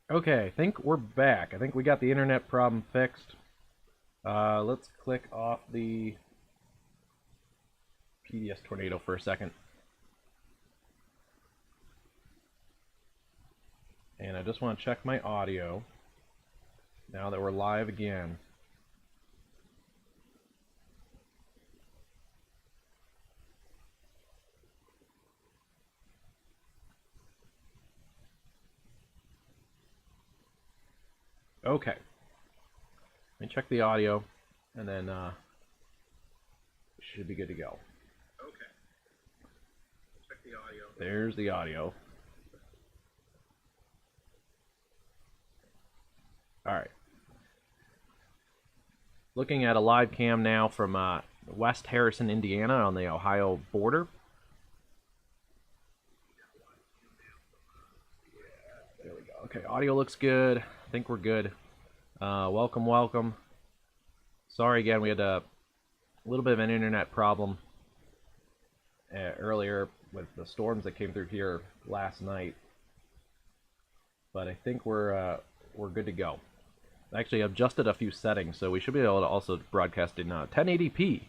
Okay, I think we're back. I think we got the internet problem fixed. Let's click off the PDS tornado for a second. And I just want to check my audio now that we're live again. Okay. Let me check the audio, and then should be good to go. Okay. Check the audio. There's the audio. All right. Looking at a live cam now from West Harrison, Indiana, on the Ohio border. There we go. Okay, audio looks good. I think we're good. Welcome. Sorry again, we had a little bit of an internet problem earlier with the storms that came through here last night, but I think we're good to go. I actually adjusted a few settings, so we should be able to also broadcast in 1080p.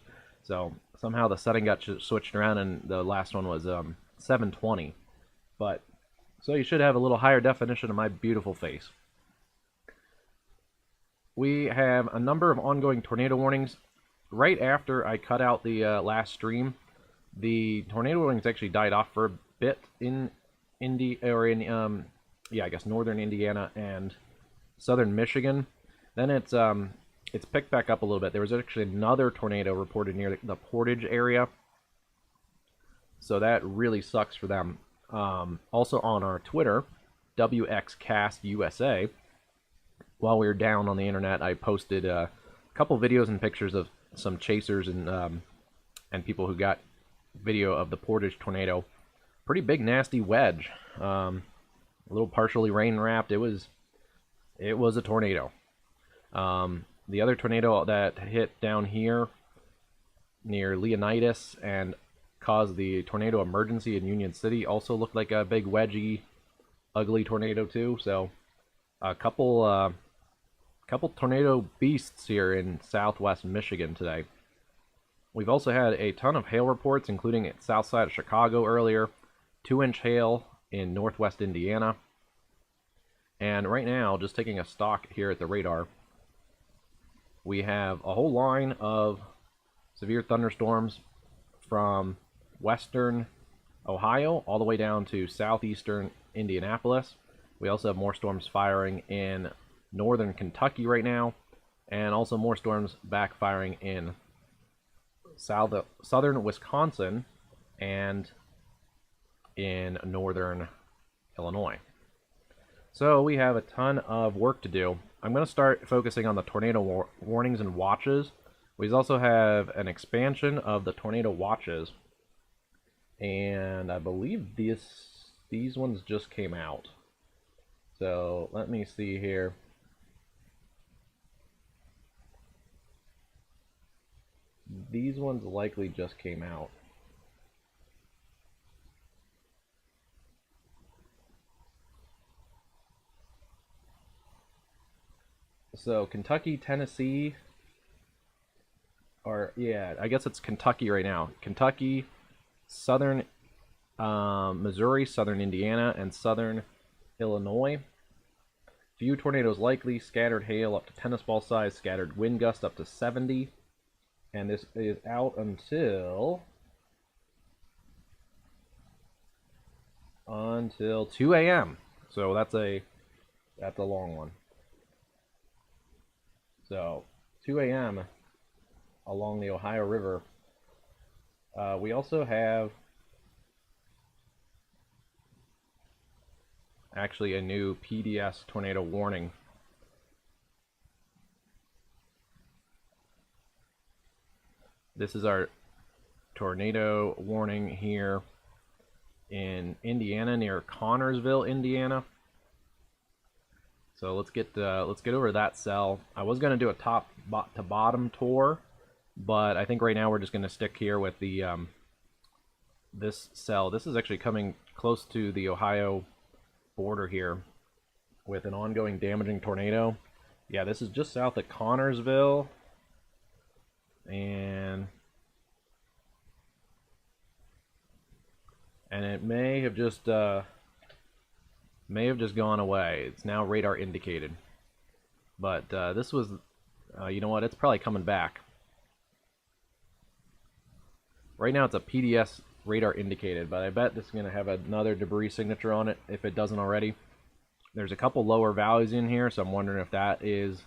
So somehow the setting got switched around, and the last one was 720. But so you should have a little higher definition of my beautiful face. We have a number of ongoing tornado warnings. Right after I cut out the last stream, the tornado warnings actually died off for a bit in I guess northern Indiana and southern Michigan. Then it's picked back up a little bit. There was actually another tornado reported near the Portage area, so that really sucks for them. Also on our Twitter, WXCastUSA, while we were down on the internet, I posted a couple videos and pictures of some chasers and people who got video of the Portage tornado. Pretty big, nasty wedge. A little partially rain wrapped. It was a tornado. The other tornado that hit down here near Leonidas and caused the tornado emergency in Union City also looked like a big wedgy, ugly tornado too. So a couple tornado beasts here in southwest Michigan today. We've also had a ton of hail reports, including at south side of Chicago earlier, 2-inch hail in northwest Indiana. And right now, just taking a stock here at the radar, we have a whole line of severe thunderstorms from western Ohio all the way down to southeastern Indianapolis. We also have more storms firing in northern Kentucky right now, and also more storms backfiring in southern Wisconsin and in northern Illinois. So we have a ton of work to do. I'm going to start focusing on the tornado warnings and watches. We also have an expansion of the tornado watches, and I believe these ones just came out. So let me see here. These ones likely just came out. So Kentucky, Tennessee, or yeah, I guess it's Kentucky right now. Kentucky, southern Missouri, southern Indiana, and southern Illinois. Few tornadoes likely, scattered hail up to tennis ball size, scattered wind gust up to 70. And this is out until 2 a.m. So that's a long one. So 2 a.m. along the Ohio River. We also have actually a new PDS tornado warning. This is our tornado warning here in Indiana near Connorsville, Indiana. So let's get over that cell. I was going to do a top to bottom tour, but I think right now we're just going to stick here with the this cell. This is actually coming close to the Ohio border here. with an ongoing damaging tornado. Yeah, this is just south of Connorsville, and it may have just gone away. It's now radar indicated, but this was, you know what? It's probably coming back. Right now, it's a PDS radar indicated, but I bet this is going to have another debris signature on it if it doesn't already. There's a couple lower valleys in here, so I'm wondering if that is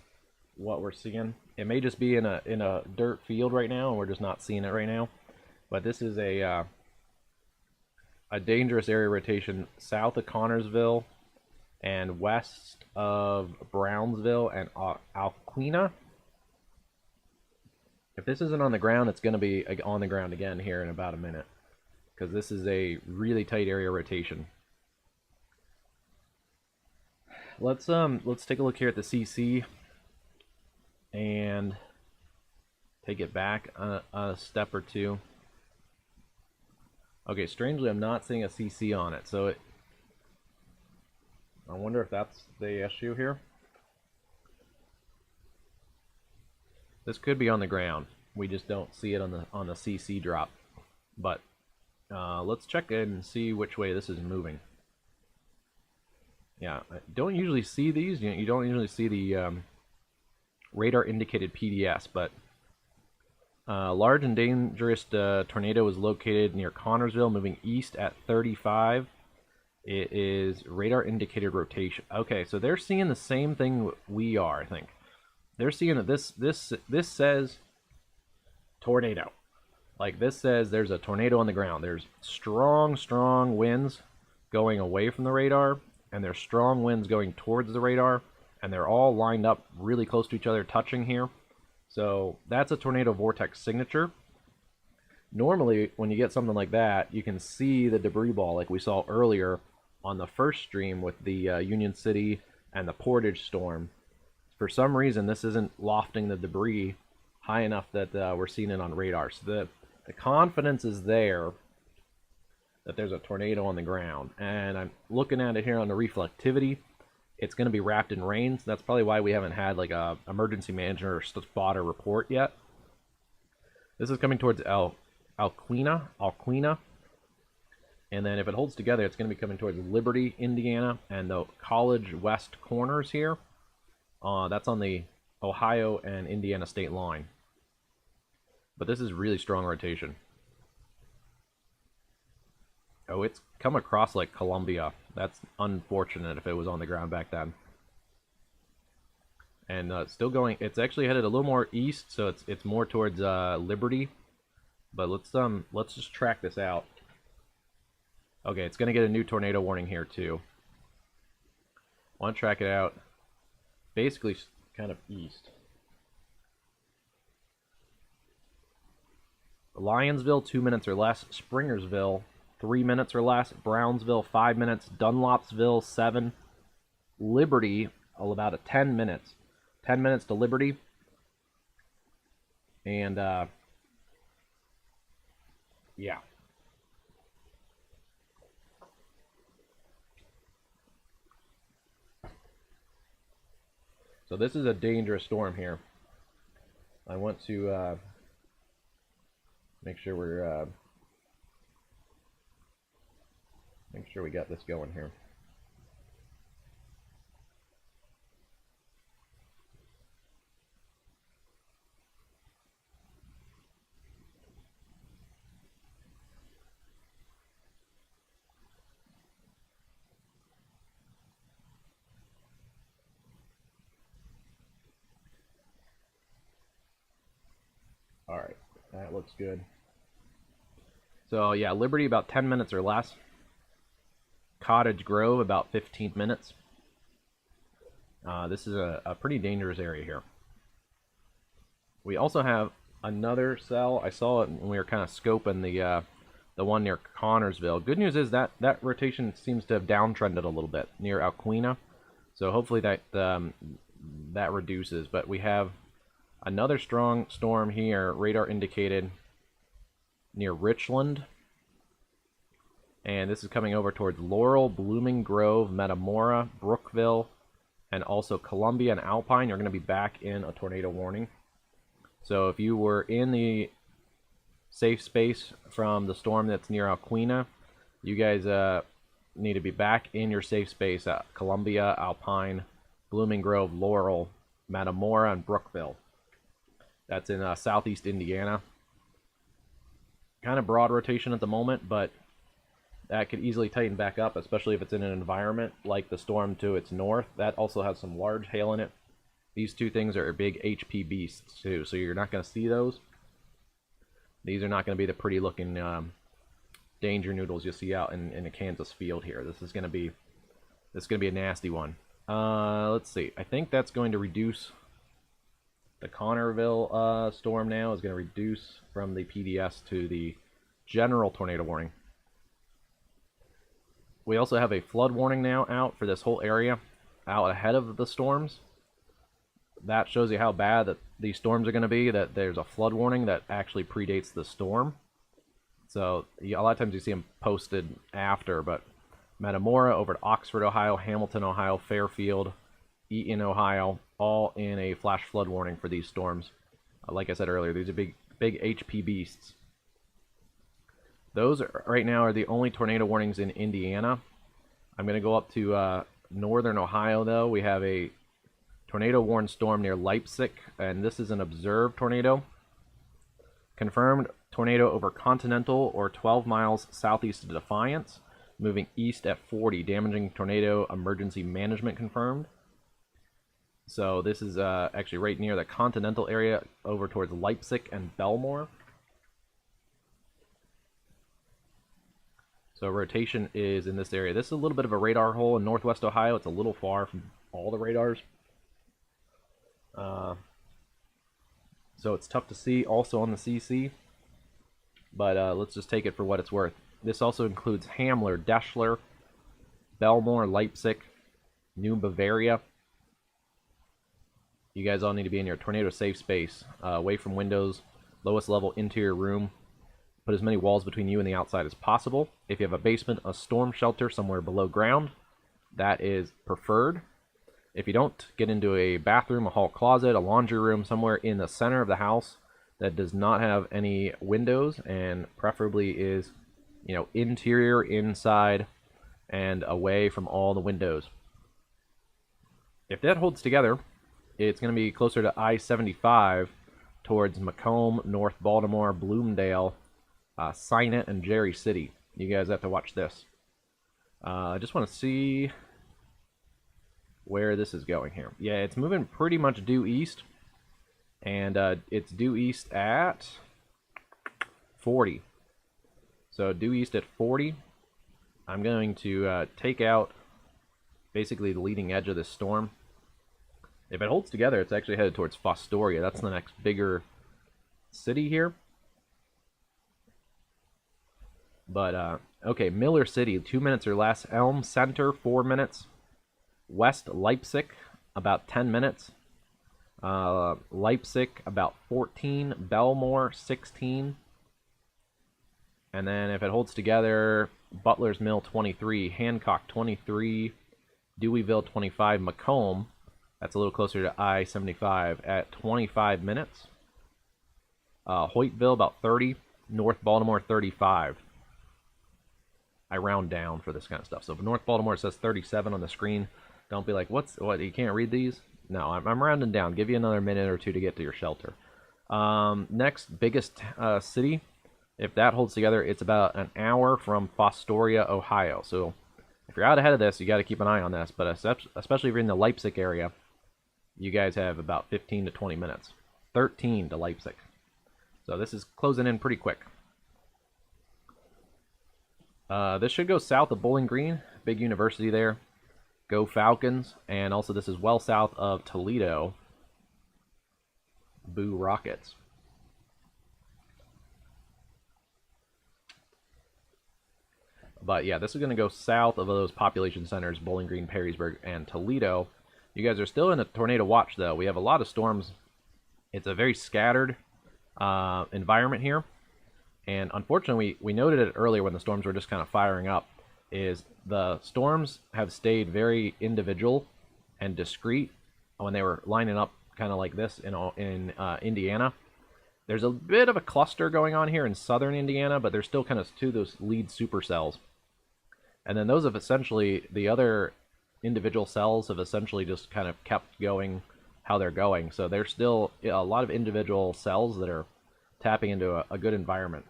what we're seeing. It may just be in a dirt field right now, and we're just not seeing it right now. But this is a dangerous area rotation south of Connorsville and west of Brownsville and Alquina. If this isn't on the ground, it's going to be on the ground again here in about a minute, because this is a really tight area rotation. Let's take a look here at the CC and take it back a step or two. Okay, strangely, I'm not seeing a CC on it, so I wonder if that's the issue here. This could be on the ground. We just don't see it on the CC drop. But let's check in and see which way this is moving. Yeah, I don't usually see these. You don't usually see the radar indicated PDS, but large and dangerous tornado is located near Connorsville, moving east at 35. It is radar indicated rotation. Okay, so they're seeing the same thing we are, I think. They're seeing that this says tornado. Like, this says there's a tornado on the ground. There's strong winds going away from the radar, and there's strong winds going towards the radar, and they're all lined up really close to each other, touching here. So that's a tornado vortex signature. Normally, when you get something like that, you can see the debris ball like we saw earlier on the first stream with the Union City and the Portage storm. For some reason, this isn't lofting the debris high enough that we're seeing it on radar. So the confidence is there that there's a tornado on the ground. And I'm looking at it here on the reflectivity. It's going to be wrapped in rain, so that's probably why we haven't had like a emergency manager or spotter report yet. This is coming towards Alquina. And then if it holds together, it's going to be coming towards Liberty, Indiana, and the College West corners here. That's on the Ohio and Indiana state line. But this is really strong rotation. Oh, it's come across like Columbia. That's unfortunate if it was on the ground back then. And still going. It's actually headed a little more east, so it's more towards Liberty. But let's just track this out. Okay, it's gonna get a new tornado warning here too. Want to track it out. Basically, kind of east. Lyonsville, 2 minutes or less. Springersville, 3 minutes or less. Brownsville, 5 minutes. Dunlopsville, 7. Liberty, about 10 minutes. 10 minutes to Liberty. And, yeah. So this is a dangerous storm here. I want to make sure we got this going here. All right, that looks good. So yeah, Liberty about 10 minutes or less. Cottage Grove about 15 minutes. This is a pretty dangerous area here. We also have another cell. I saw it when we were kind of scoping the one near Connorsville. Good news is that rotation seems to have downtrended a little bit near Alquina. So hopefully that reduces. But we have another strong storm here, radar indicated near Richland. And this is coming over towards Laurel, Blooming Grove, Metamora, Brookville, and also Columbia and Alpine are going to be back in a tornado warning. So if you were in the safe space from the storm that's near Alquina, you guys need to be back in your safe space at Columbia, Alpine, Blooming Grove, Laurel, Metamora, and Brookville. That's in southeast Indiana. Kind of broad rotation at the moment, but that could easily tighten back up, especially if it's in an environment like the storm to its north. That also has some large hail in it. These two things are big HP beasts too, so you're not going to see those. These are not going to be the pretty looking danger noodles you'll see out in a Kansas field here. This is going to be a nasty one. Let's see. I think that's going to reduce the Connerville storm now is going to reduce from the PDS to the general tornado warning. We also have a flood warning now out for this whole area, out ahead of the storms. That shows you how bad that these storms are going to be, that there's a flood warning that actually predates the storm. So a lot of times you see them posted after, but Metamora over at Oxford, Ohio, Hamilton, Ohio, Fairfield, Eaton, Ohio, all in a flash flood warning for these storms. Like I said earlier, these are big HP beasts. Those right now are the only tornado warnings in Indiana. I'm going to go up to northern Ohio, though. We have a tornado warned storm near Leipzig, and this is an observed tornado. Confirmed tornado over Continental or 12 miles southeast of Defiance, moving east at 40, damaging tornado emergency management confirmed. So this is actually right near the Continental area over towards Leipzig and Belmore. So rotation is in this area. This is a little bit of a radar hole in northwest Ohio. It's a little far from all the radars. So it's tough to see also on the CC. But let's just take it for what it's worth. This also includes Hamler, Deschler, Belmore, Leipzig, New Bavaria. You guys all need to be in your tornado safe space, away from windows, lowest level interior room. Put as many walls between you and the outside as possible. If you have a basement, a storm shelter somewhere below ground, that is preferred. If you don't, get into a bathroom, a hall closet, a laundry room, somewhere in the center of the house that does not have any windows, and preferably is, you know, interior, inside, and away from all the windows. If that holds together, it's going to be closer to I-75 towards Macomb, North Baltimore, Bloomdale, Sinet, and Jerry City. You guys have to watch this. I just want to see where this is going here. Yeah, it's moving pretty much due east, and it's due east at 40. So due east at 40. I'm going to take out basically the leading edge of this storm. If it holds together, it's actually headed towards Fostoria. That's the next bigger city here. But, okay, Miller City, 2 minutes or less. Elm Center, 4 minutes. West Leipzig, about 10 minutes. Leipzig, about 14. Belmore, 16. And then if it holds together, Butler's Mill, 23. Hancock, 23. Deweyville, 25. Macomb, that's a little closer to I-75, at 25 minutes. Hoytville, about 30. North Baltimore, 35. I round down for this kind of stuff. So if North Baltimore says 37 on the screen, don't be like, what, you can't read these? No, I'm rounding down. Give you another minute or two to get to your shelter. Next biggest city, if that holds together, it's about an hour from Fostoria, Ohio. So if you're out ahead of this, you got to keep an eye on this. But especially if you're in the Leipzig area, you guys have about 15 to 20 minutes. 13 to Leipzig. So this is closing in pretty quick. This should go south of Bowling Green, big university there. Go Falcons, and also this is well south of Toledo. Boo Rockets. But yeah, this is going to go south of those population centers, Bowling Green, Perrysburg, and Toledo. You guys are still in a tornado watch, though. We have a lot of storms. It's a very scattered environment here. And unfortunately, we noted it earlier when the storms were just kind of firing up, is the storms have stayed very individual, and discrete when they were lining up kind of like this in Indiana. There's a bit of a cluster going on here in southern Indiana, but there's still kind of two of those lead supercells. And then those have essentially, the other individual cells have essentially just kind of kept going how they're going. So there's still a lot of individual cells that are tapping into a good environment.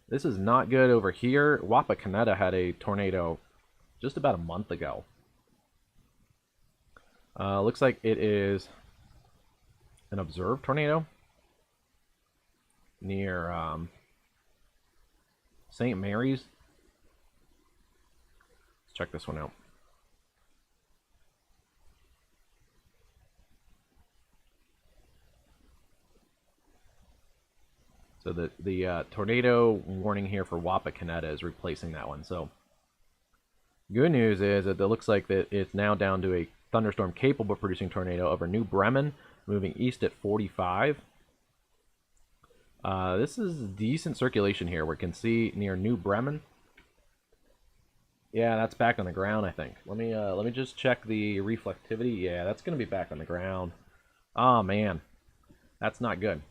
This is not good over here. Wapakoneta had a tornado just about a month ago. Looks like it is an observed tornado near St. Mary's. Let's check this one out. So the tornado warning here for Wapakoneta is replacing that one. So good news is that it looks like that it's now down to a thunderstorm capable of producing tornado over New Bremen, moving east at 45. This is decent circulation here. We can see near New Bremen. Yeah, that's back on the ground, I think. Let me just check the reflectivity. Yeah, that's going to be back on the ground. Oh man, that's not good.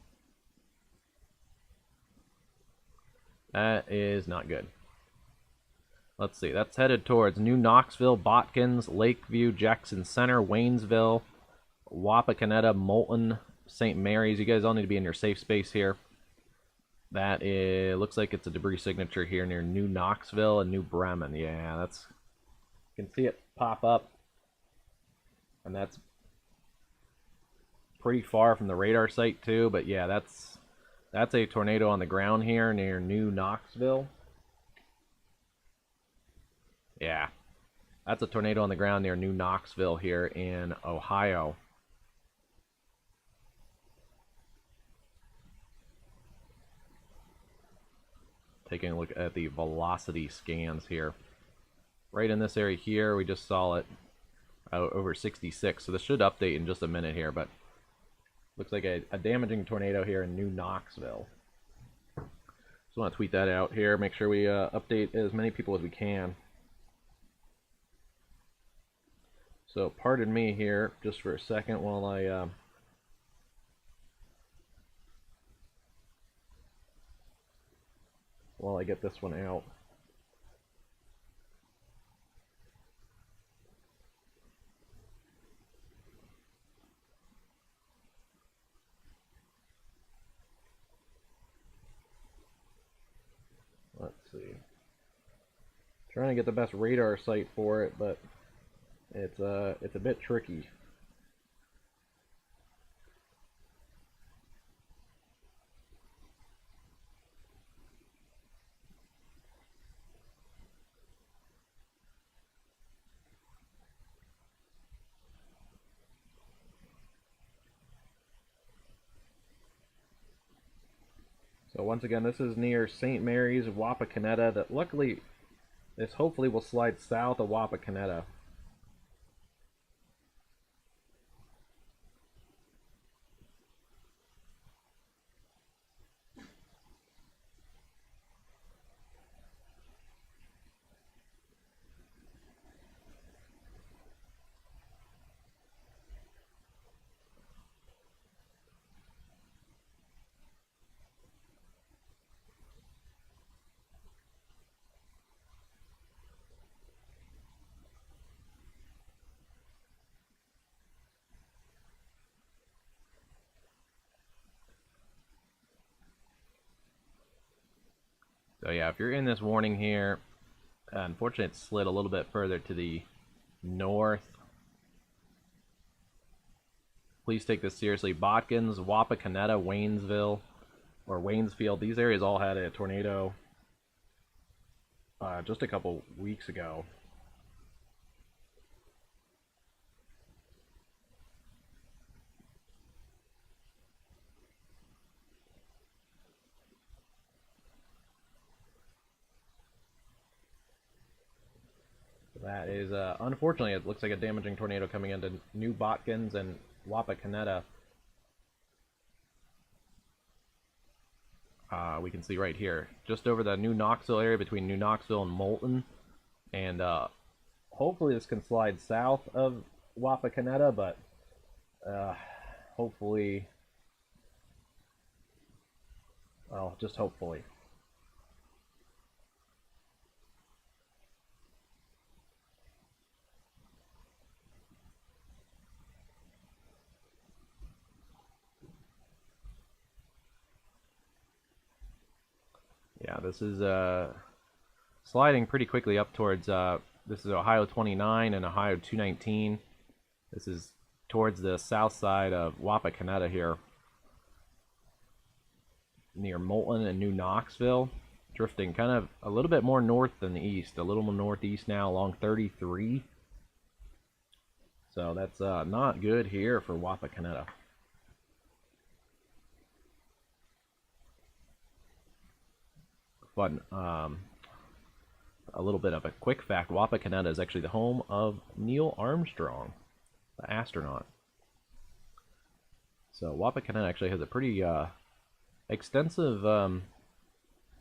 That is not good. Let's see. That's headed towards New Knoxville, Botkins, Lakeview, Jackson Center, Waynesville, Wapakoneta, Moulton, St. Mary's. You guys all need to be in your safe space here. That is, looks like it's a debris signature here near New Knoxville and New Bremen. Yeah, that's, you can see it pop up. And that's pretty far from the radar site too, but yeah, that's a tornado on the ground here near New Knoxville. Yeah, that's a tornado on the ground near New Knoxville here in Ohio. Taking a look at the velocity scans here. Right in this area here, we just saw it over 66, so this should update in just a minute here, but looks like a damaging tornado here in New Knoxville. Just want to tweet that out here, make sure we update as many people as we can. So pardon me here just for a second while I get this one out. Let's see. Trying to get the best radar site for it, but it's a bit tricky. So once again, this is near St. Mary's, Wapakoneta. That luckily, this hopefully will slide south of Wapakoneta. So yeah, if you're in this warning here, unfortunately it slid a little bit further to the north. Please take this seriously. Botkins, Wapakoneta, Waynesville, or Waynesfield, these areas all had a tornado just a couple weeks ago. That is, unfortunately, it looks like a damaging tornado coming into New Botkins and Wapakoneta. We can see right here, just over the New Knoxville area between New Knoxville and Moulton. And hopefully this can slide south of Wapakoneta, but hopefully, well, just hopefully. Yeah, this is sliding pretty quickly up towards, this is Ohio 29 and Ohio 219. This is towards the south side of Wapakoneta here, near Moulton and New Knoxville, drifting kind of a little bit more north than the east, a little more northeast now along 33. So that's not good here for Wapakoneta. But a little bit of a quick fact, Wapakoneta is actually the home of Neil Armstrong, the astronaut. So Wapakoneta actually has a pretty extensive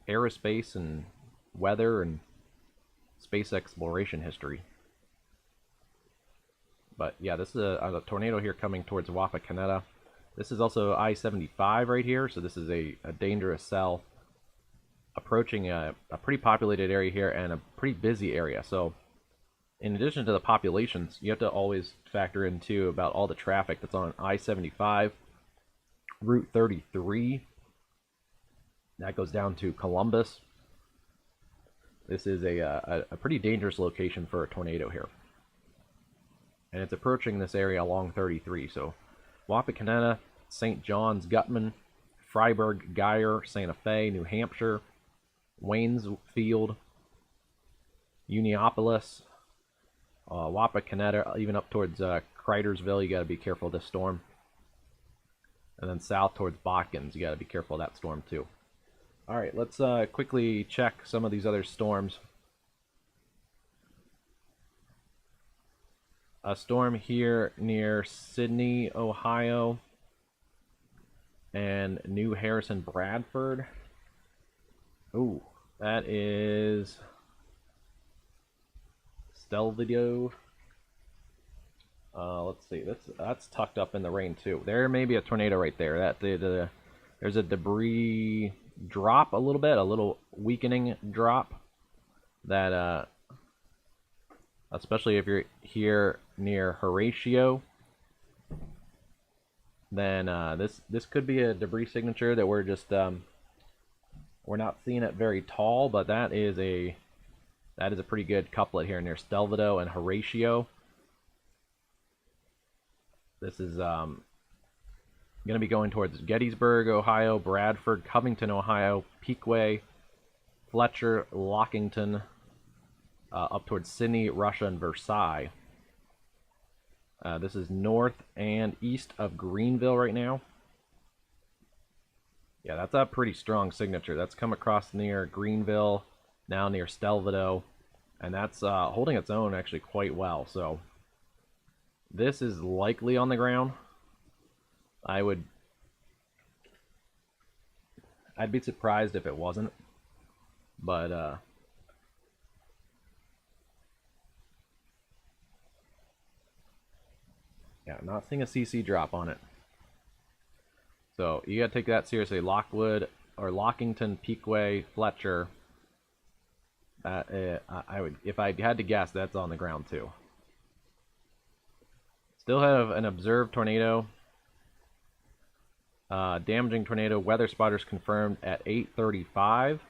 aerospace and weather and space exploration history. But yeah, this is a tornado here coming towards Wapakoneta. This is also I-75 right here, so this is a dangerous cell approaching a pretty populated area here and a pretty busy area. So in addition to the populations, you have to always factor in too about all the traffic that's on I-75, Route 33. That goes down to Columbus. This is a pretty dangerous location for a tornado here. And it's approaching this area along 33. So Wapakoneta, St. John's, Gutman, Freiburg, Geyer, Santa Fe, New Hampshire, Waynesfield, Uniopolis, Wapakoneta, even up towards Cridersville. You got to be careful of this storm. And then south towards Botkins, you got to be careful of that storm too. All right, let's quickly check some of these other storms. A storm here near Sydney, Ohio, and New Harrison, Bradford. Ooh, that is Stelvio. Let's see. That's tucked up in the rain too. There may be a tornado right there. There's a debris drop a little weakening drop. That especially if you're here near Horatio, then this could be a debris signature that we're just we're not seeing it very tall, but that is a pretty good couplet here near Stelvio and Horatio. This is going to be going towards Gettysburg, Ohio, Bradford, Covington, Ohio, Pequea, Fletcher, Lockington, up towards Sydney, Russia, and Versailles. This is north and east of Greenville right now. Yeah, that's a pretty strong signature. That's come across near Greenville, now near Stelvio, and that's holding its own actually quite well. So this is likely on the ground. I'd be surprised if it wasn't, but yeah, not seeing a CC drop on it. So you gotta take that seriously. Lockwood or Lockington, Pequea, Fletcher. I would, if I had to guess, that's on the ground too. Still have an observed tornado. Damaging tornado. Weather spotters confirmed at 8:35.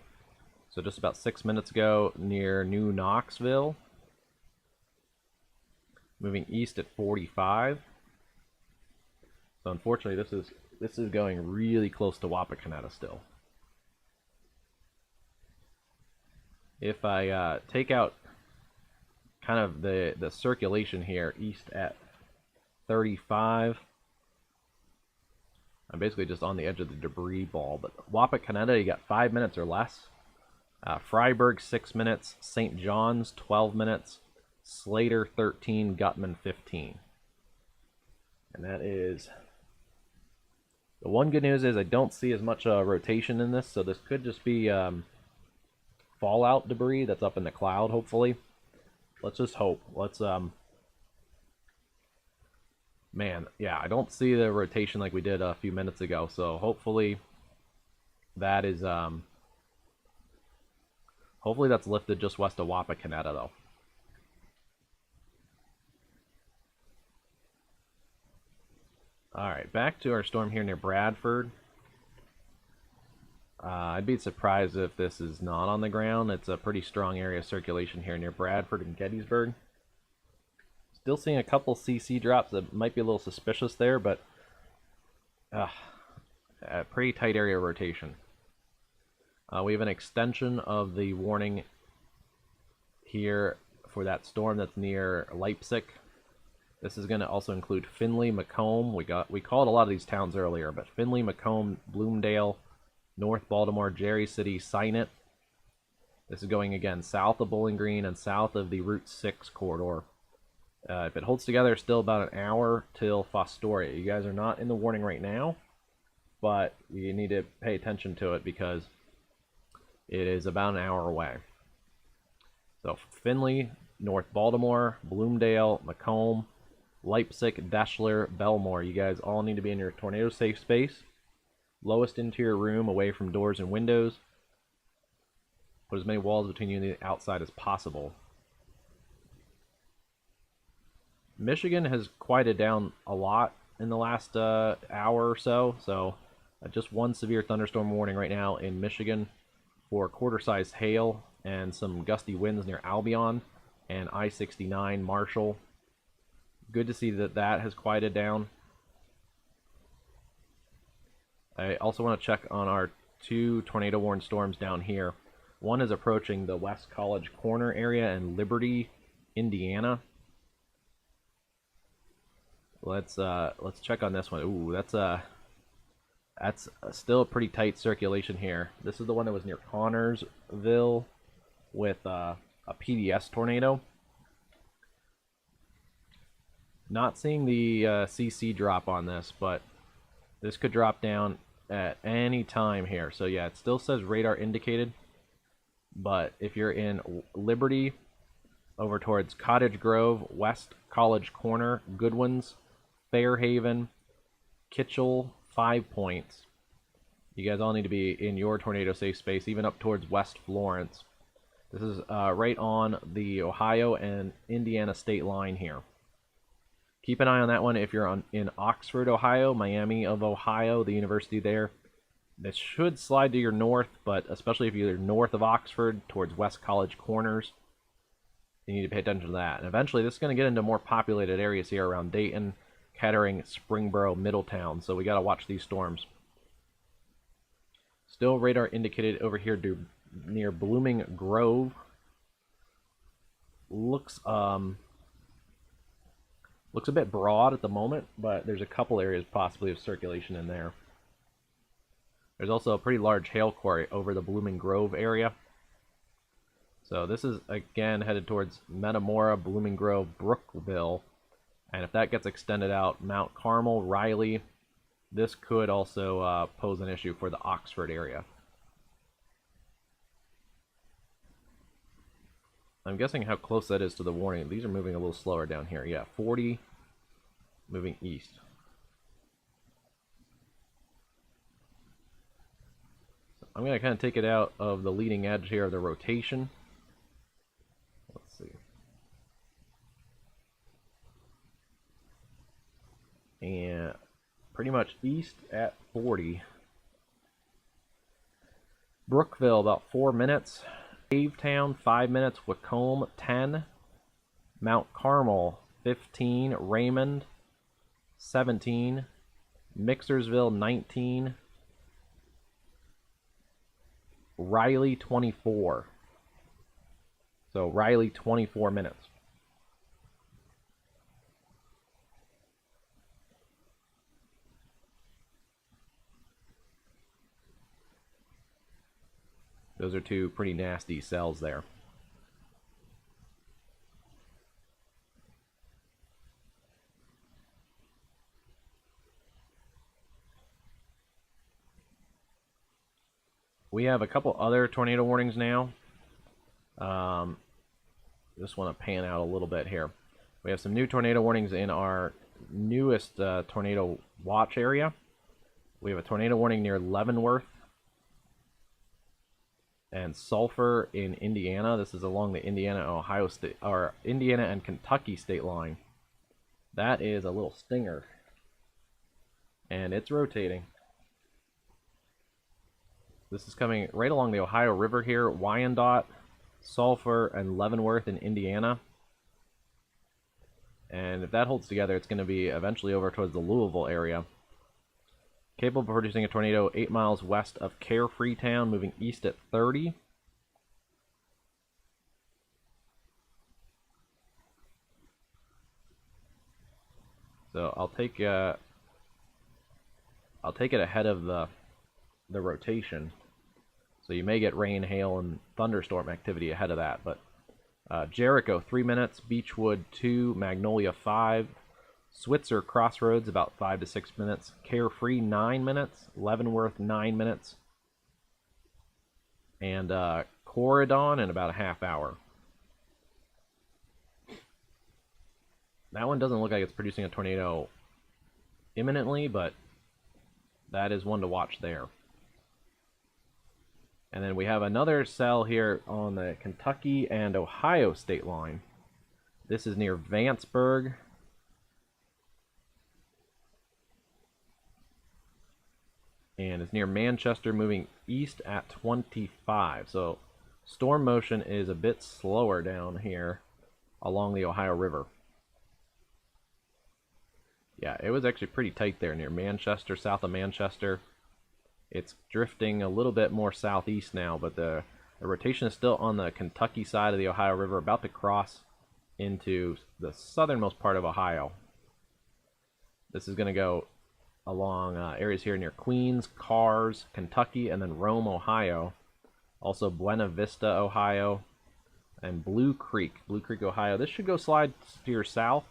So just about 6 minutes ago near New Knoxville. Moving east at 45. So unfortunately, this is going really close to Wapakoneta still. If I take out kind of the circulation here east at 35, I'm basically just on the edge of the debris ball. But Wapakoneta, you got 5 minutes or less. Freiburg 6 minutes. St. John's 12 minutes. Slater 13. Gutman 15. And that is... The one good news is I don't see as much rotation in this, so this could just be fallout debris that's up in the cloud, hopefully. Let's just hope. Let's Man, yeah, I don't see the rotation like we did a few minutes ago, so that is hopefully that's lifted just west of Wapakoneta though. Alright, back to our storm here near Bradford. I'd be surprised if this is not on the ground. It's a pretty strong area of circulation here near Bradford and Gettysburg. Still seeing a couple CC drops that might be a little suspicious there, but a pretty tight area of rotation. We have an extension of the warning here for that storm that's near Leipzig. This is going to also include Findlay, Macomb. We called a lot of these towns earlier, but Findlay, Macomb, Bloomdale, North Baltimore, Jerry City, Sinnet. This is going again south of Bowling Green and south of the Route 6 corridor. If it holds together, still about an hour till Fostoria. You guys are not in the warning right now, but you need to pay attention to it because it is about an hour away. So Findlay, North Baltimore, Bloomdale, Macomb, Leipzig, Deschler, Belmore. You guys all need to be in your tornado safe space. Lowest interior room away from doors and windows. Put as many walls between you and the outside as possible. Michigan has quieted down a lot in the last hour or so. So just one severe thunderstorm warning right now in Michigan for quarter-sized hail and some gusty winds near Albion and I-69 Marshall. Good to see that that has quieted down. I also want to check on our two tornado-warned storms down here. One is approaching the West College Corner area in Liberty, Indiana. Let's check on this one. Ooh, that's still a pretty tight circulation here. This is the one that was near Connorsville with a PDS tornado. Not seeing the CC drop on this, but this could drop down at any time here. So yeah, it still says radar indicated, but if you're in Liberty over towards Cottage Grove, West College Corner, Goodwins, Fairhaven, Kitchell, 5 Points, you guys all need to be in your tornado safe space, even up towards West Florence. This is right on the Ohio and Indiana state line here. Keep an eye on that one if you're in Oxford, Ohio, Miami of Ohio, the university there. This should slide to your north, but especially if you're north of Oxford towards West College Corners, you need to pay attention to that. And eventually this is going to get into more populated areas here around Dayton, Kettering, Springboro, Middletown, so we got to watch these storms. Still radar indicated over here near Blooming Grove. Looks a bit broad at the moment, but there's a couple areas possibly of circulation in there. There's also a pretty large hail quarry over the Blooming Grove area. So this is again headed towards Metamora, Blooming Grove, Brookville. And if that gets extended out, Mount Carmel, Riley, this could also pose an issue for the Oxford area. I'm guessing how close that is to the warning. These are moving a little slower down here. Yeah, 40, moving east. So I'm going to kind of take it out of the leading edge here of the rotation. Let's see. And pretty much east at 40. Brookville, about 4 minutes. Cavetown, 5 minutes. Wacombe, 10. Mount Carmel, 15. Raymond, 17. Mixersville, 19. Riley, 24. So Riley, 24 minutes. Those are two pretty nasty cells there. We have a couple other tornado warnings now. Just want to pan out a little bit here. We have some new tornado warnings in our newest tornado watch area. We have a tornado warning near Leavenworth and Sulphur in Indiana. This is along the Indiana-Ohio state, or Indiana and Kentucky state line. That is a little stinger, and it's rotating. This is coming right along the Ohio River here, Wyandotte, Sulphur, and Leavenworth in Indiana. And if that holds together, it's going to be eventually over towards the Louisville area. Capable of producing a tornado 8 miles west of Carefree Town, moving east at 30. So I'll take it ahead of the rotation. So you may get rain, hail, and thunderstorm activity ahead of that. But Jericho 3 minutes, Beechwood 2, Magnolia 5, Switzer Crossroads about 5 to 6 minutes, Carefree 9 minutes, Leavenworth 9 minutes, and Corydon in about a half hour. That one doesn't look like it's producing a tornado imminently, but that is one to watch there. And then we have another cell here on the Kentucky and Ohio state line. This is near Vanceburg. And it's near Manchester, moving east at 25. So storm motion is a bit slower down here along the Ohio River. Yeah, it was actually pretty tight there near Manchester, south of Manchester. It's drifting a little bit more southeast now, but the rotation is still on the Kentucky side of the Ohio River, about to cross into the southernmost part of Ohio. This is going to go along areas here near Queens, Cars, Kentucky, and then Rome, Ohio. Also Buena Vista, Ohio, and Blue Creek, Ohio. This should go slide to your south,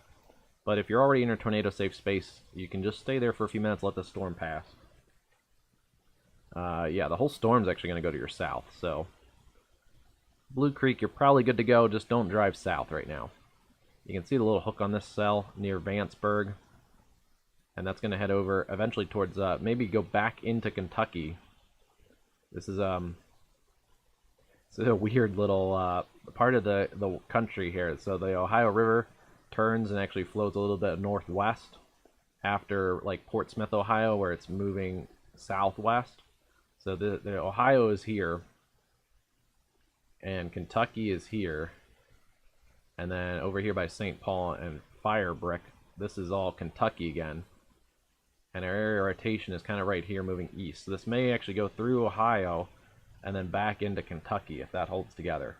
but if you're already in a tornado safe space, you can just stay there for a few minutes, let the storm pass. Yeah, the whole storm's actually going to go to your south, so Blue Creek, you're probably good to go, just don't drive south right now. You can see the little hook on this cell near Vanceburg, and that's going to head over eventually towards, maybe go back into Kentucky. This is a weird little part of the country here. So the Ohio River turns and actually flows a little bit northwest after like Portsmouth, Ohio, where it's moving southwest. So the Ohio is here, and Kentucky is here, and then over here by St. Paul and Firebrick, this is all Kentucky again, and our area of rotation is kind of right here moving east. So this may actually go through Ohio and then back into Kentucky if that holds together.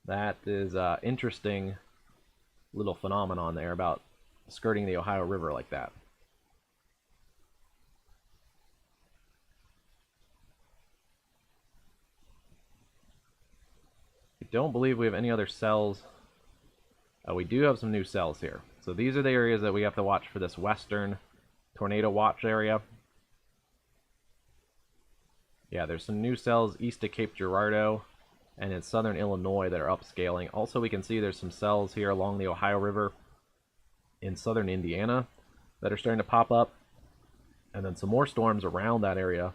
That is an interesting little phenomenon there about skirting the Ohio River like that. Don't believe we have any other cells. We do have some new cells here. So these are the areas that we have to watch for this western tornado watch area. Yeah, there's some new cells east of Cape Girardeau and in southern Illinois that are upscaling. Also, we can see there's some cells here along the Ohio River in southern Indiana that are starting to pop up. And then some more storms around that area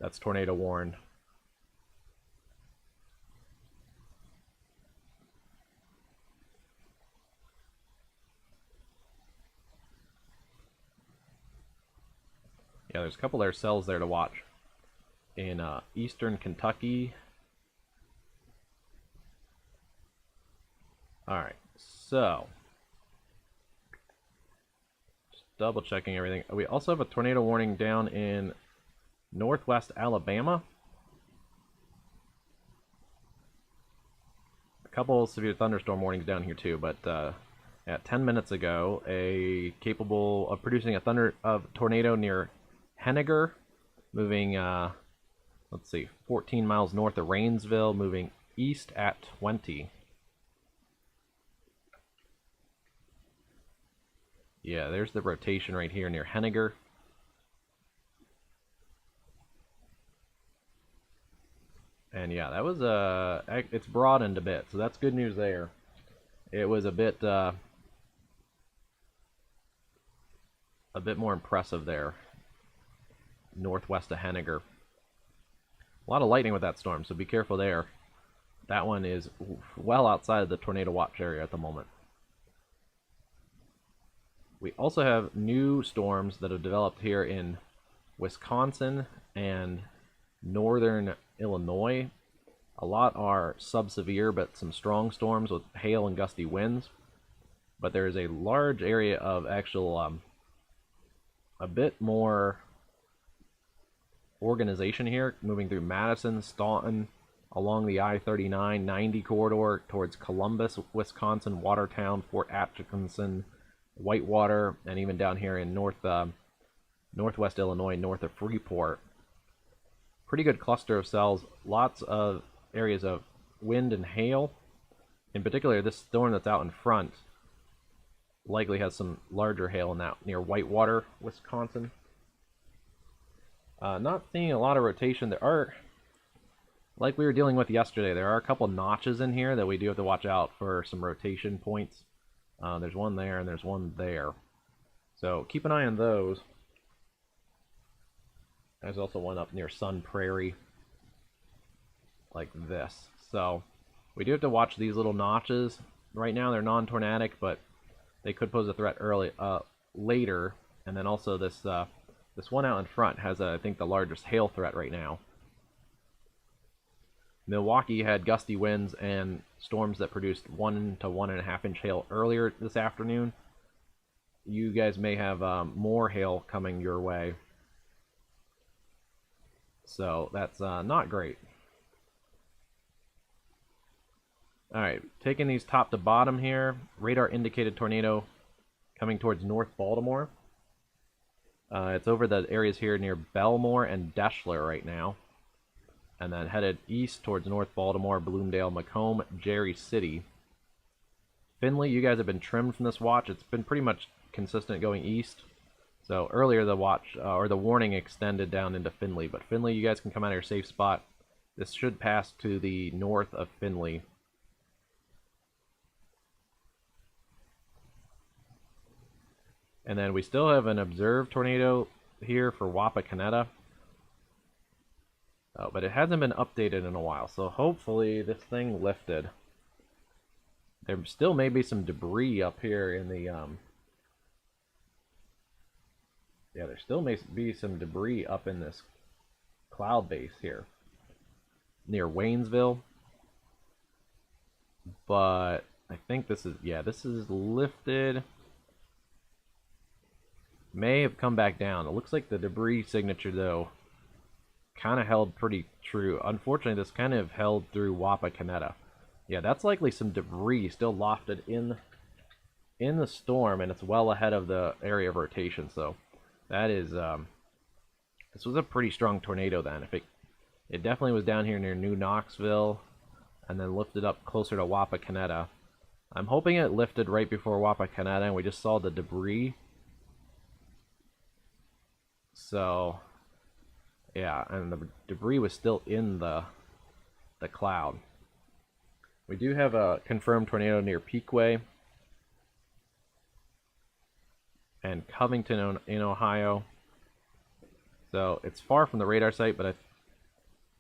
that's tornado warned. Yeah, there's a couple of cells there to watch in eastern Kentucky. Alright, so just double checking everything. We also have a tornado warning down in northwest Alabama. A couple severe thunderstorm warnings down here too, but at 10 minutes ago, a capable of producing a tornado near Henniger, moving, let's see, 14 miles north of Rainsville, moving east at 20. Yeah, there's the rotation right here near Henniger. And yeah, that was it's broadened a bit, so that's good news there. It was a bit a bit more impressive there, northwest of Henniger. A lot of lightning with that storm, so be careful there. That one is well outside of the tornado watch area at the moment. We also have new storms that have developed here in Wisconsin and northern Illinois. A lot are sub-severe, but some strong storms with hail and gusty winds. But there is a large area of actual, a bit more organization here, moving through Madison, Staunton, along the I-39-90 corridor towards Columbus, Wisconsin, Watertown, Fort Atchison, Whitewater, and even down here in northwest Illinois, north of Freeport. Pretty good cluster of cells, lots of areas of wind and hail. In particular, this storm that's out in front likely has some larger hail in that near Whitewater, Wisconsin. Not seeing a lot of rotation. There are, like we were dealing with yesterday, there are a couple notches in here that we do have to watch out for some rotation points. There's one there and there's one there. So keep an eye on those. There's also one up near Sun Prairie, like this. So we do have to watch these little notches. Right now they're non-tornadic, but they could pose a threat later. And then also this one out in front has, I think, the largest hail threat right now. Milwaukee had gusty winds and storms that produced 1 to 1.5 inch hail earlier this afternoon. You guys may have more hail coming your way. So that's not great. Alright, taking these top to bottom here. Radar indicated tornado coming towards North Baltimore. It's over the areas here near Belmore and Deschler right now. And then headed east towards North Baltimore, Bloomdale, Macomb, Jerry City. Findlay, you guys have been trimmed from this watch. It's been pretty much consistent going east. So earlier the watch, or the warning extended down into Findlay. But Findlay, you guys can come out of your safe spot. This should pass to the north of Findlay. And then we still have an observed tornado here for Wapakoneta. But it hasn't been updated in a while, so hopefully this thing lifted. There still may be some debris up here in the, yeah, there still may be some debris up in this cloud base here, near Waynesville. But I think this is, yeah, this is lifted. May have come back down. It looks like the debris signature, though, kind of held pretty true. Unfortunately, this kind of held through Wapakoneta. Yeah, that's likely some debris still lofted in the storm, and it's well ahead of the area of rotation. So that is, this was a pretty strong tornado then. If it definitely was down here near New Knoxville, and then lifted up closer to Wapakoneta. I'm hoping it lifted right before Wapakoneta, and we just saw the debris. So yeah, and the debris was still in the cloud. We do have a confirmed tornado near Peakway and Covington in Ohio. So it's far from the radar site, but I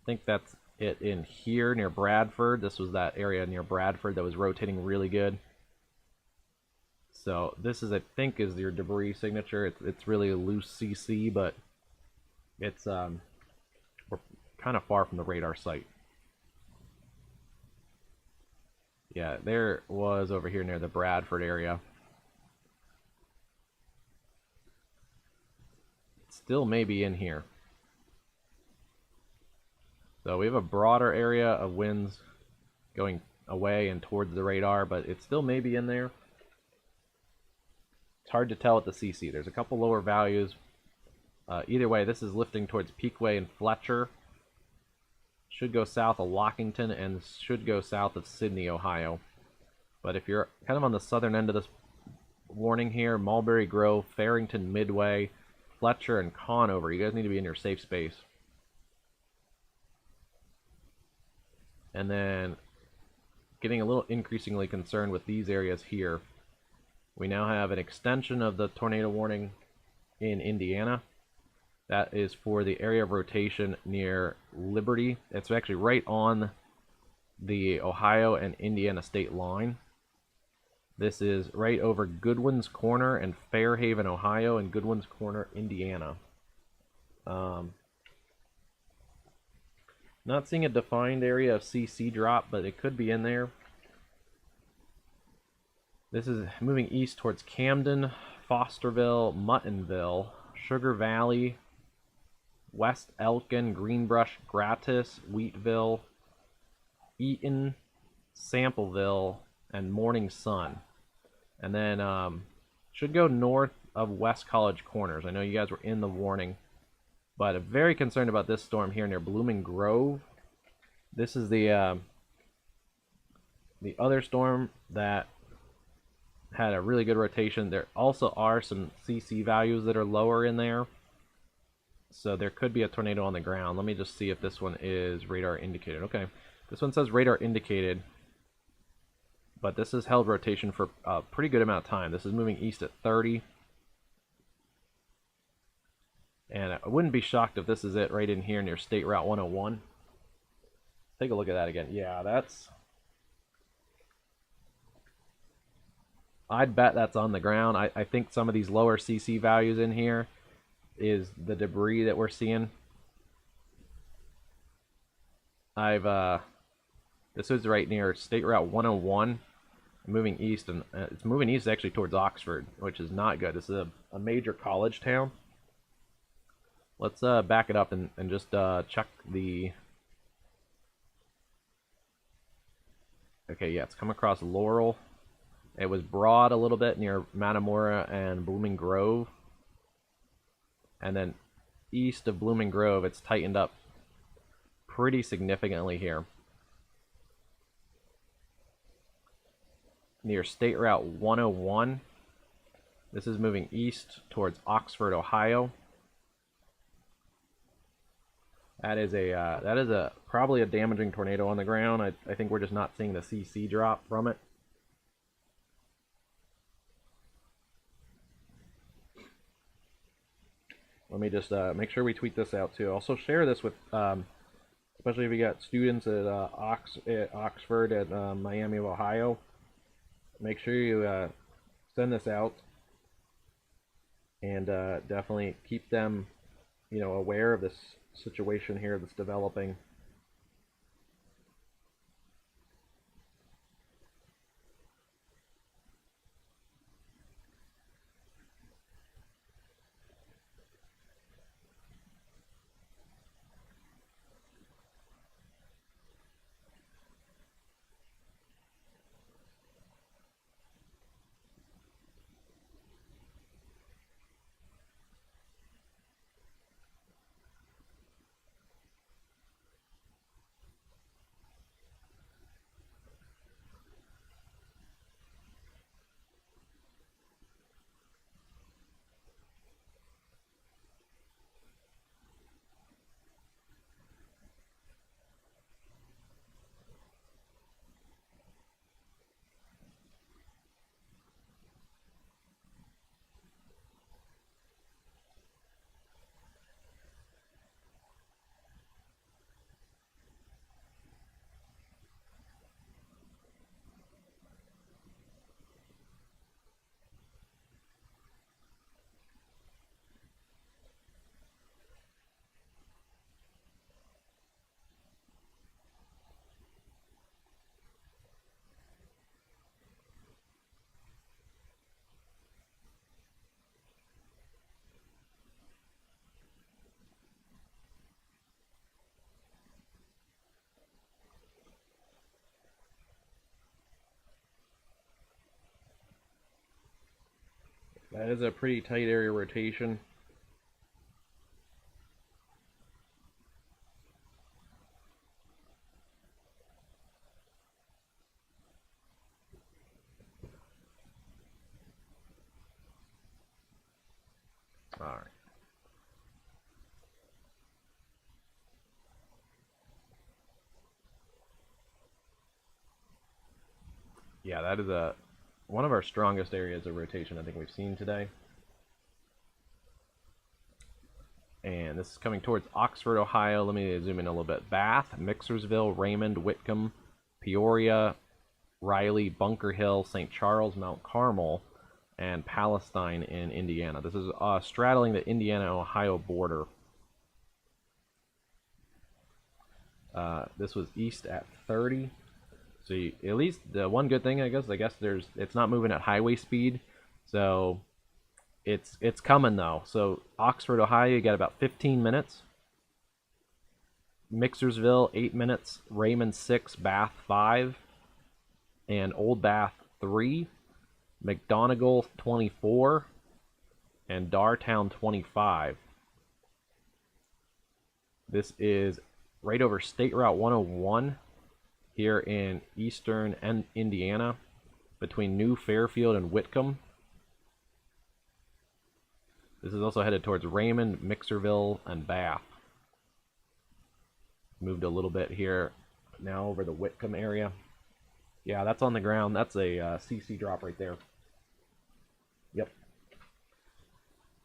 think that's it in here near Bradford. This was that area near Bradford that was rotating really good. So this is, I think, is your debris signature. It's really a loose CC, but it's we're kind of far from the radar site. Yeah, there was over here near the Bradford area. It still may be in here. So we have a broader area of winds going away and towards the radar, but it still may be in there. It's hard to tell at the CC. There's a couple lower values. Either way, this is lifting towards Peakway and Fletcher. Should go south of Lockington and should go south of Sydney, Ohio. But if you're kind of on the southern end of this warning here, Mulberry Grove, Farrington, Midway, Fletcher, and Conover, you guys need to be in your safe space. And then getting a little increasingly concerned with these areas here. We now have an extension of the tornado warning in Indiana. That is for the area of rotation near Liberty. It's actually right on the Ohio and Indiana state line. This is right over Goodwin's Corner and Fairhaven, Ohio, and Goodwin's Corner, Indiana. Not seeing a defined area of CC drop, but it could be in there. This is moving east towards Camden, Fosterville, Muttonville, Sugar Valley, West Elkin, Greenbrush, Gratis, Wheatville, Eaton, Sampleville, and Morning Sun. And then should go north of West College Corners. I know you guys were in the warning, but I'm very concerned about this storm here near Blooming Grove. This is the other storm that had a really good rotation. There also are some CC values that are lower in there, so there could be a tornado on the ground. Let me just see if this one is radar indicated. Okay, this one says radar indicated, but this has held rotation for a pretty good amount of time. This is moving east at 30, and I wouldn't be shocked if this is it right in here near State Route 101. Take a look at that again. Yeah, I'd bet that's on the ground. I think some of these lower CC values in here is the debris that we're seeing. This is right near State Route 101, moving east, and it's moving east actually towards Oxford, which is not good. This is a major college town. Let's back it up and just check the... Okay, yeah, it's come across Laurel. It was broad a little bit near Matamora and Blooming Grove. And then east of Blooming Grove, it's tightened up pretty significantly here. Near State Route 101. This is moving east towards Oxford, Ohio. That is probably a damaging tornado on the ground. I think we're just not seeing the CC drop from it. Let me just make sure we tweet this out too. Also share this with, especially if you got students at Oxford, at Miami of Ohio. Make sure you send this out, and definitely keep them, aware of this situation here that's developing. That is a pretty tight area rotation. All right. Yeah, that is one of our strongest areas of rotation I think we've seen today. And this is coming towards Oxford, Ohio. Let me zoom in a little bit. Bath, Mixersville, Raymond, Whitcomb, Peoria, Riley, Bunker Hill, St. Charles, Mount Carmel, and Palestine in Indiana. This is straddling the Indiana-Ohio border. This was east at 30. So at least the one good thing, I guess it's not moving at highway speed. So it's coming though. So Oxford, Ohio, you got about 15 minutes. Mixersville, 8 minutes. Raymond, 6. Bath, 5. And Old Bath, 3. McDonegal, 24. And Dartown, 25. This is right over State Route 101 here in eastern Indiana between New Fairfield and Whitcomb. This is also headed towards Raymond, Mixerville, and Bath. Moved a little bit here now over the Whitcomb area. Yeah, that's on the ground. That's a CC drop right there. Yep.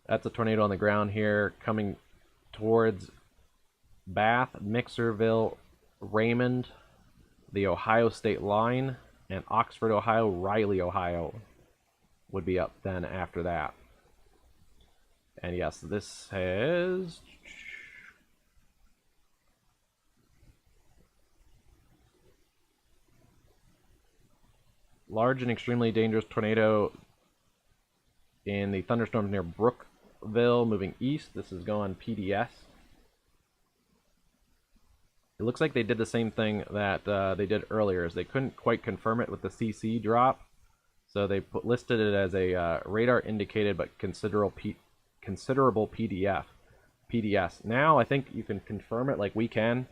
That's a tornado on the ground here coming towards Bath, Mixerville, Raymond, the Ohio state line, and Oxford, Ohio, Riley, Ohio would be up then after that. And yes, this has large and extremely dangerous tornado in the thunderstorms near Brookville moving east. This is going PDS. It looks like they did the same thing that they did earlier, as they couldn't quite confirm it with the CC drop. So they listed it as a radar indicated but considerable PDS. Now I think you can confirm it like we can.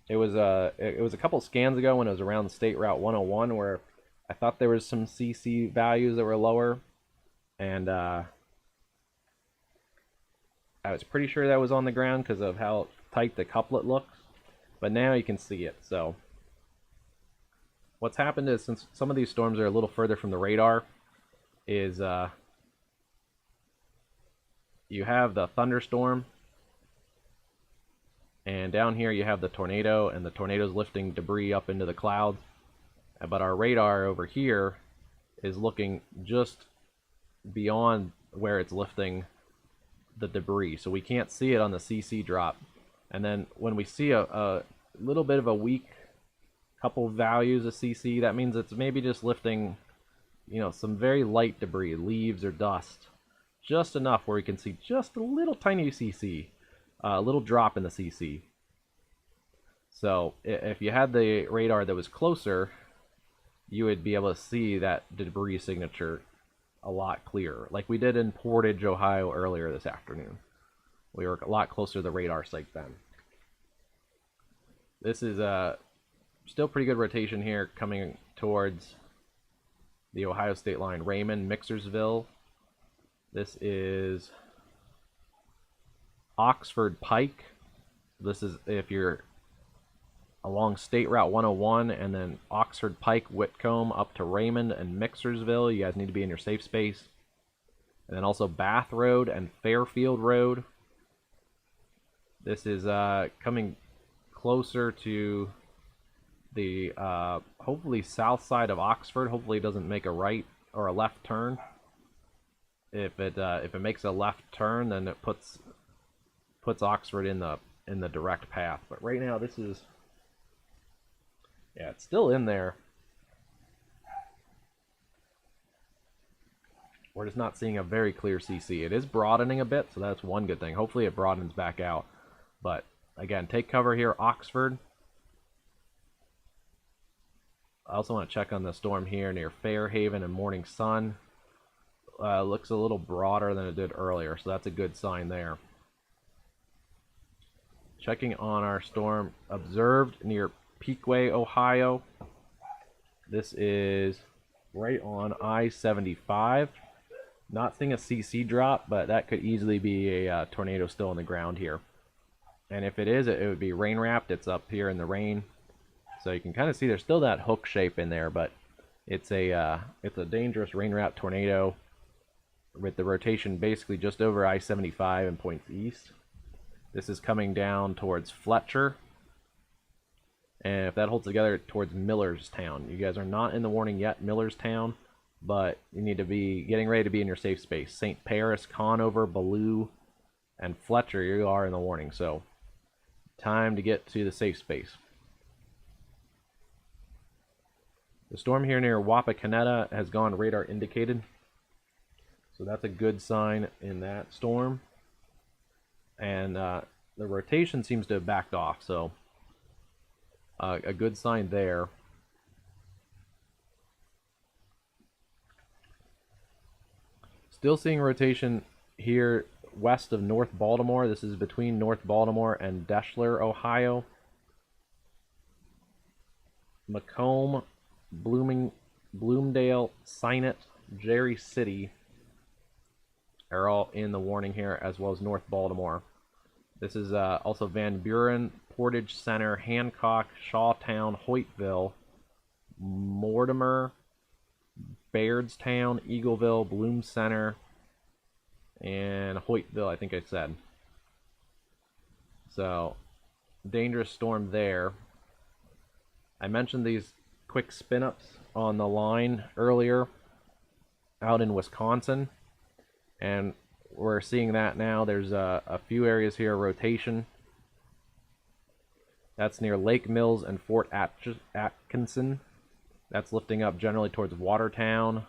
It was a couple scans ago when it was around State Route 101 where I thought there was some CC values that were lower, and I was pretty sure that was on the ground because of how tight the couplet looks. But now you can see it. So what's happened is, since some of these storms are a little further from the radar, is you have the thunderstorm, and down here you have the tornado, and the tornado's lifting debris up into the clouds. But our radar over here is looking just beyond where it's lifting the debris, so we can't see it on the CC drop. And then when we see a little bit of a weak couple values of CC, that means it's maybe just lifting, you know, some very light debris, leaves or dust, just enough where we can see just a little tiny CC, a little drop in the CC. So if you had the radar that was closer, you would be able to see that debris signature a lot clearer, like we did in Portage, Ohio earlier this afternoon. We were a lot closer to the radar site then. This is still pretty good rotation here coming towards the Ohio state line. Raymond, Mixersville. This is Oxford Pike. This is if you're along State Route 101 and then Oxford Pike, Whitcomb up to Raymond and Mixersville. You guys need to be in your safe space. And then also Bath Road and Fairfield Road. This is coming closer to the hopefully south side of Oxford. Hopefully it doesn't make a right or a left turn. If it makes a left turn, then it puts Oxford in the direct path. But right now this is, yeah, it's still in there. We're just not seeing a very clear CC. It is broadening a bit, so that's one good thing. Hopefully it broadens back out. But again, take cover here, Oxford. I also want to check on the storm here near Fairhaven and Morning Sun. Looks a little broader than it did earlier, so that's a good sign there. Checking on our storm observed near Peakway, Ohio. This is right on I-75. Not seeing a CC drop, but that could easily be a tornado still on the ground here. And if it is, it would be rain wrapped. It's up here in the rain, so you can kind of see there's still that hook shape in there, but it's a dangerous rain wrapped tornado with the rotation basically just over I-75 and points east. This is coming down towards Fletcher. And if that holds together, towards Millerstown. You guys are not in the warning yet, Millerstown, but you need to be getting ready to be in your safe space. St. Paris, Conover, Ballou, and Fletcher, you are in the warning. So, time to get to the safe space. The storm here near Wapakoneta has gone radar indicated. So that's a good sign in that storm. And the rotation seems to have backed off, so a good sign there. Still seeing rotation here west of North Baltimore. This is between North Baltimore and Deschler, Ohio. Macomb, Bloomdale, Sinnet, Jerry City are all in the warning here, as well as North Baltimore. This is also Van Buren, Portage Center, Hancock, Shawtown, Hoytville, Mortimer, Bairdstown, Eagleville, Bloom Center, and Hoytville, I think I said. So, dangerous storm there. I mentioned these quick spin-ups on the line earlier out in Wisconsin, and we're seeing that now. There's a few areas here, rotation. That's near Lake Mills and Fort Atkinson. That's lifting up generally towards Watertown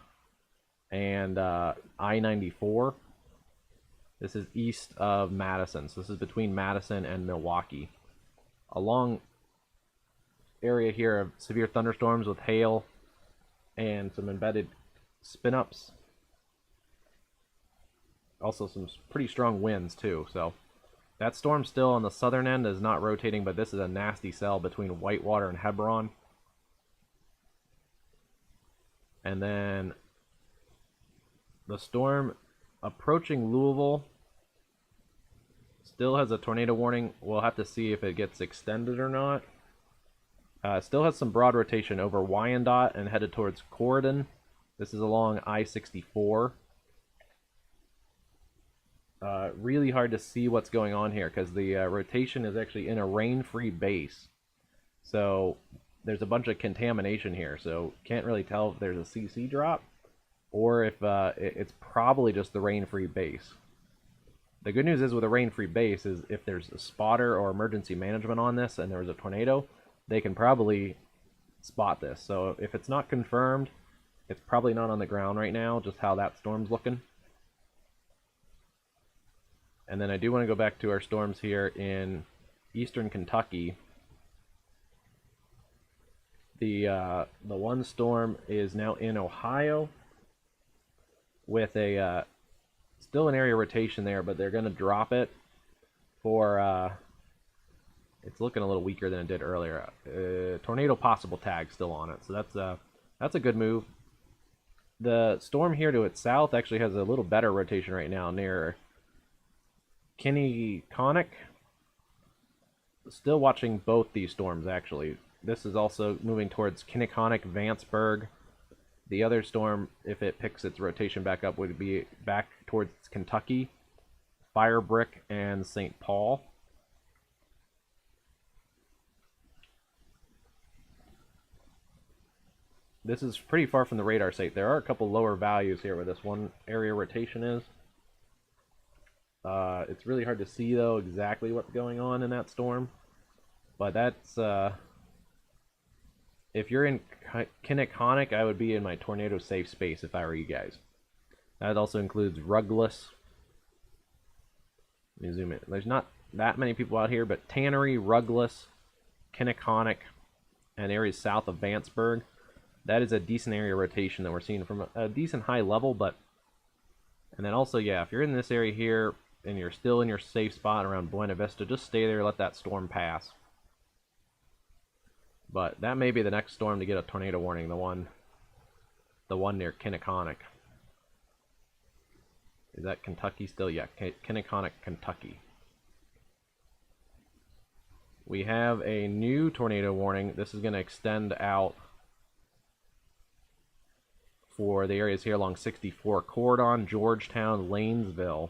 and I-94. This is east of Madison. So this is between Madison and Milwaukee. A long area here of severe thunderstorms with hail and some embedded spin-ups. Also some pretty strong winds too. So that storm still on the southern end is not rotating, but this is a nasty cell between Whitewater and Hebron. And then the storm approaching Louisville still has a tornado warning. We'll have to see if it gets extended or not. Still has some broad rotation over Wyandotte and headed towards Corydon. This is along I-64. Really hard to see what's going on here because the rotation is actually in a rain-free base. So there's a bunch of contamination here, so can't really tell if there's a CC drop or if it's probably just the rain-free base. The good news is with a rain-free base is if there's a spotter or emergency management on this and there was a tornado, they can probably spot this. So if it's not confirmed, it's probably not on the ground right now, just how that storm's looking. And then I do want to go back to our storms here in eastern Kentucky. The one storm is now in Ohio with a still an area rotation there, but they're going to drop it for it's looking a little weaker than it did earlier. Tornado possible tag still on it, so that's a good move. The storm here to its south actually has a little better rotation right now near Kinniconick. Still watching both these storms actually. This is also moving towards Kinniconick, Vanceburg. The other storm, if it picks its rotation back up, would be back towards Kentucky, Firebrick, and St. Paul. This is pretty far from the radar site. There are a couple lower values here where this one area rotation is. It's really hard to see, though, exactly what's going on in that storm. But that's... if you're in Kinniconick, I would be in my tornado safe space if I were you guys. That also includes Ruggles. Let me zoom in. There's not that many people out here, but Tannery, Ruggles, Kinniconick, and areas south of Vanceburg. That is a decent area rotation that we're seeing from a decent high level, but... And then also, yeah, if you're in this area here, and you're still in your safe spot around Buena Vista, just stay there, let that storm pass. But that may be the next storm to get a tornado warning, the one near Kinniconick. Is that Kentucky still? Yeah, Kinniconick, Kentucky. We have a new tornado warning. This is going to extend out for the areas here along 64, Cordon, Georgetown, Lanesville.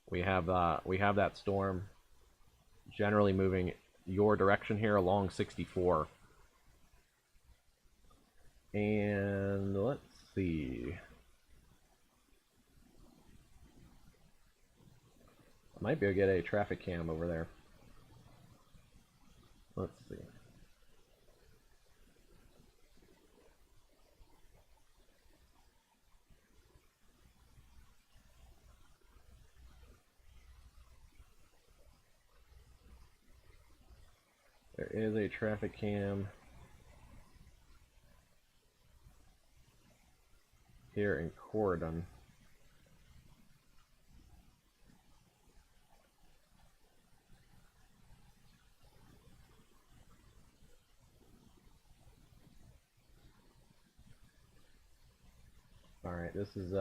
We have that storm generally moving your direction here along 64. And let's see. I might be able to get a traffic cam over there. Let's see. There is a traffic cam here in Corydon. All right, this is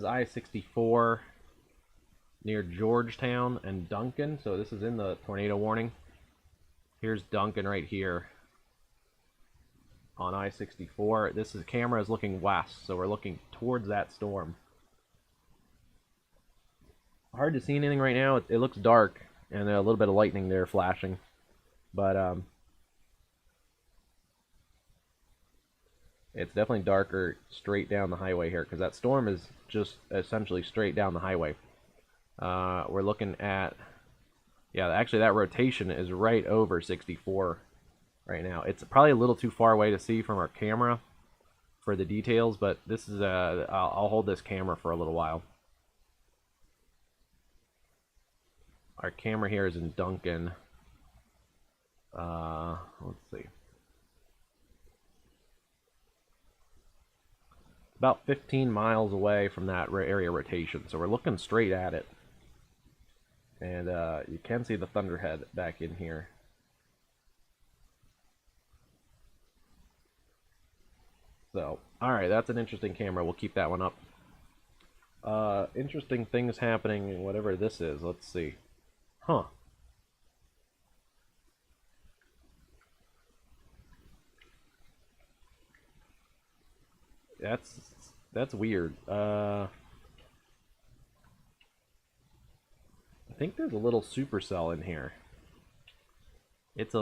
I-64 near Georgetown and Duncan. So this is in the tornado warning. Here's Duncan right here on I-64. This camera is looking west, so we're looking towards that storm. Hard to see anything right now. It looks dark, and a little bit of lightning there flashing, but it's definitely darker straight down the highway here, because that storm is just essentially straight down the highway. We're looking at, yeah, actually that rotation is right over 64 right now. It's probably a little too far away to see from our camera for the details, but this is I'll hold this camera for a little while. Our camera here is in Duncan. Let's see. About 15 miles away from that area rotation, so we're looking straight at it. And you can see the thunderhead back in here. So, alright, that's an interesting camera. We'll keep that one up. Interesting things happening, whatever this is. Let's see. Huh. That's weird. I think there's a little supercell in here. It's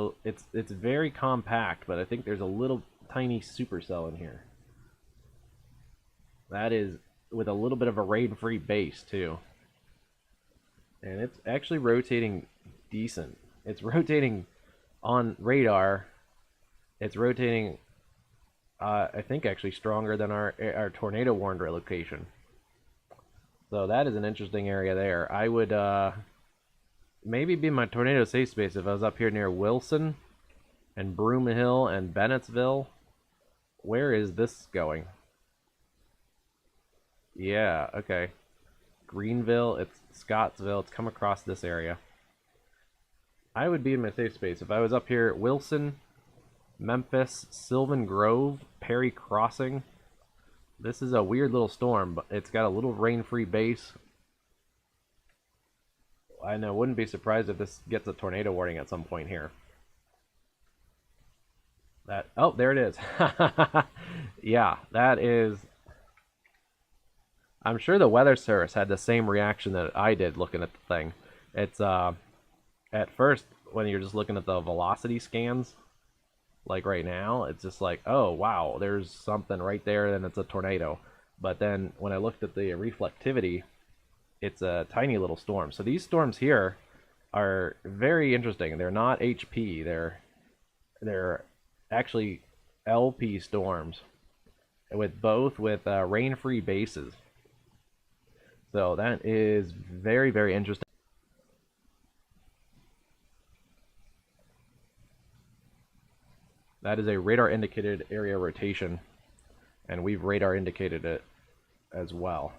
very compact, but I think there's a little tiny supercell in here. That is with a little bit of a rain-free base too. And it's actually rotating decent. It's rotating on radar. It's rotating I think actually stronger than our tornado warned location. So that is an interesting area there. I would maybe be my tornado safe space if I was up here near Wilson and Broomhill and Bennettsville. Where is this going? Yeah, okay. Greenville, it's Scottsville, it's come across this area. I would be in my safe space if I was up here at Wilson, Memphis, Sylvan Grove, Perry Crossing. This is a weird little storm, but it's got a little rain-free base. I know, wouldn't be surprised if this gets a tornado warning at some point here. Oh, there it is. Yeah, that is. I'm sure the Weather Service had the same reaction that I did looking at the thing. It's at first when you're just looking at the velocity scans, like right now, it's just like, oh wow, there's something right there, and it's a tornado. But then when I looked at the reflectivity, it's a tiny little storm. So these storms here are very interesting. They're not HP. They're actually LP storms with rain-free bases. So that is very, very interesting. That is a radar indicated area rotation, and we've radar indicated it as well.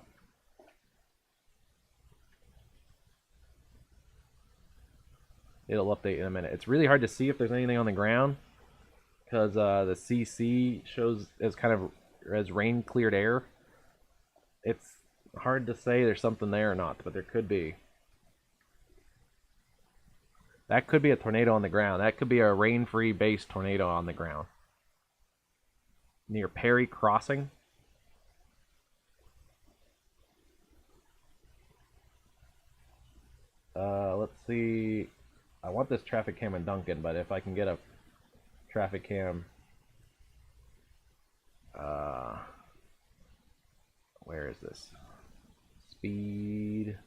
It'll update in a minute. It's really hard to see if there's anything on the ground because the CC shows as kind of as rain cleared air. It's hard to say there's something there or not, but there could be. That could be a tornado on the ground. That could be a rain-free base tornado on the ground. Near Perry Crossing. Let's see. I want this traffic cam in Duncan, but if I can get a traffic cam, where is this? Speed.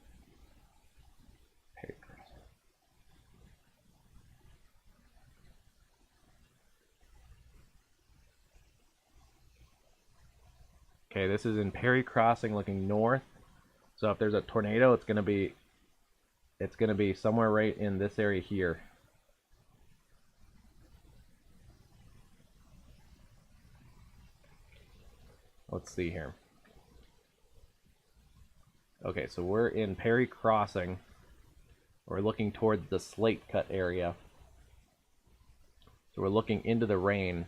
Okay, this is in Perry Crossing, looking north. So if there's a tornado, it's gonna be somewhere right in this area here. Let's see here. Okay, so we're in Perry Crossing. We're looking towards the slate cut area. So we're looking into the rain.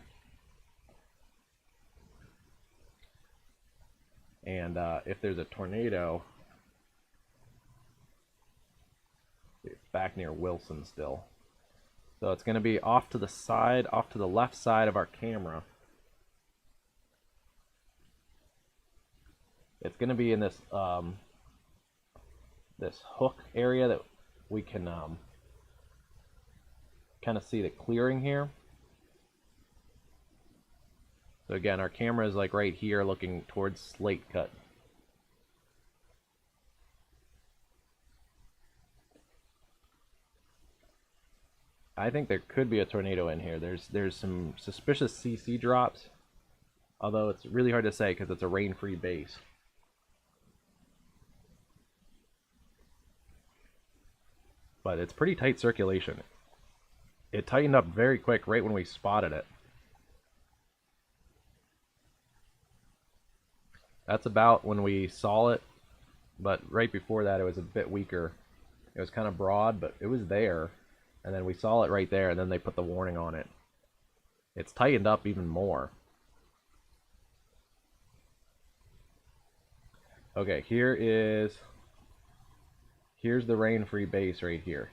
And if there's a tornado, it's back near Wilson still. So it's going to be off to the side, off to the left side of our camera. It's going to be in this this hook area that we can kind of see the clearing here. So again, our camera is like right here looking towards slate cut. I think there could be a tornado in here. There's some suspicious CC drops, although it's really hard to say because it's a rain-free base. But it's pretty tight circulation. It tightened up very quick right when we spotted it. That's about when we saw it, but right before that it was a bit weaker. It was kind of broad, but it was there, and then we saw it right there, and then they put the warning on it. It's tightened up even more. Okay, here's the rain-free base right here.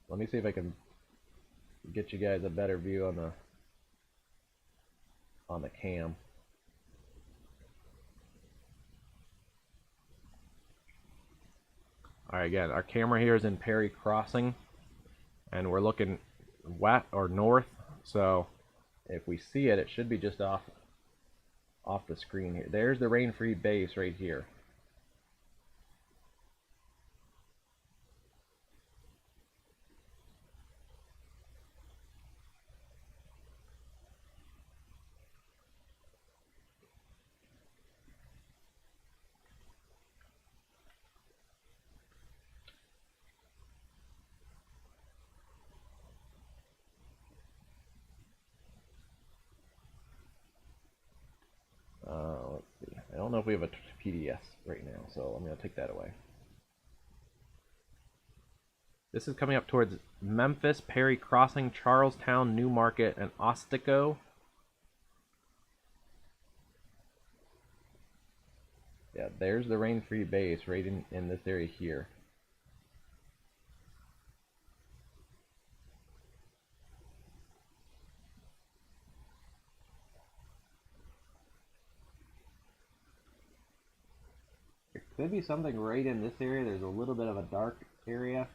Let me see if I can get you guys a better view on the cam. Alright, again, our camera here is in Perry Crossing, and we're looking west or north, so if we see it, it should be just off the screen here. There's the rain-free base right here. Let's see. I don't know if we have a PDS right now, so I'm going to take that away. This is coming up towards Memphis, Perry Crossing, Charlestown, Newmarket, and Ostico. Yeah, there's the rain-free base right in this area here. Could be something right in this area. There's a little bit of a dark area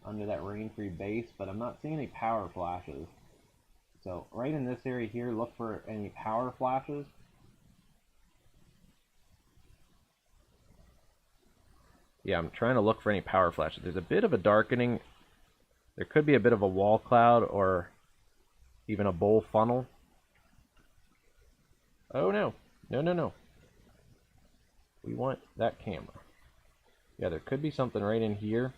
under that rain-free base, but I'm not seeing any power flashes. So right in this area here, look for any power flashes. Yeah, I'm trying to look for any power flashes. There's a bit of a darkening. There could be a bit of a wall cloud or even a bowl funnel. Oh no, no, no, no. We want that camera. Yeah, there could be something right in here.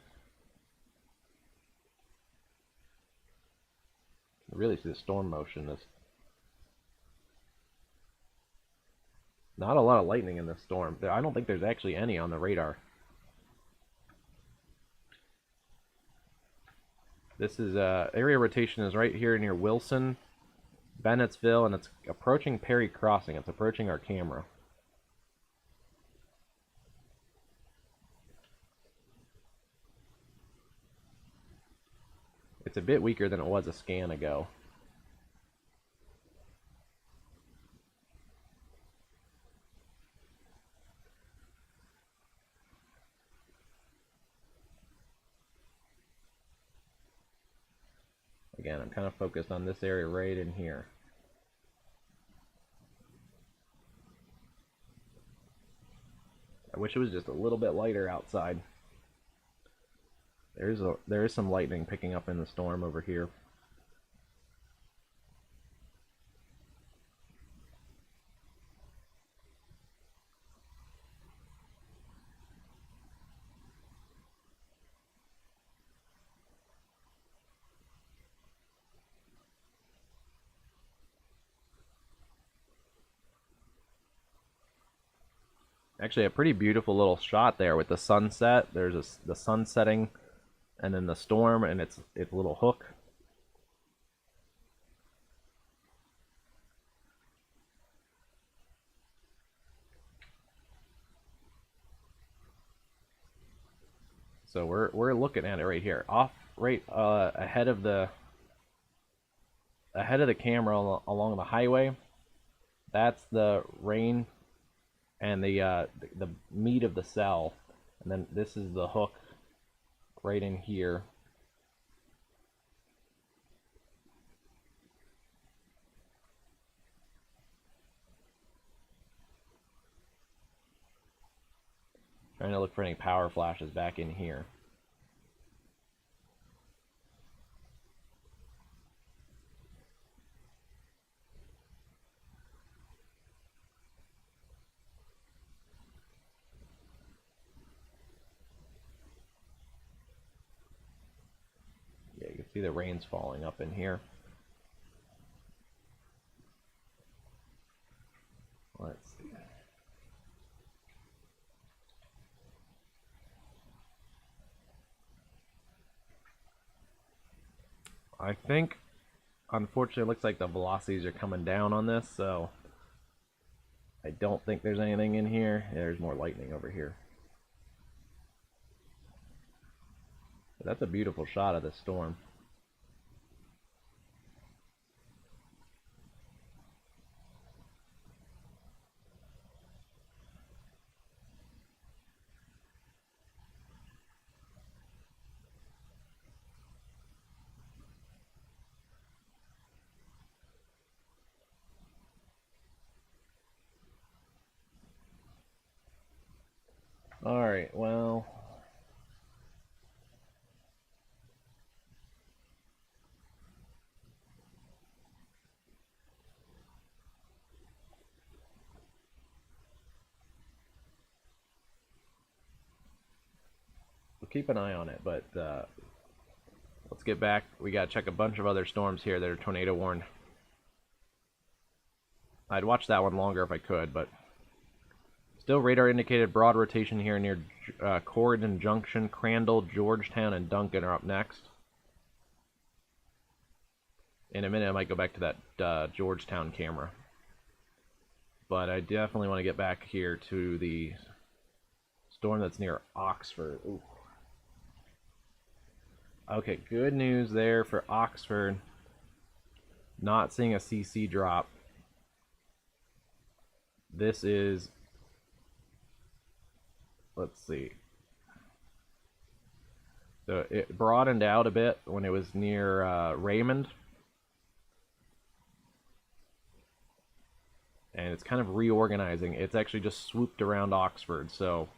I really see the storm motion. This not a lot of lightning in this storm. I don't think there's actually any on the radar. This is area rotation is right here near Wilson, Bennettsville, and it's approaching Perry Crossing. It's approaching our camera. It's a bit weaker than it was a scan ago. Again, I'm kind of focused on this area right in here. I wish it was just a little bit lighter outside. There is some lightning picking up in the storm over here. Actually, a pretty beautiful little shot there with the sunset. There's the sun setting, and then the storm, and its little hook. So we're looking at it right here, off right ahead of the camera along the highway. That's the rain and the meat of the cell, and then this is the hook right in here. Trying to look for any power flashes back in here. Yeah, you can see the rain's falling up in here. Let's see. I think, unfortunately, it looks like the velocities are coming down on this, so I don't think there's anything in here. There's more lightning over here. But that's a beautiful shot of the storm. Alright, well, we'll keep an eye on it, but let's get back. We gotta check a bunch of other storms here that are tornado warned. I'd watch that one longer if I could, but still radar indicated broad rotation here near Corydon Junction, Crandall, Georgetown, and Duncan are up next. In a minute I might go back to that Georgetown camera. But I definitely want to get back here to the storm that's near Oxford. Ooh. Okay, good news there for Oxford. Not seeing a CC drop. This is, let's see. So it broadened out a bit when it was near Raymond. And it's kind of reorganizing. It's actually just swooped around Oxford, so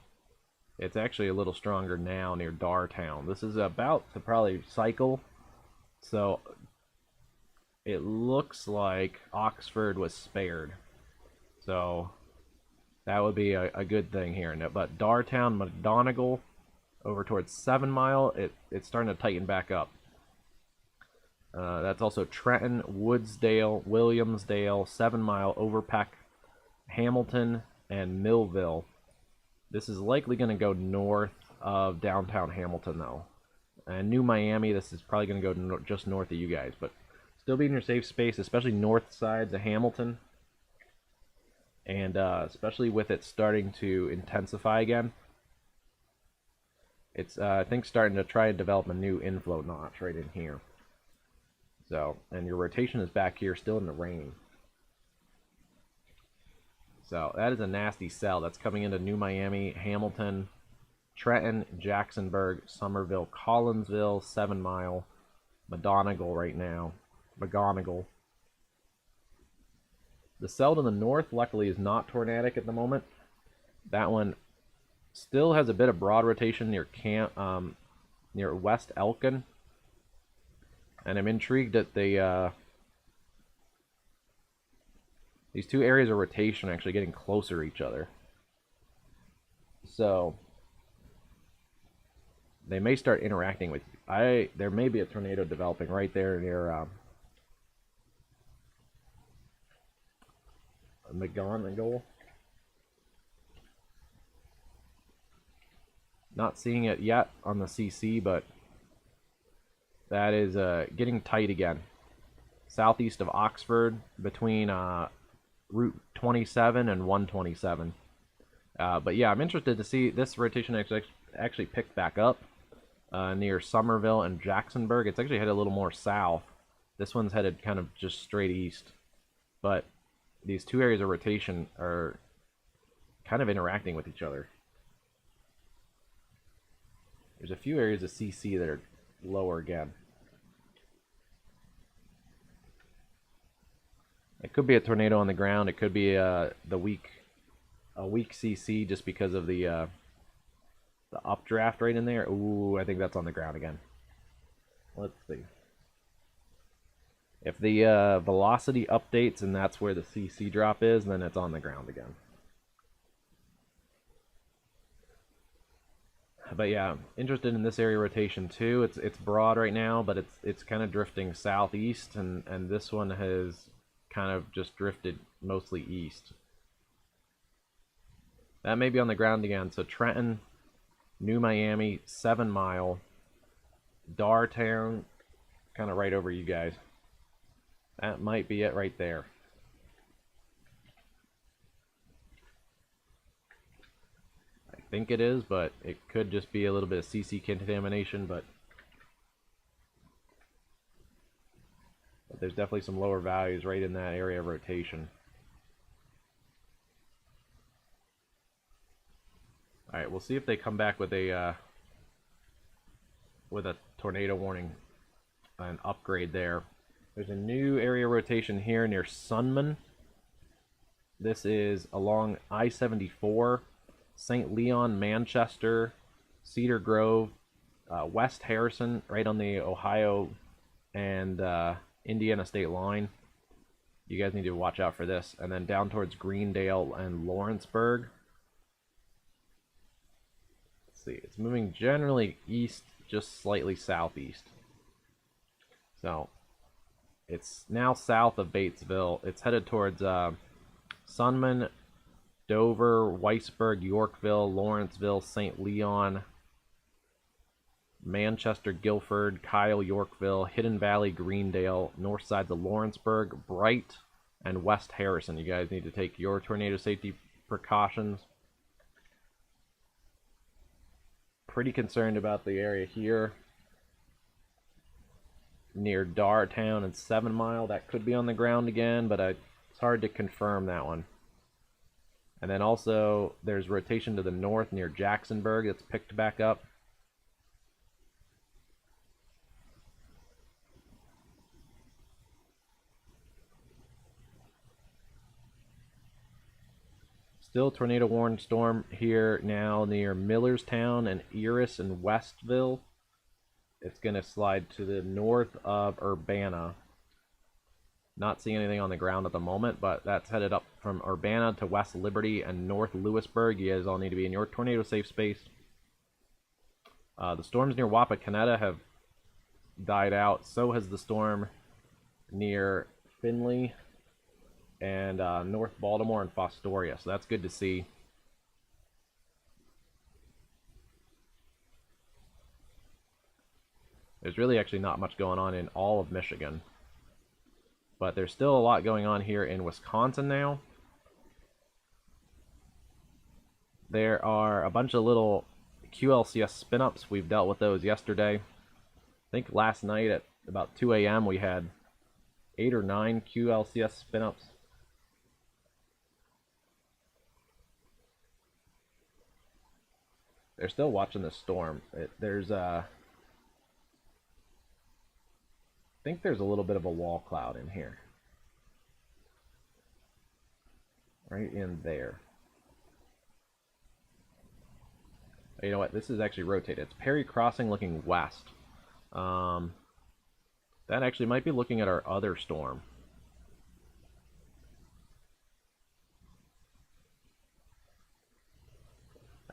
it's actually a little stronger now near Dartown. This is about to probably cycle, so it looks like Oxford was spared. So that would be a good thing here. But Dartown, McDonegal, over towards 7 Mile, it's starting to tighten back up. That's also Trenton, Woodsdale, Williamsdale, 7 Mile, Overpeck, Hamilton, and Millville. This is likely going to go north of downtown Hamilton, though. And New Miami, this is probably going to go just north of you guys. But still be in your safe space, especially north sides of Hamilton. And especially with it starting to intensify again. It's, I think, starting to try and develop a new inflow notch right in here. So, and your rotation is back here still in the rain. So that is a nasty cell. That's coming into New Miami, Hamilton, Trenton, Jacksonburg, Somerville, Collinsville, 7 Mile, McGonigal right now. McGonigal. The cell to the north, luckily, is not tornadic at the moment. That one still has a bit of broad rotation near near West Elkin. And I'm intrigued that these two areas of rotation are actually getting closer to each other. So they may start interacting with there may be a tornado developing right there near McGonigal. Not seeing it yet on the CC, but that is getting tight again. Southeast of Oxford, between Route 27 and 127. But yeah, I'm interested to see this rotation actually pick back up near Somerville and Jacksonburg. It's actually headed a little more south. This one's headed kind of just straight east. But these two areas of rotation are kind of interacting with each other. There's a few areas of CC that are lower again. It could be a tornado on the ground. It could be a weak CC just because of the updraft right in there. Ooh, I think that's on the ground again. Let's see. If the velocity updates and that's where the CC drop is, then it's on the ground again. But yeah, interested in this area rotation too. It's broad right now, but it's kind of drifting southeast, and this one has kind of just drifted mostly east. That may be on the ground again. So Trenton, New Miami, 7 Mile, Dartown, kind of right over you guys. That might be it right there. I think it is, but it could just be a little bit of CC contamination, but there's definitely some lower values right in that area of rotation. All right, we'll see if they come back with a tornado warning, an upgrade there. There's a new area rotation here near Sunman. This is along I-74, St. Leon, Manchester, Cedar Grove, West Harrison, right on the Ohio and Indiana state line. You guys need to watch out for this. And then down towards Greendale and Lawrenceburg. Let's see, it's moving generally east, just slightly southeast. So it's now south of Batesville. It's headed towards Sunman, Dover, Weisburg, Yorkville, Lawrenceville, St. Leon, Manchester, Guilford, Kyle, Yorkville, Hidden Valley, Greendale, north sides of Lawrenceburg, Bright, and West Harrison. You guys need to take your tornado safety precautions. Pretty concerned about the area here near Dartown and 7 Mile. That could be on the ground again, but it's hard to confirm that one. And then also there's rotation to the north near Jacksonburg that's picked back up. Still tornado warned storm here now near Millerstown and Eris and Westville. It's going to slide to the north of Urbana. Not seeing anything on the ground at the moment, but that's headed up from Urbana to West Liberty and North Lewisburg. You guys all need to be in your tornado safe space. The storms near Wapakoneta have died out. So has the storm near Findlay and North Baltimore and Fostoria. So that's good to see. There's really actually not much going on in all of Michigan. But there's still a lot going on here in Wisconsin now. There are a bunch of little QLCS spin-ups. We've dealt with those yesterday. I think last night at about 2 a.m. we had 8 or 9 QLCS spin-ups. They're still watching the storm. There's I think there's a little bit of a wall cloud in here. Right in there. You know what? This is actually rotated. It's Perry Crossing looking west. That actually might be looking at our other storm.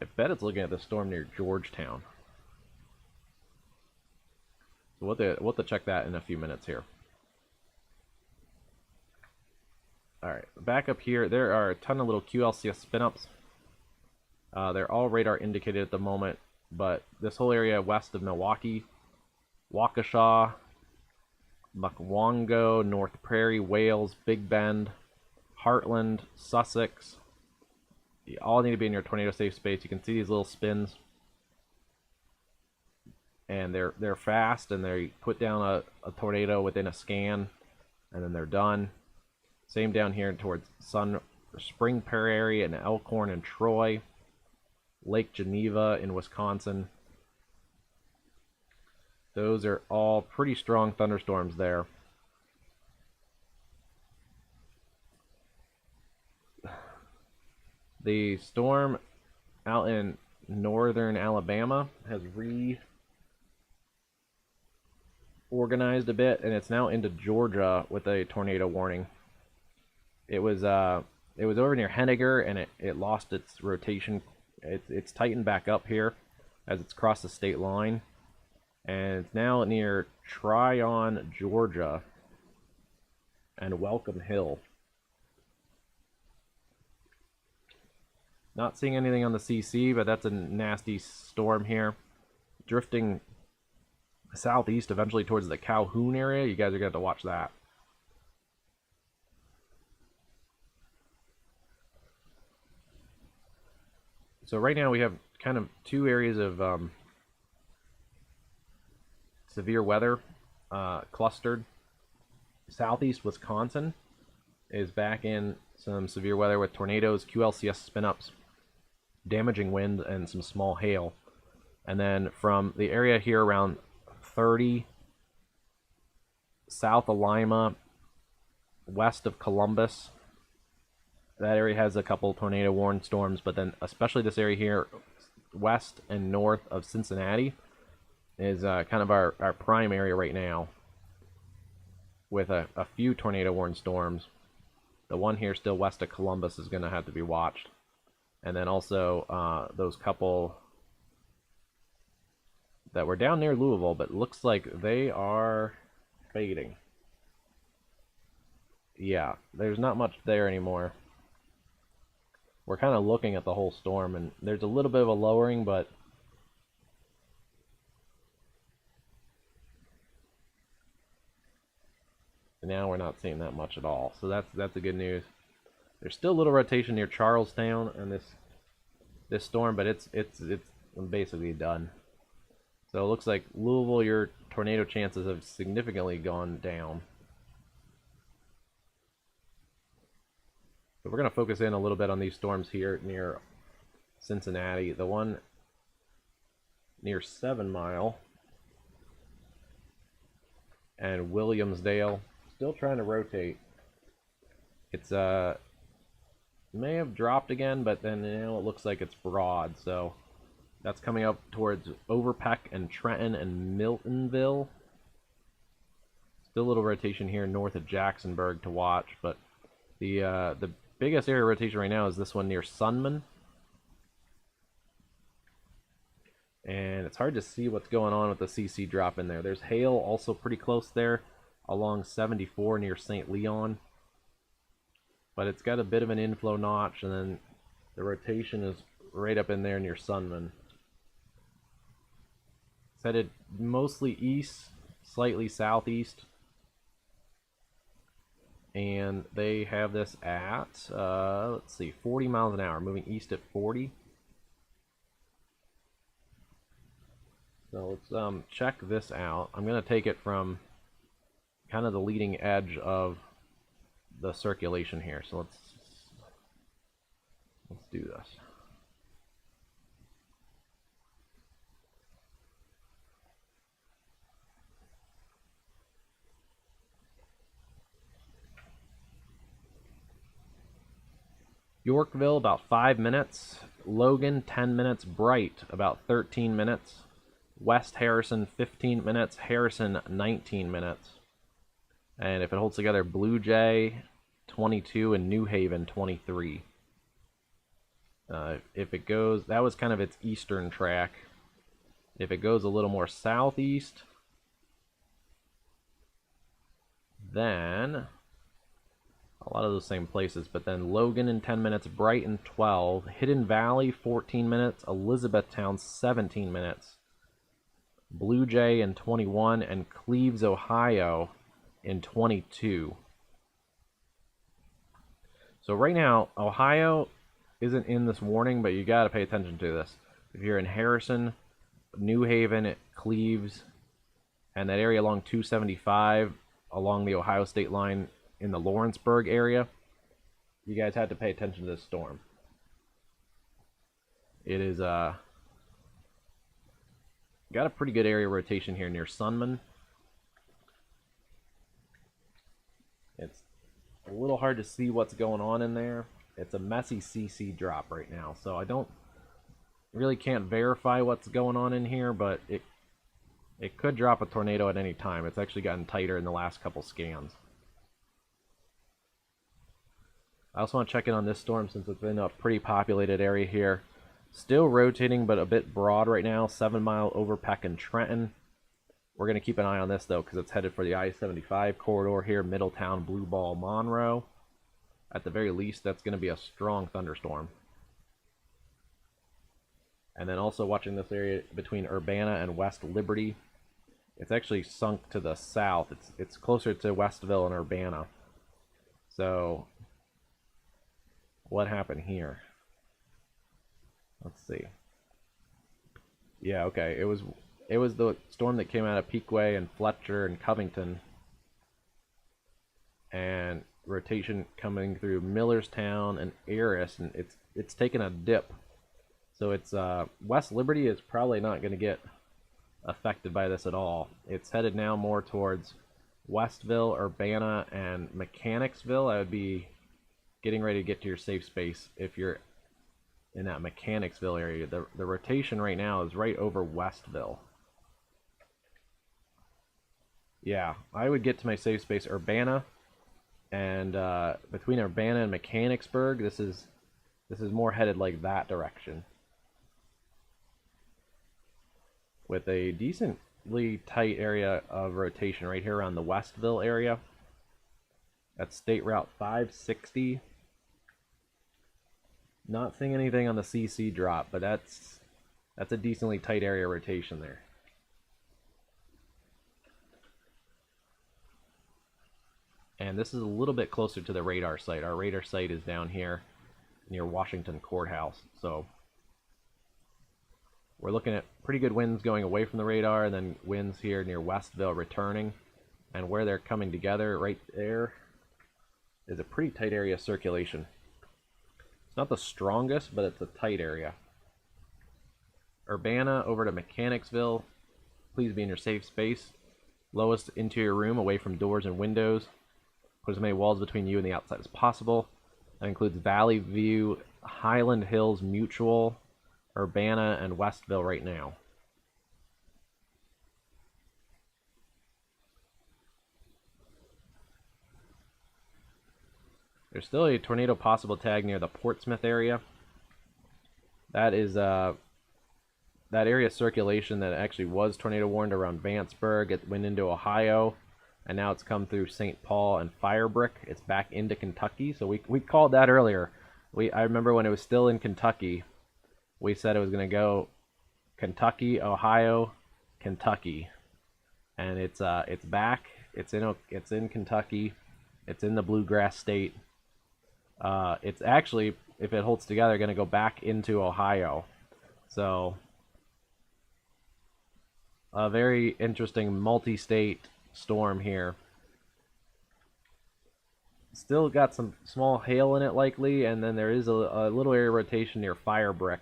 I bet it's looking at the storm near Georgetown. So we'll have to check that in a few minutes here. Alright, back up here, there are a ton of little QLCS spin-ups. They're all radar indicated at the moment, but this whole area west of Milwaukee, Waukesha, Mukwonago, North Prairie, Wales, Big Bend, Heartland, Sussex, you all need to be in your tornado safe space. You can see these little spins, and they're fast, and they put down a tornado within a scan, and then they're done. Same down here towards Spring Prairie and Elkhorn and Troy, Lake Geneva in Wisconsin. Those are all pretty strong thunderstorms there. The storm out in northern Alabama has reorganized a bit, and it's now into Georgia with a tornado warning. It was over near Henniger, and it lost its rotation. It's tightened back up here as it's crossed the state line, and it's now near Tryon, Georgia, and Welcome Hill. Not seeing anything on the CC, but that's a nasty storm here. Drifting southeast eventually towards the Calhoun area. You guys are going to have to watch that. So right now we have kind of two areas of severe weather clustered. Southeast Wisconsin is back in some severe weather with tornadoes, QLCS spin-ups, damaging wind, and some small hail. And then from the area here around 30, south of Lima, west of Columbus, that area has a couple tornado warned storms, but then especially this area here, west and north of Cincinnati, is kind of our prime area right now with a few tornado warned storms. The one here still west of Columbus is going to have to be watched. And then also those couple that were down near Louisville, but looks like they are fading. Yeah, there's not much there anymore. We're kind of looking at the whole storm, and there's a little bit of a lowering, but now we're not seeing that much at all. So that's the good news. There's still a little rotation near Charlestown and this storm, but it's basically done. So it looks like Louisville, your tornado chances have significantly gone down. So we're going to focus in a little bit on these storms here near Cincinnati. The one near 7 Mile and Williamsdale, still trying to rotate. It's may have dropped again, but then now it looks like it's broad. So that's coming up towards Overpeck and Trenton and Miltonville. Still a little rotation here north of Jacksonburg to watch, but the biggest area of rotation right now is this one near Sunman. And it's hard to see what's going on with the CC drop in there. There's hail also pretty close there along 74 near St. Leon. But it's got a bit of an inflow notch, and then the rotation is right up in there near Sunman. It's headed mostly east, slightly southeast. And they have this at, let's see, 40 miles an hour, moving east at 40. So let's check this out. I'm going to take it from kind of the leading edge of the circulation here. So let's do this. Yorkville, about 5 minutes. Logan, 10 minutes. Bright, about 13 minutes. West Harrison, 15 minutes. Harrison, 19 minutes. And if it holds together, Blue Jay, 22, and New Haven, 23. If it goes, that was kind of its eastern track. If it goes a little more southeast, then a lot of those same places, but then Logan in 10 minutes, Brighton 12, Hidden Valley 14 minutes, Elizabethtown 17 minutes, Blue Jay in 21, and Cleves, Ohio in 22. So right now, Ohio isn't in this warning, but you got to pay attention to this. If you're in Harrison, New Haven, Cleves, and that area along 275, along the Ohio state line in the Lawrenceburg area, you guys had to pay attention to this storm. It is got a pretty good area rotation here near Sunman. It's a little hard to see what's going on in there. It's a messy CC drop right now, so I really can't verify what's going on in here, but it could drop a tornado at any time. It's actually gotten tighter in the last couple scans. I also want to check in on this storm since it's in a pretty populated area here. Still rotating, but a bit broad right now. 7 Mile over Peck and Trenton. We're going to keep an eye on this, though, because it's headed for the I-75 corridor here, Middletown, Blue Ball, Monroe. At the very least, that's going to be a strong thunderstorm. And then also watching this area between Urbana and West Liberty. It's actually sunk to the south. It's closer to Westville and Urbana. So what happened here? Let's see. Yeah, okay. It was the storm that came out of Peakway and Fletcher and Covington, and rotation coming through Millerstown and Eris, and it's taken a dip. So it's West Liberty is probably not going to get affected by this at all. It's headed now more towards Westville, Urbana, and Mechanicsville. I would be getting ready to get to your safe space if you're in that Mechanicsville area. The rotation right now is right over Westville. Yeah, I would get to my safe space Urbana, and between Urbana and Mechanicsburg, this is more headed like that direction, with a decently tight area of rotation right here around the Westville area. That's State Route 560. Not seeing anything on the CC drop, but that's a decently tight area rotation there. And this is a little bit closer to the radar site. Our radar site is down here near Washington Courthouse. So we're looking at pretty good winds going away from the radar, and then winds here near Westville returning. And where they're coming together right there is a pretty tight area of circulation. It's not the strongest, but it's a tight area. Urbana over to Mechanicsville. Please be in your safe space. Lowest interior room away from doors and windows. Put as many walls between you and the outside as possible. That includes Valley View, Highland Hills Mutual, Urbana, and Westville right now. There's still a tornado possible tag near the Portsmouth area. That is that area of circulation that actually was tornado warned around Vanceburg. It went into Ohio, and now it's come through St. Paul and Firebrick. It's back into Kentucky. So we called that earlier. I remember when it was still in Kentucky, we said it was going to go Kentucky, Ohio, Kentucky, and it's back. It's in Kentucky. It's in the Bluegrass State. It's actually, if it holds together, going to go back into Ohio. So a very interesting multi-state storm here. Still got some small hail in it likely, and then there is a little area of rotation near Firebrick.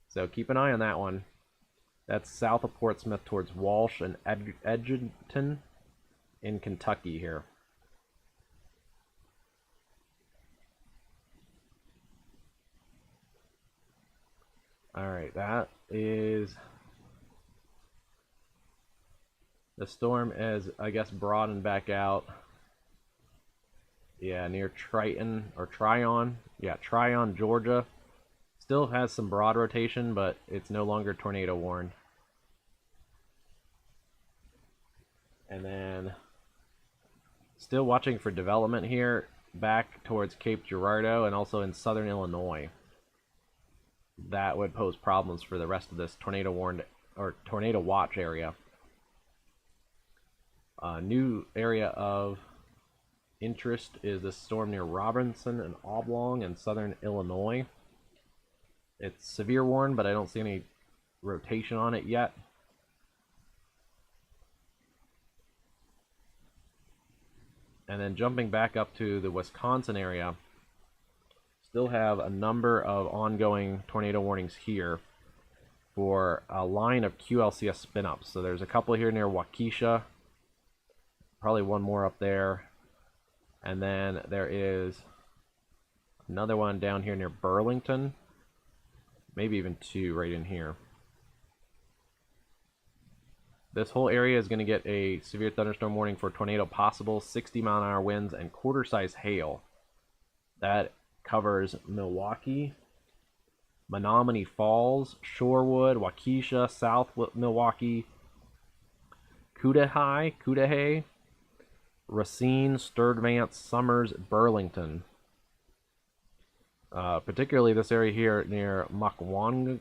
So keep an eye on that one. That's south of Portsmouth towards Walsh and Edgerton in Kentucky here. Alright, that is... The storm is, I guess, broadened back out. Yeah, near Triton, or Tryon. Yeah, Tryon, Georgia. Still has some broad rotation, but it's no longer tornado warned. And then, still watching for development here, back towards Cape Girardeau and also in southern Illinois. That would pose problems for the rest of this tornado warned, or tornado watch area. New area of interest is this storm near Robinson and Oblong in southern Illinois. It's severe warned, but I don't see any rotation on it yet. And then jumping back up to the Wisconsin area, still have a number of ongoing tornado warnings here for a line of QLCS spin-ups. So there's a couple here near Waukesha, probably one more up there, and then there is another one down here near Burlington, maybe even two right in here. This whole area is going to get a severe thunderstorm warning for tornado possible, 60-mile-an-hour winds, and quarter-size hail. That covers Milwaukee, Menominee Falls, Shorewood, Waukesha, South Milwaukee, Cudahy, Racine, Sturtevant, Summers, Burlington. Particularly this area here near Mukwonago,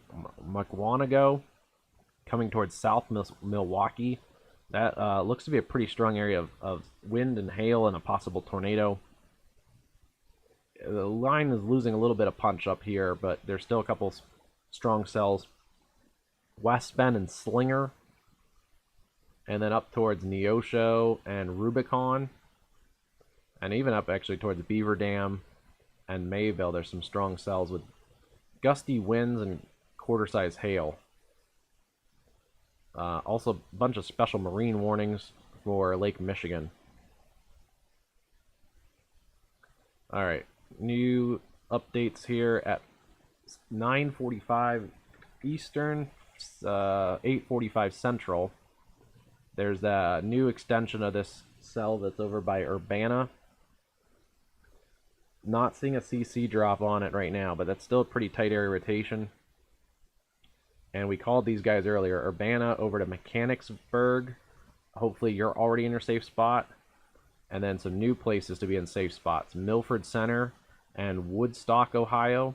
coming towards South Milwaukee. That looks to be a pretty strong area of wind and hail and a possible tornado. The line is losing a little bit of punch up here, but there's still a couple strong cells. West Bend and Slinger, and then up towards Neosho and Rubicon, and even up actually towards Beaver Dam and Mayville. There's some strong cells with gusty winds and quarter-size hail. Also, a bunch of special marine warnings for Lake Michigan. Alright, new updates here at 9:45 Eastern, 8:45 Central. There's a new extension of this cell that's over by Urbana. Not seeing a CC drop on it right now, but that's still a pretty tight area rotation. And we called these guys earlier, Urbana over to Mechanicsburg. Hopefully you're already in your safe spot. And then some new places to be in safe spots. Milford Center and Woodstock, Ohio.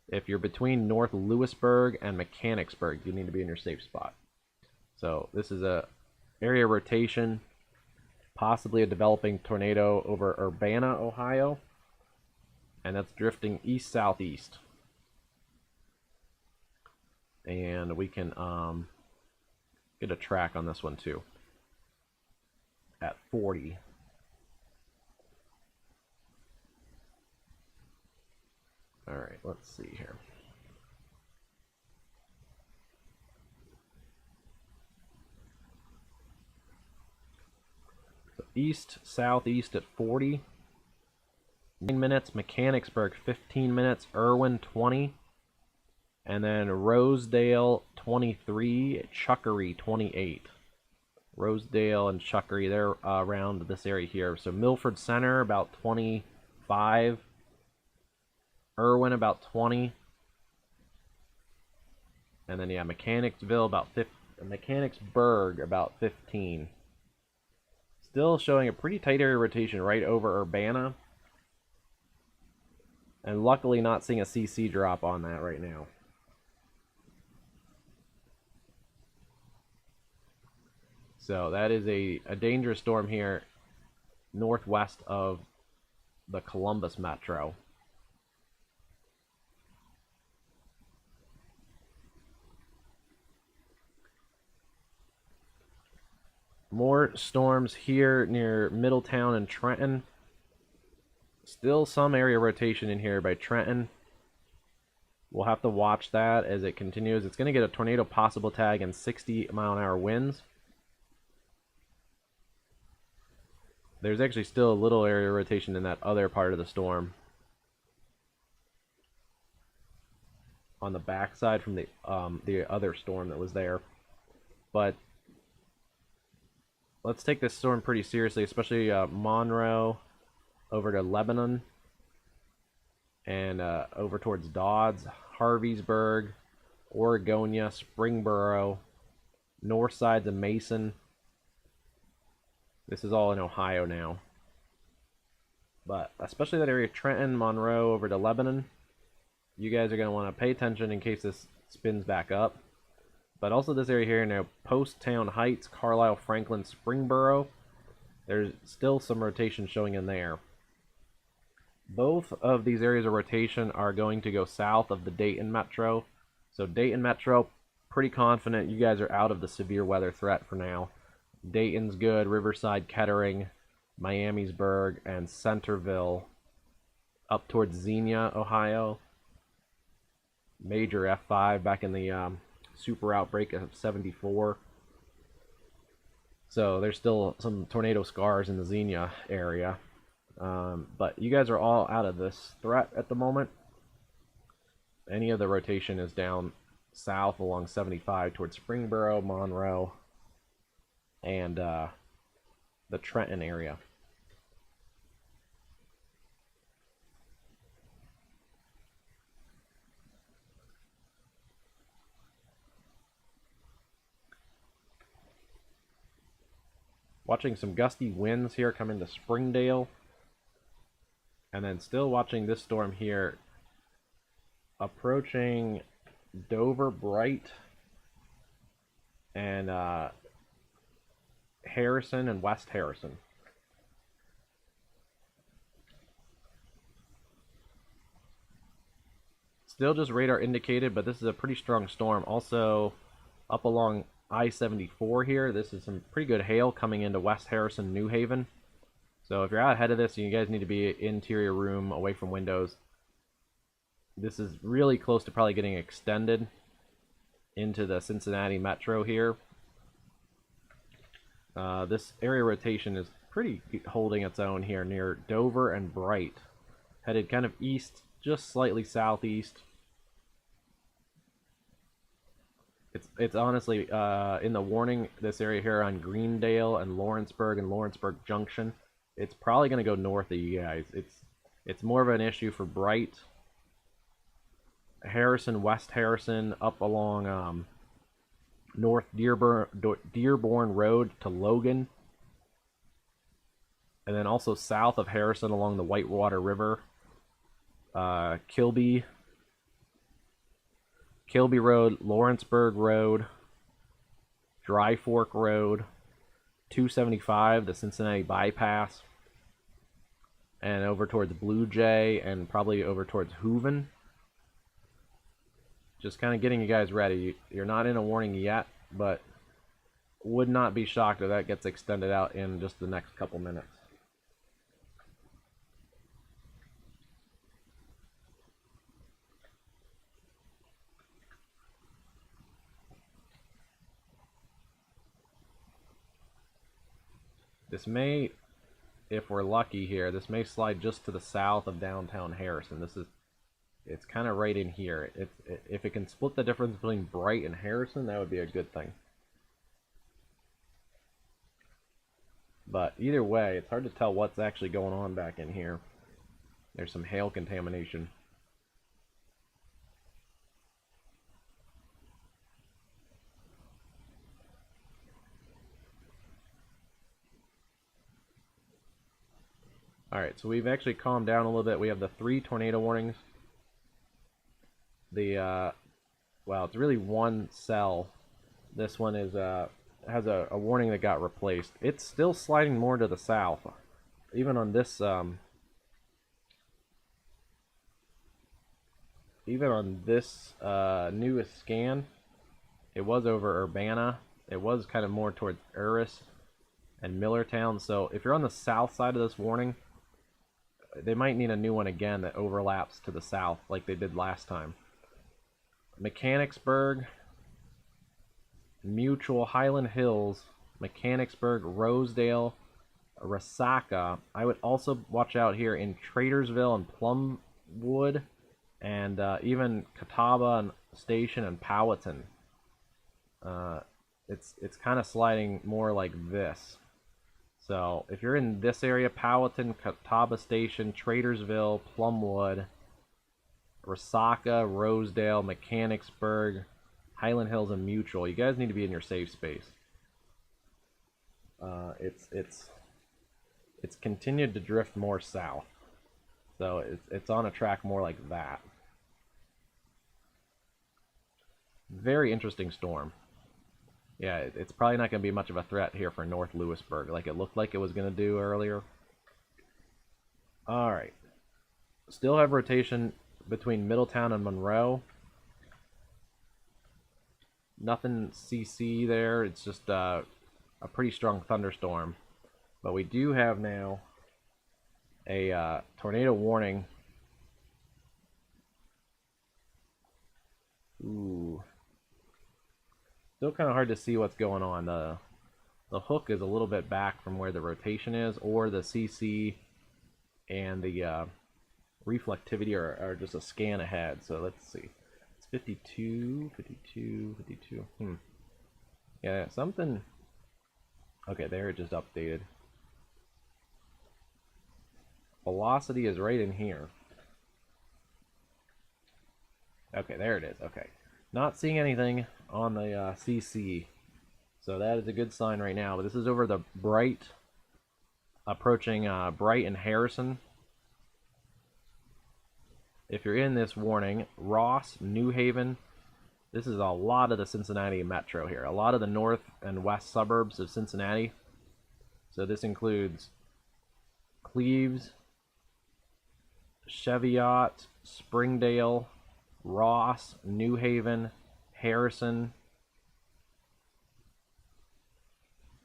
If you're between North Lewisburg and Mechanicsburg, you need to be in your safe spot. So this is a area rotation, possibly a developing tornado over Urbana, Ohio. And that's drifting east-southeast. And we can get a track on this one too at 40. All right, let's see here. So east, southeast at 40. 9 minutes, Mechanicsburg 15 minutes, Irwin 20. And then Rosedale 23, Chuckery 28. Rosedale and Chuckery, they're around this area here. So Milford Center about 25. Irwin about 20. And then yeah, Mechanicsville about 15. Mechanicsburg about 15. Still showing a pretty tight area rotation right over Urbana. And luckily not seeing a CC drop on that right now. So that is a dangerous storm here northwest of the Columbus metro. More storms here near Middletown and Trenton. Still some area rotation in here by Trenton. We'll have to watch that as it continues. It's going to get a tornado possible tag and 60-mile-an-hour winds. There's actually still a little area rotation in that other part of the storm. On the backside from the other storm that was there. But let's take this storm pretty seriously, especially Monroe over to Lebanon and over towards Dodds, Harveysburg, Oregonia, Springboro, north sides of Mason. This is all in Ohio now. But especially that area, Trenton, Monroe, over to Lebanon. You guys are going to want to pay attention in case this spins back up. But also this area here now, Post-Town Heights, Carlisle, Franklin, Springboro. There's still some rotation showing in there. Both of these areas of rotation are going to go south of the Dayton Metro. So Dayton Metro, pretty confident you guys are out of the severe weather threat for now. Dayton's good, Riverside, Kettering, Miamisburg, and Centerville up towards Xenia, Ohio. Major F5 back in the super outbreak of 74. So there's still some tornado scars in the Xenia area. But you guys are all out of this threat at the moment. Any of the rotation is down south along 75 towards Springboro, Monroe, and the Trenton area. Watching some gusty winds here come into Springdale. And then still watching this storm here approaching Dover, Bright, and Harrison and West Harrison. Still just radar indicated, but this is a pretty strong storm. Also up along I-74 here, this is some pretty good hail coming into West Harrison, New Haven. So if you're out ahead of this, you guys need to be interior room, away from windows. This is really close to probably getting extended into the Cincinnati Metro here. This area rotation is pretty holding its own here near Dover and Bright. Headed kind of east, just slightly southeast. It's honestly in the warning, this area here on Greendale and Lawrenceburg Junction. It's probably going to go north of you guys. It's more of an issue for Bright, Harrison, West Harrison, up along North Dearborn Road to Logan, and then also south of Harrison along the Whitewater River, Kilby Road, Lawrenceburg Road, Dry Fork Road, 275, the Cincinnati bypass, and over towards Blue Jay and probably over towards Hooven. Just kind of getting you guys ready. You're not in a warning yet, but would not be shocked if that gets extended out in just the next couple minutes. This may, if we're lucky here, this may slide just to the south of downtown Harrison. It's kind of right in here. If it can split the difference between Bright and Harrison, that would be a good thing. But either way, it's hard to tell what's actually going on back in here. There's some hail contamination. Alright, so we've actually calmed down a little bit. We have the 3 tornado warnings. Well, it's really one cell. This one is has a warning that got replaced. It's still sliding more to the south. Even on this newest scan, it was over Urbana. It was kind of more towards Uris and Millertown. So if you're on the south side of this warning, they might need a new one again that overlaps to the south like they did last time. Mechanicsburg, Mutual, Highland Hills, Mechanicsburg, Rosedale, Resaca. I would also watch out here in Tradersville and Plumwood, and even Catawba and Station and Powhatan. It's kind of sliding more like this. So if you're in this area, Powhatan, Catawba Station, Tradersville, Plumwood, Resaca, Rosedale, Mechanicsburg, Highland Hills, and Mutual, you guys need to be in your safe space. It's continued to drift more south, so it's on a track more like that. Very interesting storm. Yeah, it's probably not going to be much of a threat here for North Lewisburg, like it looked like it was going to do earlier. All right, still have rotation between Middletown and Monroe. Nothing CC there. It's just a pretty strong thunderstorm. But we do have now a tornado warning. Ooh. Still kind of hard to see what's going on. The hook is a little bit back from where the rotation is, or the CC and the reflectivity are just a scan ahead. So let's see. It's 52, 52, 52. Yeah, something. Okay, there it just updated. Velocity is right in here. Okay, there it is. Okay. Not seeing anything on the CC. So that is a good sign right now. But this is over the Bright, approaching Bright and Harrison. If you're in this warning, Ross, New Haven, this is a lot of the Cincinnati metro here. A lot of the north and west suburbs of Cincinnati. So this includes Cleves, Cheviot, Springdale, Ross, New Haven, Harrison,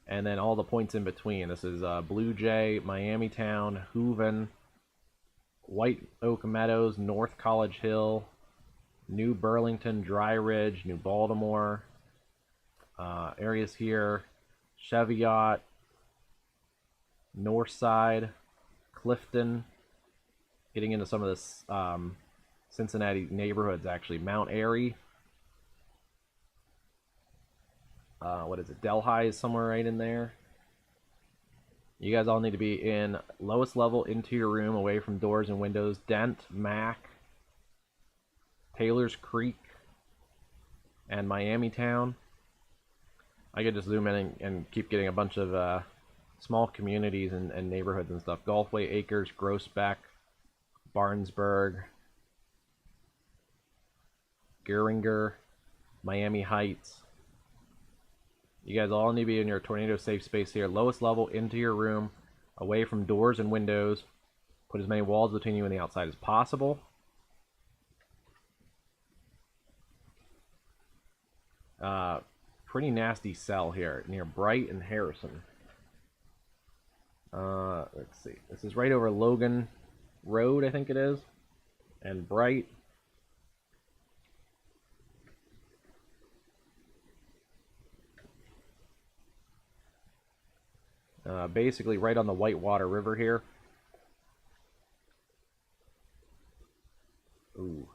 and then all the points in between. This is Blue Jay, Miamitown, Hooven, White Oak Meadows, North College Hill, New Burlington, Dry Ridge, New Baltimore, areas here, Cheviot, Northside, Clifton, getting into some of this Cincinnati neighborhoods actually, Mount Airy, what is it, Delhi is somewhere right in there. You guys all need to be in lowest level, into your room, away from doors and windows. Dent, Mac, Taylor's Creek, and Miamitown. I could just zoom in and keep getting a bunch of small communities and neighborhoods and stuff. Gulfway Acres, Groesbeck, Barnesburg, Geringer, Miami Heights. You guys all need to be in your tornado safe space here. Lowest level, into your room, away from doors and windows. Put as many walls between you and the outside as possible. Pretty nasty cell here near Bright and Harrison. Let's see. This is right over Logan Road, I think it is, and Bright. Basically right on the Whitewater River here. Ooh.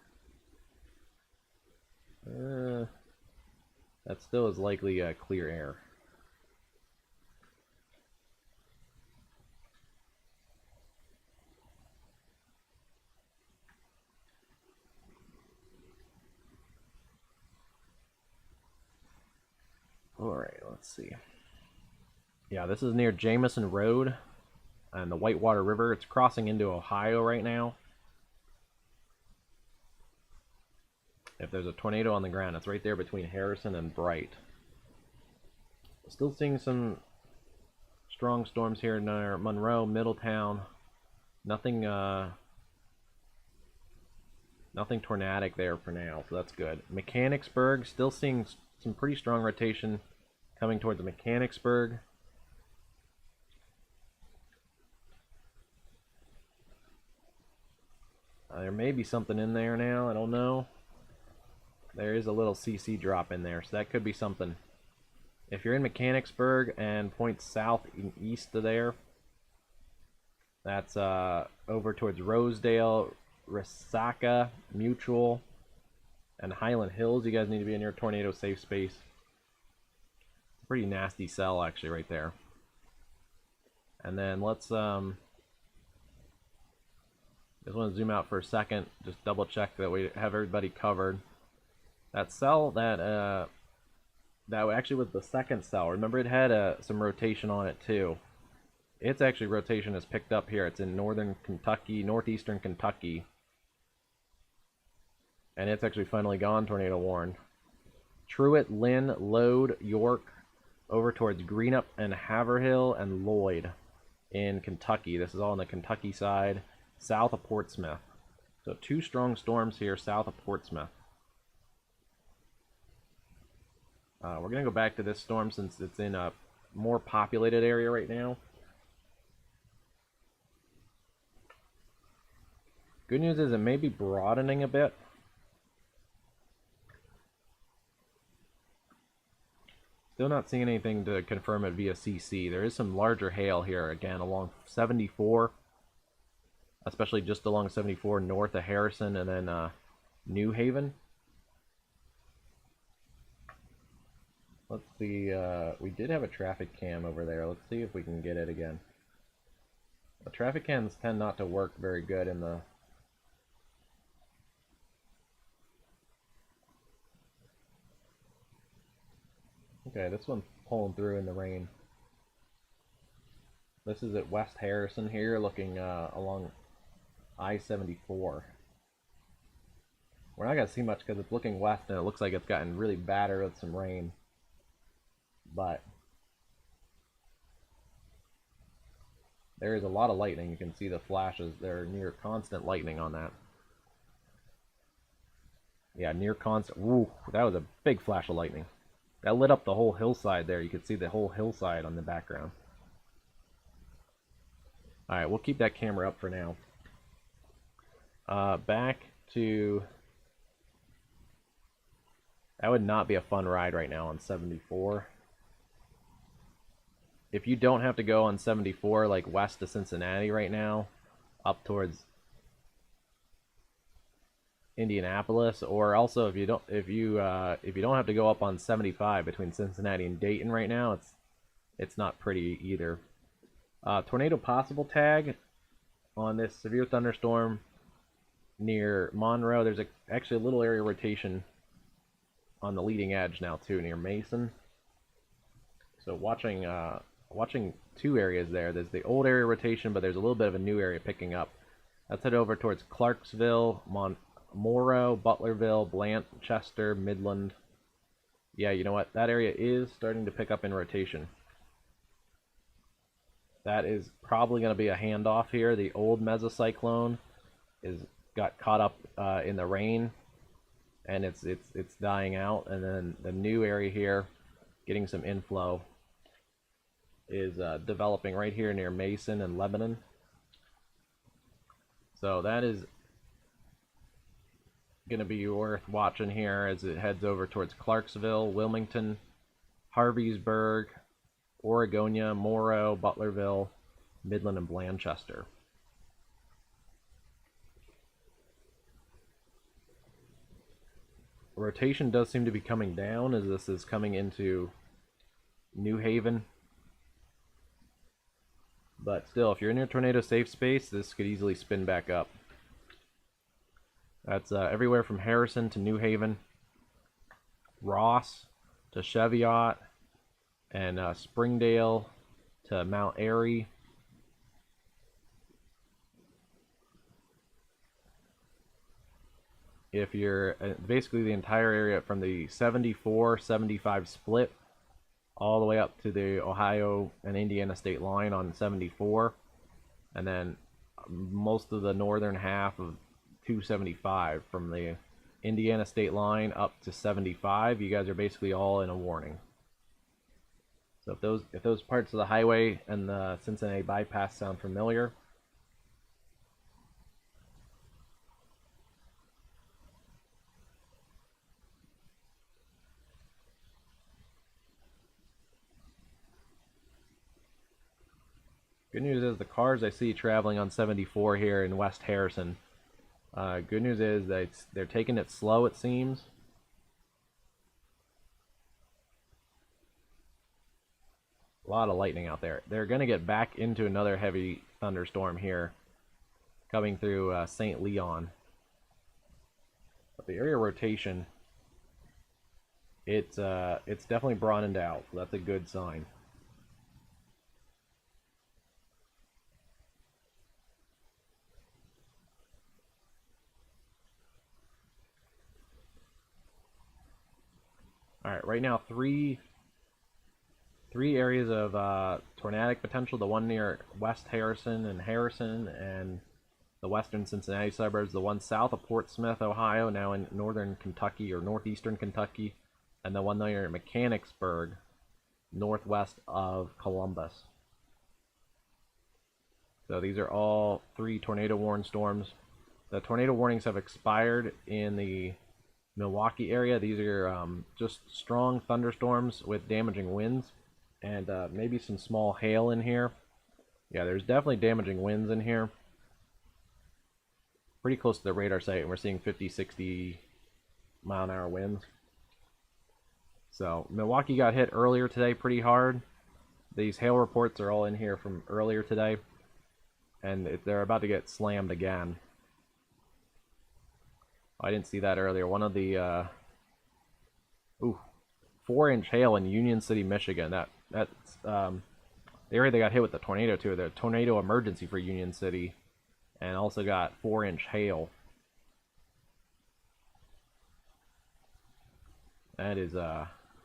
That still is likely clear air. Alright, let's see. Yeah, this is near Jameson Road and the Whitewater River. It's crossing into Ohio right now. If there's a tornado on the ground, it's right there between Harrison and Bright. Still seeing some strong storms here near Monroe, Middletown. Nothing nothing tornadic there for now, so that's good. Mechanicsburg, still seeing some pretty strong rotation coming towards Mechanicsburg. There may be something in there now. I don't know. There is a little CC drop in there, so that could be something. If you're in Mechanicsburg and points south and east of there, that's over towards Rosedale, Resaca, Mutual, and Highland Hills. You guys need to be in your tornado safe space. Pretty nasty cell actually right there. And then let's just want to zoom out for a second, just double check that we have everybody covered. That cell that actually was the second cell. Remember, it had some rotation on it too. Its actually rotation is picked up here. It's in northern Kentucky, northeastern Kentucky, and it's actually finally gone tornado warned. Truett, Lynn, Lode, York, over towards Greenup and Haverhill and Lloyd in Kentucky. This is all on the Kentucky side, south of Portsmouth. So 2 strong storms here south of Portsmouth. We're going to go back to this storm since it's in a more populated area right now. Good news is it may be broadening a bit. Still not seeing anything to confirm it via CC. There is some larger hail here again along 74, especially just along 74 north of Harrison and then New Haven. Let's see, we did have a traffic cam over there. Let's see if we can get it again. The traffic cams tend not to work very good in the... Okay, this one's pulling through in the rain. This is at West Harrison here, looking along I-74. We're not going to see much because it's looking west and it looks like it's gotten really battered with some rain. But there is a lot of lightning. You can see the flashes. They're near constant lightning on that. Yeah, near constant. Woo, that was a big flash of lightning. That lit up the whole hillside there. You could see the whole hillside on the background. Alright, we'll keep that camera up for now. Back to... That would not be a fun ride right now on 74. If you don't have to go on 74, like west of Cincinnati right now, up towards Indianapolis, or also if you don't have to go up on 75 between Cincinnati and Dayton right now, it's not pretty either. Tornado possible tag on this severe thunderstorm near Monroe. There's actually a little area rotation on the leading edge now too, near Mason. So watching 2 areas there. There's the old area rotation, but there's a little bit of a new area picking up. Let's head over towards Clarksville, Morrow, Butlerville, Blanchester, Midland. Yeah, you know what? That area is starting to pick up in rotation. That is probably going to be a handoff here. The old mesocyclone got caught up in the rain, and it's dying out. And then the new area here, getting some inflow, is developing right here near Mason and Lebanon. So that is going to be worth watching here as it heads over towards Clarksville, Wilmington, Harveysburg, Oregonia, Morrow, Butlerville, Midland, and Blanchester. Rotation does seem to be coming down as this is coming into New Haven. But still, if you're in your tornado safe space, this could easily spin back up. That's everywhere from Harrison to New Haven, Ross to Cheviot, and Springdale to Mount Airy. If you're basically the entire area from the 74-75 split all the way up to the Ohio and Indiana state line on 74, and then most of the northern half of 275 from the Indiana state line up to 75, you guys are basically all in a warning. So if those parts of the highway and the Cincinnati bypass sound familiar, Good news is the cars I see traveling on 74 here in West Harrison. Good news is that they're taking it slow, it seems. A lot of lightning out there. They're going to get back into another heavy thunderstorm here coming through St. Leon. But the area rotation, it's definitely broadened out, so that's a good sign. All right, right now three areas of tornadic potential. The one near West Harrison and the western Cincinnati suburbs. The one south of Portsmouth, Ohio, now in northern Kentucky or northeastern Kentucky, and the one near Mechanicsburg, northwest of Columbus. So these are all 3 tornado warning storms. The tornado warnings have expired in the Milwaukee area. These are just strong thunderstorms with damaging winds and maybe some small hail in here. Yeah, there's definitely damaging winds in here. Pretty close to the radar site, and we're seeing 50, 60 mile an hour winds. So Milwaukee got hit earlier today pretty hard. These hail reports are all in here from earlier today, and they're about to get slammed again. I didn't see that earlier. One of the 4-inch hail in Union City, Michigan. That's the area they got hit with the tornado too. The tornado emergency for Union City, and also got 4-inch hail. That is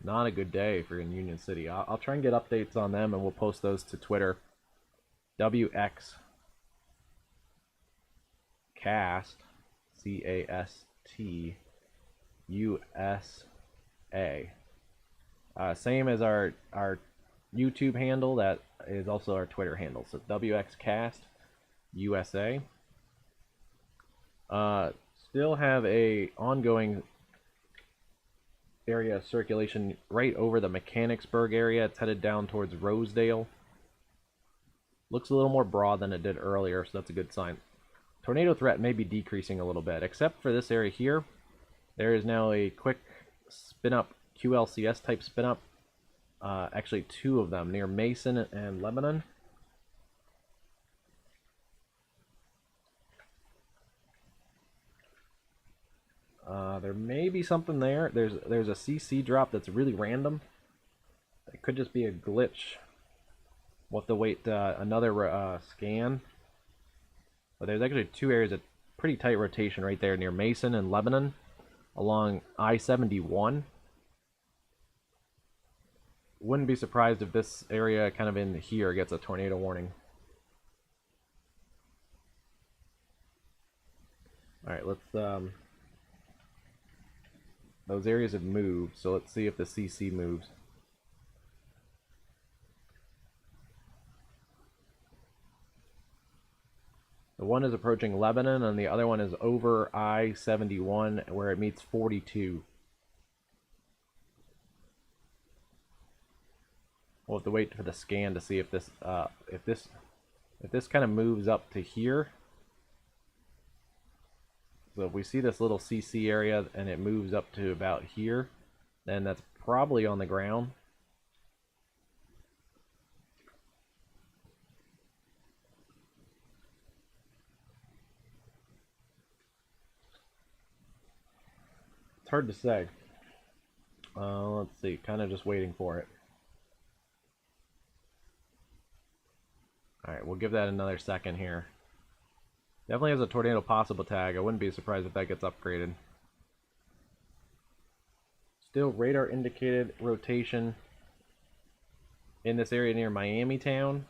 not a good day for in Union City. I'll try and get updates on them, and we'll post those to Twitter. WXCast, CASTUSA. Same as our YouTube handle, that is also our Twitter handle. So WXCastUSA. Still have a ongoing area of circulation right over the Mechanicsburg area. It's headed down towards Rosedale. Looks a little more broad than it did earlier, so that's a good sign. Tornado threat may be decreasing a little bit, except for this area here. There is now a quick spin-up, QLCS type spin-up. Actually 2 of them, near Mason and Lebanon. There may be something there. There's a CC drop that's really random. It could just be a glitch. We'll have to wait another scan. But there's actually 2 areas of pretty tight rotation right there near Mason and Lebanon along I-71. Wouldn't be surprised if this area kind of in here gets a tornado warning. Alright, let's those areas have moved, so let's see if the CC moves. The one is approaching Lebanon, and the other one is over I-71, where it meets 42. We'll have to wait for the scan to see if this kind of moves up to here. So if we see this little CC area and it moves up to about here, then that's probably on the ground. It's hard to say. Let's see, kind of just waiting for it. Alright, we'll give that another second here. Definitely has a tornado possible tag. I wouldn't be surprised if that gets upgraded. Still radar indicated rotation in this area near Miami town.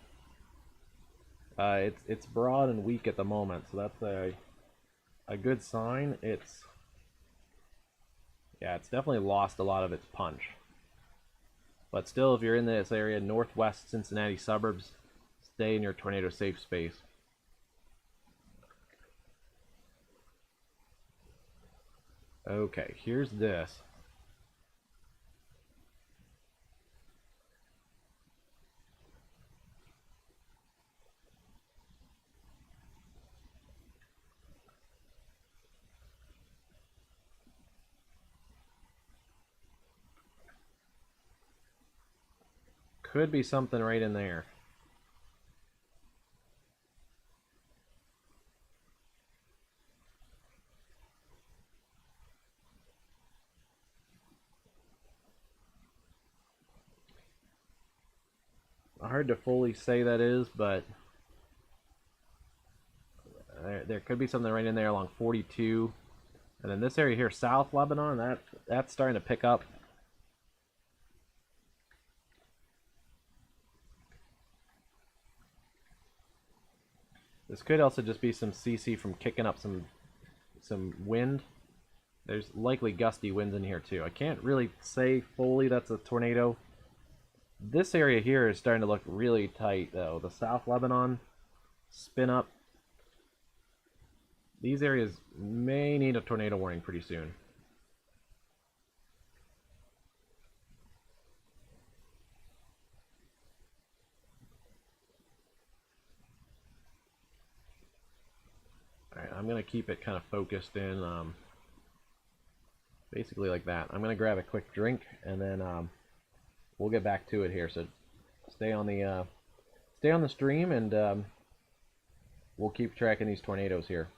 It's broad and weak at the moment, so that's a good sign. It's definitely lost a lot of its punch. But still, if you're in this area, northwest Cincinnati suburbs, stay in your tornado safe space. Okay, here's this. could be something right in there. Hard to fully say that is, but there could be something right in there along 42. And then this area here, South Lebanon, that's starting to pick up. This could also just be some CC from kicking up some wind. There's likely gusty winds in here too. I can't really say fully that's a tornado. This area here is starting to look really tight though. The South Lebanon spin up. These areas may need a tornado warning pretty soon. Alright, I'm going to keep it kind of focused in basically like that. I'm going to grab a quick drink and then we'll get back to it here. So stay on the stream and we'll keep tracking these tornadoes here.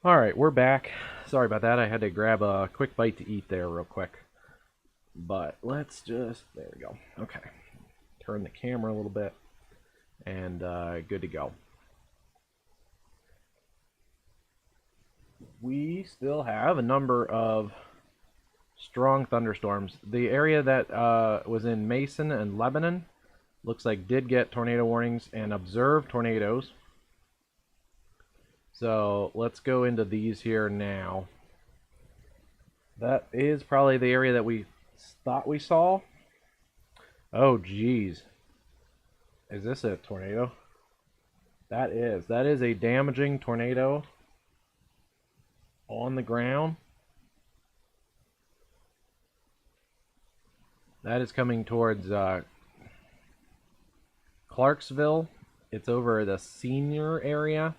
Alright, we're back. Sorry about that. I had to grab a quick bite to eat there real quick. But let's just, there we go. Okay. Turn the camera a little bit. And good to go. We still have a number of strong thunderstorms. The area that was in Mason and Lebanon looks like did get tornado warnings and observed tornadoes. So let's go into these here now. That is probably the area that we thought we saw. Oh geez. Is this a tornado? That is a damaging tornado on the ground. That is coming towards Clarksville. It's over the Senior area.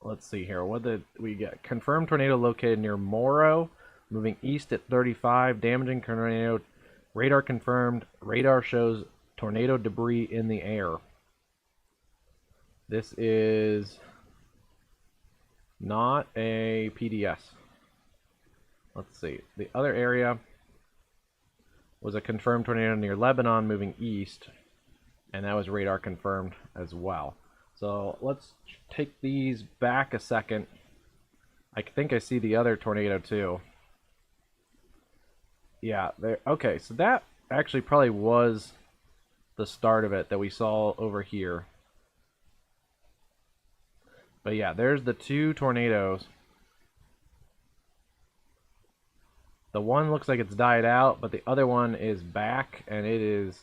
Let's see here. What did we get? Confirmed tornado located near Morrow, moving east at 35. Damaging tornado. Radar confirmed. Radar shows tornado debris in the air. This is not a PDS. Let's see. The other area was a confirmed tornado near Lebanon moving east, and that was radar confirmed as well. So let's take these back a second. I think I see the other tornado too. Yeah, there. Okay, so that actually probably was the start of it that we saw over here. But yeah, there's the two tornadoes. The one looks like it's died out, but the other one is back, and it is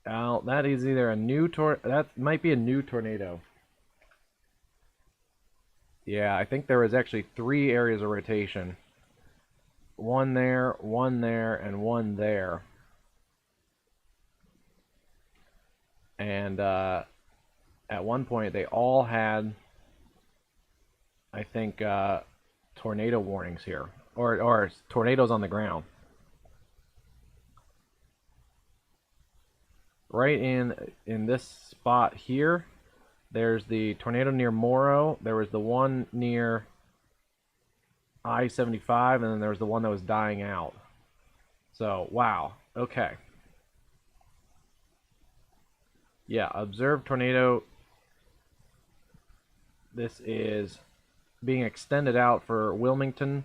out. That is either a new that might be a new tornado. Yeah, I think there was actually 3 areas of rotation. One there, and one there. And at one point, they all had, I think, tornado warnings here. Or tornadoes on the ground. Right in this spot here, there's the tornado near Morrow. There was the one near I-75, and then there was the one that was dying out. So, wow. Okay. Yeah, observed tornado. This is being extended out for Wilmington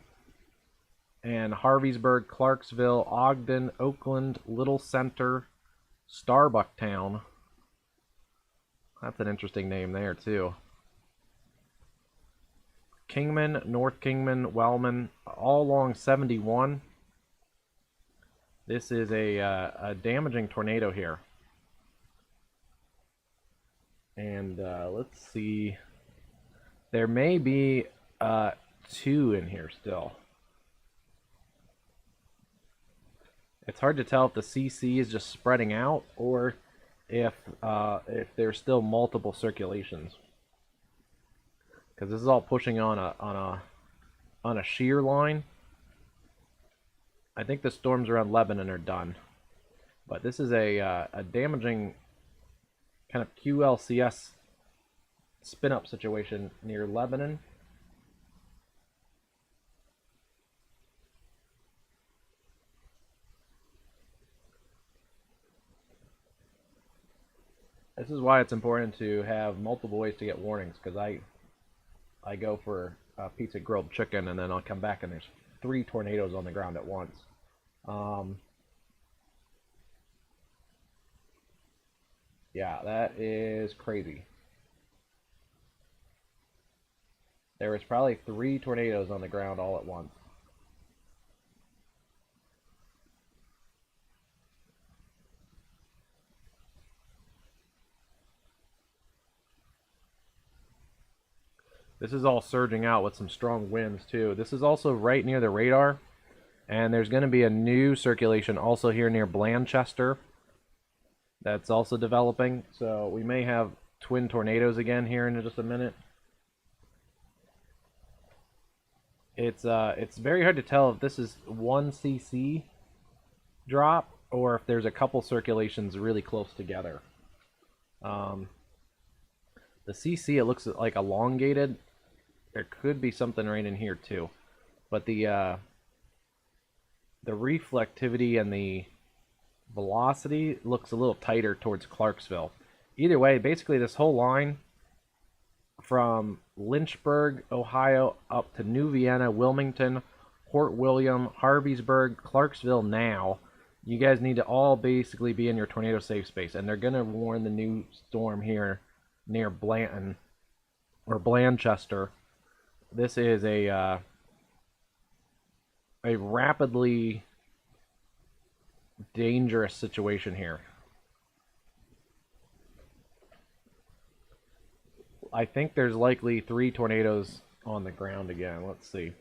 and Harveysburg, Clarksville, Ogden, Oakland, Little Center, Starbucktown. That's an interesting name there, too. Kingman, North Kingman, Wellman, all along 71. This is a damaging tornado here. And let's see. There may be 2 in here still. It's hard to tell if the CC is just spreading out or if there's still multiple circulations. Because this is all pushing on a shear line. I think the storms around Lebanon are done, but this is a damaging kind of QLCS spin-up situation near Lebanon. This is why it's important to have multiple ways to get warnings, because I go for a piece of grilled chicken and then I'll come back and there's 3 tornadoes on the ground at once. Yeah, that is crazy. There was probably 3 tornadoes on the ground all at once. This is all surging out with some strong winds too. This is also right near the radar, and there's going to be a new circulation also here near Blanchester that's also developing. So we may have twin tornadoes again here in just a minute. It's very hard to tell if this is 1 cc drop or if there's a couple circulations really close together. The CC, it looks like elongated. there could be something right in here too. But the reflectivity and the velocity looks a little tighter towards Clarksville. Either way, basically this whole line from Lynchburg, Ohio, up to New Vienna, Wilmington, Port William, Harveysburg, Clarksville now, you guys need to all basically be in your tornado safe space. And they're going to warn the new storm here near Blanton or Blanchester. This is a rapidly dangerous situation here. I think there's likely 3 tornadoes on the ground again. Let's see.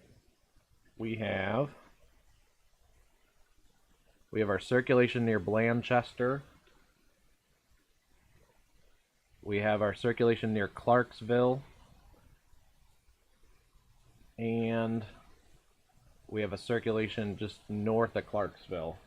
We have our circulation near Blanchester. We have our circulation near Clarksville. And we have a circulation just north of Clarksville.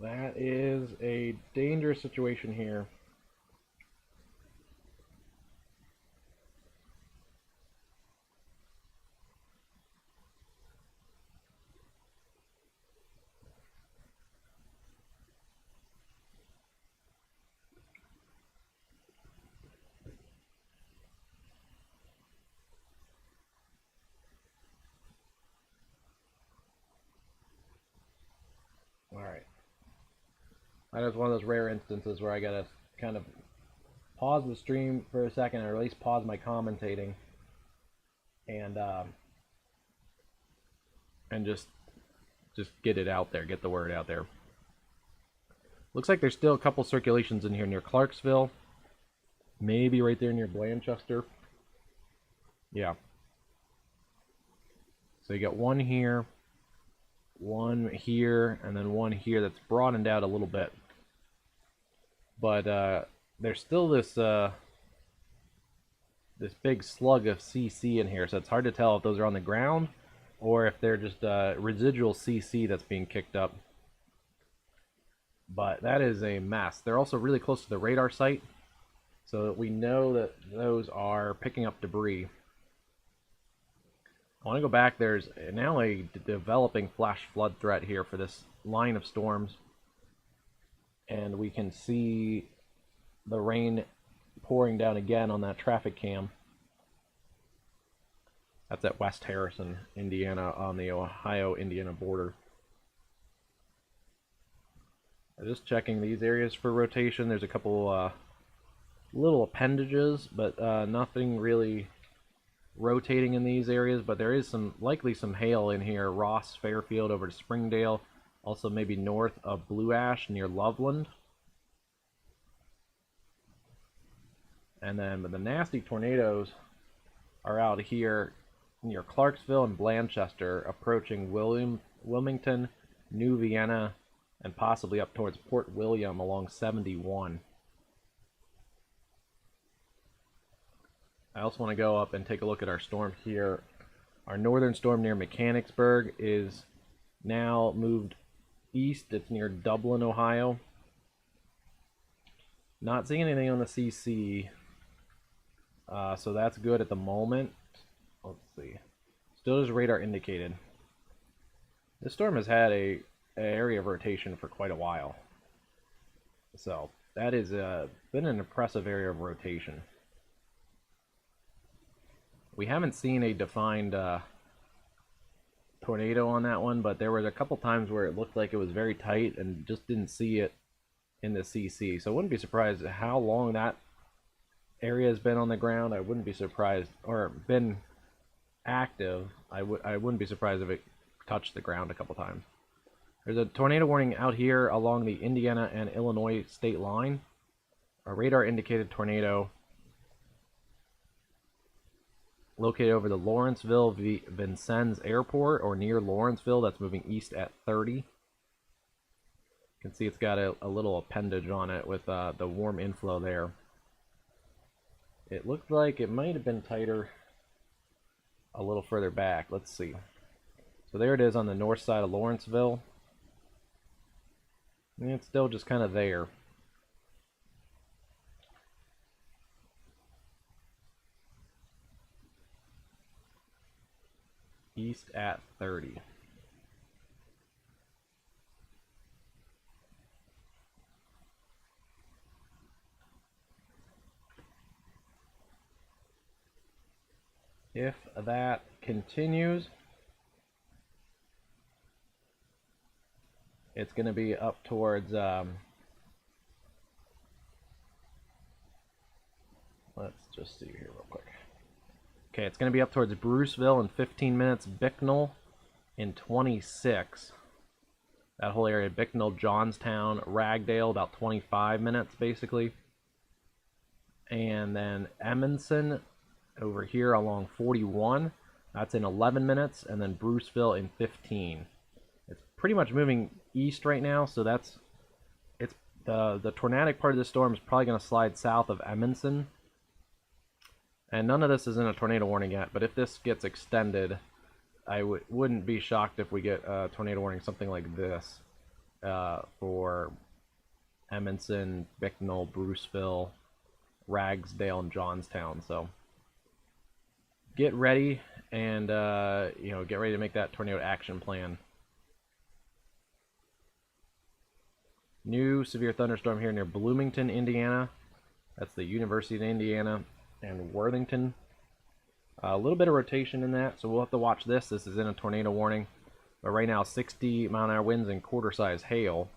That is a dangerous situation here. Alright. That is one of those rare instances where I gotta kind of pause the stream for a second, or at least pause my commentating, and just get it out there, get the word out there. Looks like there's still a couple circulations in here near Clarksville, maybe right there near Blanchester. Yeah. So you got one here, and then one here that's broadened out a little bit. But there's still this big slug of CC in here, so it's hard to tell if those are on the ground or if they're just residual CC that's being kicked up. But that is a mess. They're also really close to the radar site, so that we know that those are picking up debris. I want to go back. There's now a developing flash flood threat here for this line of storms. And we can see the rain pouring down again on that traffic cam. That's at West Harrison, Indiana, on the Ohio-Indiana border. I'm just checking these areas for rotation. There's a couple little appendages, but nothing really rotating in these areas. But there is likely some hail in here. Ross, Fairfield over to Springdale. Also maybe north of Blue Ash near Loveland. And then the nasty tornadoes are out here near Clarksville and Blanchester, approaching Wilmington, New Vienna, and possibly up towards Port William along 71. I also want to go up and take a look at our storm here. Our northern storm near Mechanicsburg is now moved east. It's near Dublin, Ohio. Not seeing anything on the CC, so that's good at the moment. Let's see. Still just radar indicated. This storm has had a area of rotation for quite a while, so that is been an impressive area of rotation. We haven't seen a defined tornado on that one, but there was a couple times where it looked like it was very tight and just didn't see it in the CC. So I wouldn't be surprised at how long that area has been on the ground. I wouldn't be surprised, or been active. I wouldn't be surprised if it touched the ground a couple times. There's a tornado warning out here along the Indiana and Illinois state line. A radar indicated tornado located over the Lawrenceville Vincennes Airport, or near Lawrenceville. That's moving east at 30. You can see it's got a little appendage on it with the warm inflow there. It looked like it might have been tighter a little further back. Let's see. So there it is on the north side of Lawrenceville. And it's still just kind of there. East at 30. If that continues, it's going to be up towards, let's just see here real quick. Okay, it's going to be up towards Bruceville in 15 minutes, Bicknell in 26. That whole area, Bicknell, Johnstown, Ragdale, about 25 minutes basically. And then Edmondson over here along 41, that's in 11 minutes, and then Bruceville in 15. It's pretty much moving east right now, so it's the tornadic part of the storm is probably going to slide south of Edmondson. And none of this is in a tornado warning yet, but if this gets extended, I wouldn't be shocked if we get a tornado warning, something like this, for Edmondson, Bicknell, Bruceville, Ragsdale, and Johnstown. So get ready and get ready to make that tornado action plan. New severe thunderstorm here near Bloomington, Indiana. That's the University of Indiana and Worthington. A little bit of rotation in that, so we'll have to watch this. This is in a tornado warning, but right now 60-mile-an-hour winds and quarter-size hail.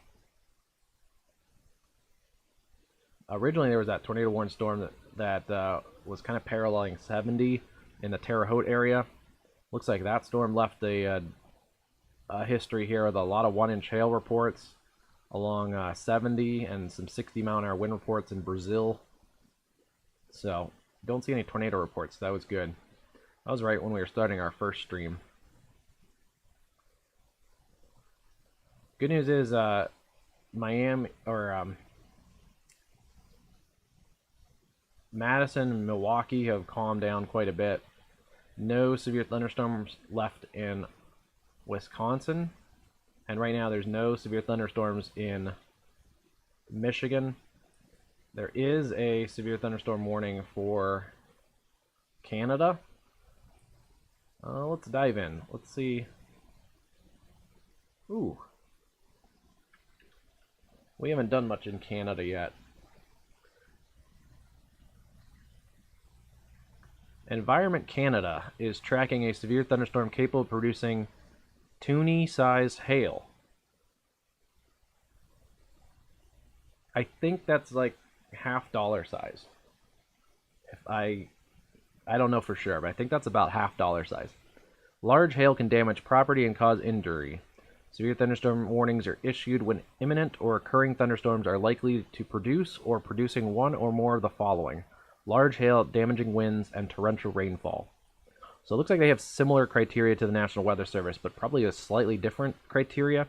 Originally there was that tornado warning storm that was kind of paralleling 70 in the Terre Haute area. Looks like that storm left a history here with a lot of 1-inch hail reports along 70 and some 60-mile-an-hour wind reports in Brazil. So don't see any tornado reports. That was good. I was right when we were starting our first stream. Good news is Miami, or Madison and Milwaukee have calmed down quite a bit. No severe thunderstorms left in Wisconsin. And right now there's no severe thunderstorms in Michigan. There is a severe thunderstorm warning for Canada. Let's dive in. Let's see. Ooh. We haven't done much in Canada yet. Environment Canada is tracking a severe thunderstorm capable of producing Toonie-sized hail. I think that's like $half size. I don't know for sure, but I think that's about $half size. Large hail can damage property and cause injury. Severe thunderstorm warnings are issued when imminent or occurring thunderstorms are likely to produce or producing one or more of the following: large hail, damaging winds, and torrential rainfall. So it looks like they have similar criteria to the National Weather Service, but probably a slightly different criteria.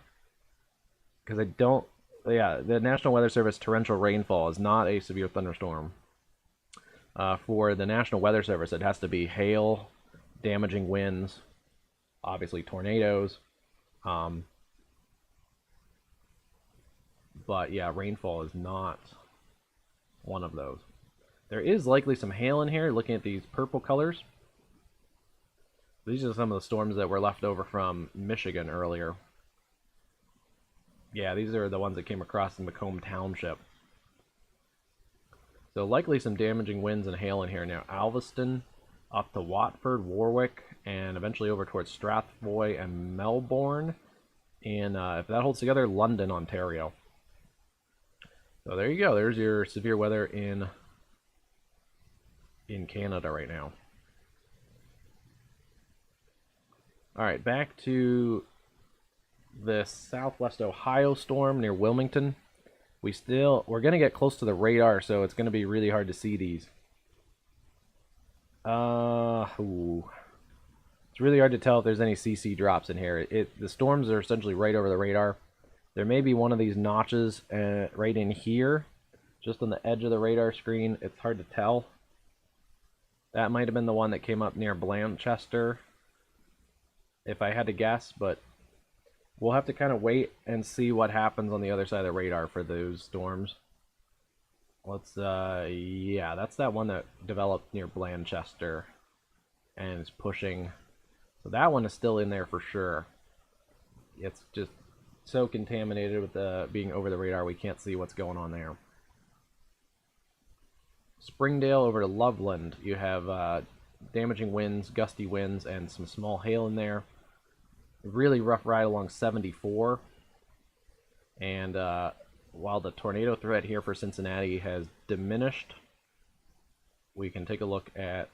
Because I don't... Yeah, the National Weather Service torrential rainfall is not a severe thunderstorm. For the National Weather Service, it has to be hail, damaging winds, obviously tornadoes. But yeah, rainfall is not one of those. There is likely some hail in here, looking at these purple colors. These are some of the storms that were left over from Michigan earlier. Yeah, these are the ones that came across in Macomb Township. So likely some damaging winds and hail in here now. Alveston, up to Watford, Warwick, and eventually over towards Strathboy and Melbourne. And if that holds together, London, Ontario. So there you go. There's your severe weather in Canada right now. All right, back to the southwest Ohio storm near Wilmington. We're going to get close to the radar, so it's going to be really hard to see these. It's really hard to tell if there's any CC drops in here. The storms are essentially right over the radar. There may be one of these notches right in here, just on the edge of the radar screen. It's hard to tell. That might have been the one that came up near Blanchester, if I had to guess, but we'll have to kind of wait and see what happens on the other side of the radar for those storms. Yeah, that's that one that developed near Blanchester and is pushing. So that one is still in there for sure. It's just so contaminated with being over the radar, we can't see what's going on there. Springdale over to Loveland, you have damaging winds, gusty winds, and some small hail in there. Really rough ride along 74. And while the tornado threat here for Cincinnati has diminished, we can take a look at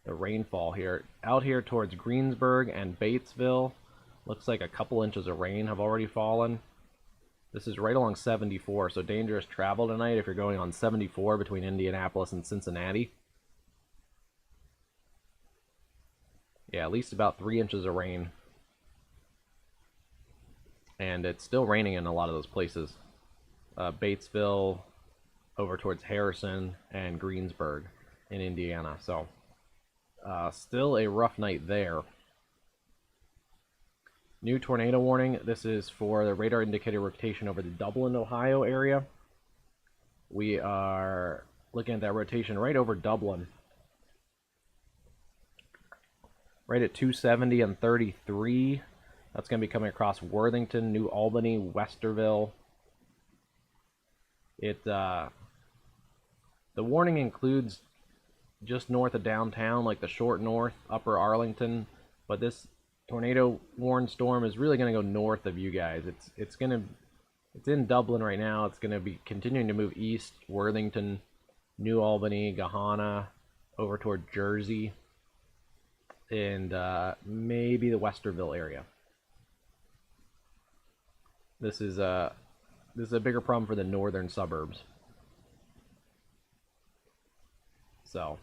the rainfall here. Out here towards Greensburg and Batesville, looks like a couple inches of rain have already fallen. This is right along 74, so dangerous travel tonight if you're going on 74 between Indianapolis and Cincinnati. Yeah, at least about 3 inches of rain. And it's still raining in a lot of those places. Batesville, over towards Harrison, and Greensburg in Indiana. So, still a rough night there. New tornado warning. This is for the radar indicator rotation over the Dublin, Ohio area. We are looking at that rotation right over Dublin. Right at 270 and 33. That's going to be coming across Worthington, New Albany, Westerville. The warning includes just north of downtown, like the short north, upper Arlington, but this tornado warned storm is really going to go north of you guys. It's in Dublin right now. It's going to be continuing to move east, Worthington, New Albany, Gahanna, over toward Jersey, and maybe the Westerville area. This is a bigger problem for the northern suburbs. So,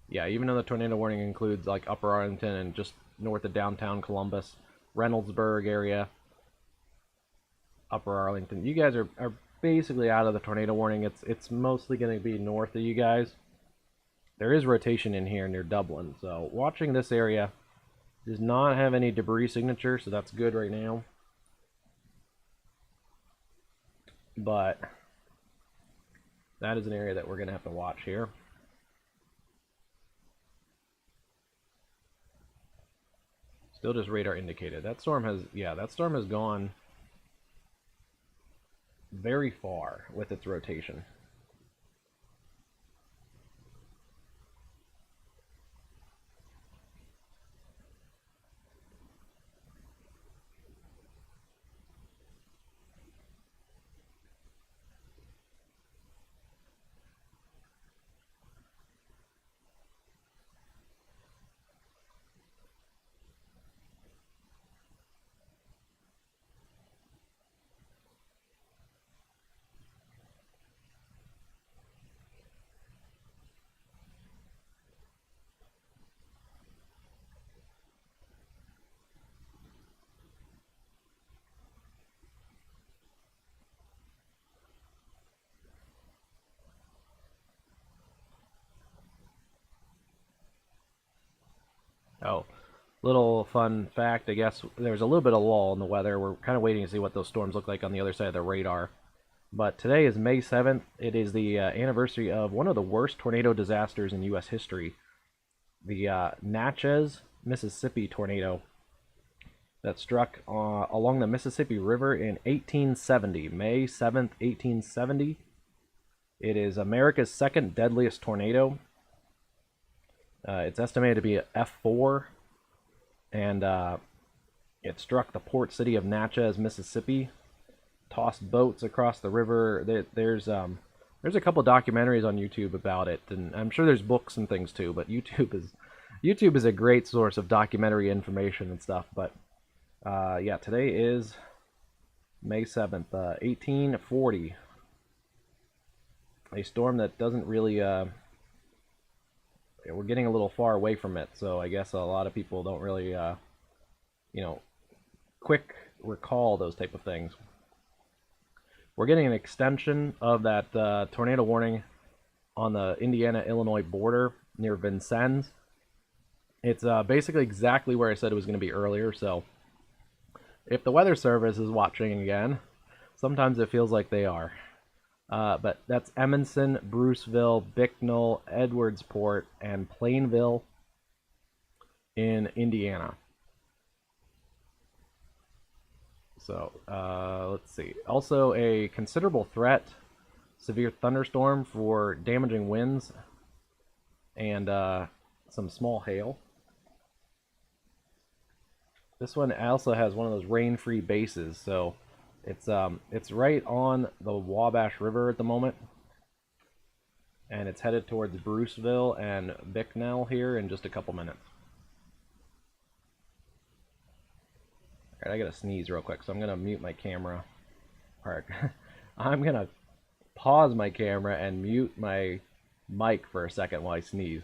yeah, even though the tornado warning includes like upper Arlington and just north of downtown Columbus, Reynoldsburg area, upper Arlington, you guys are basically out of the tornado warning. It's mostly going to be north of you guys. There is rotation in here near Dublin, so watching this area does not have any debris signature, so that's good right now. But that is an area that we're going to have to watch here. Still just radar indicated. That storm has gone very far with its rotation. Oh, little fun fact, I guess there's a little bit of lull in the weather. We're kind of waiting to see what those storms look like on the other side of the radar. But today is May 7th. It is the anniversary of one of the worst tornado disasters in U.S. history, the Natchez, Mississippi tornado that struck along the Mississippi River in 1870, May 7th, 1870. It is America's second deadliest tornado. It's estimated to be a F4, and it struck the port city of Natchez, Mississippi, tossed boats across the river. There's a couple documentaries on YouTube about it, and I'm sure there's books and things too. But YouTube is a great source of documentary information and stuff. But yeah, today is May 7th, 1840. A storm that doesn't really we're getting a little far away from it, so I guess a lot of people don't really you know quick recall those type of things. We're getting an extension of that tornado warning on the Indiana-Illinois border near Vincennes. It's basically exactly where I said it was going to be earlier, so if the Weather Service is watching again, sometimes it feels like they are. But that's Evanston, Bruceville, Bicknell, Edwardsport, and Plainville in Indiana. So let's see. Also, a considerable threat, severe thunderstorm for damaging winds and some small hail. This one also has one of those rain-free bases, so it's right on the Wabash River at the moment, and it's headed towards Bruceville and Bicknell here in just a couple minutes. All right, I gotta sneeze real quick, so I'm gonna mute my camera. All right, I'm gonna pause my camera and mute my mic for a second while I sneeze.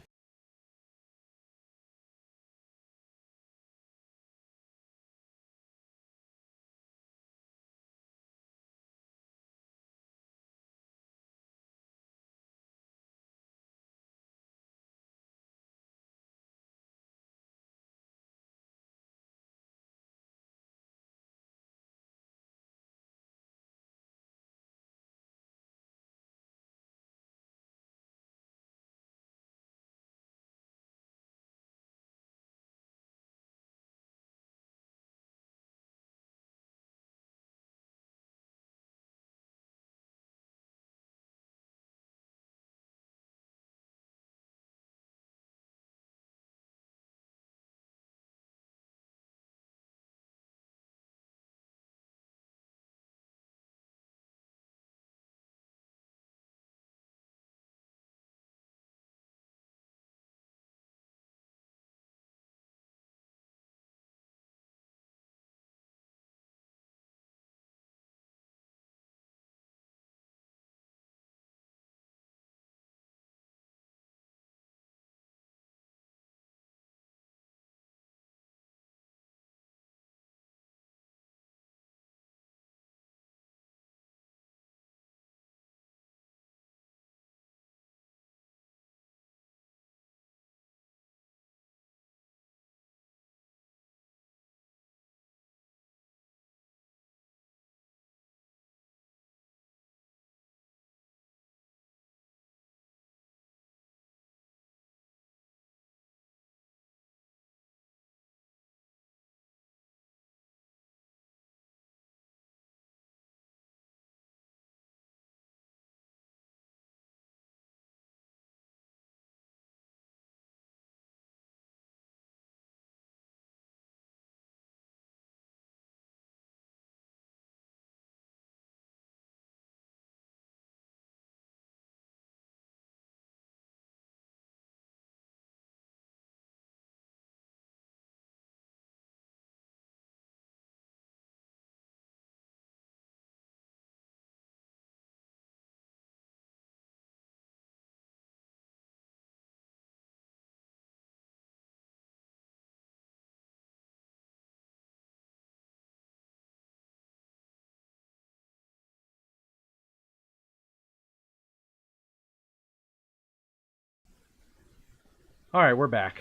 All right, we're back.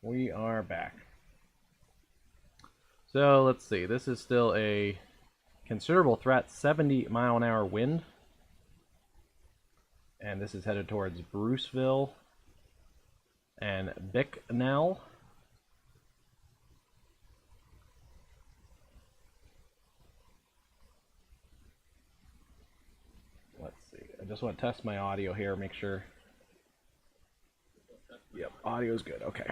We are back. So let's see. This is still a considerable threat, 70-mile-an-hour wind. And this is headed towards Bruceville and Bicknell. Let's see. I just want to test my audio here, make sure. Yep, audio's good. Okay.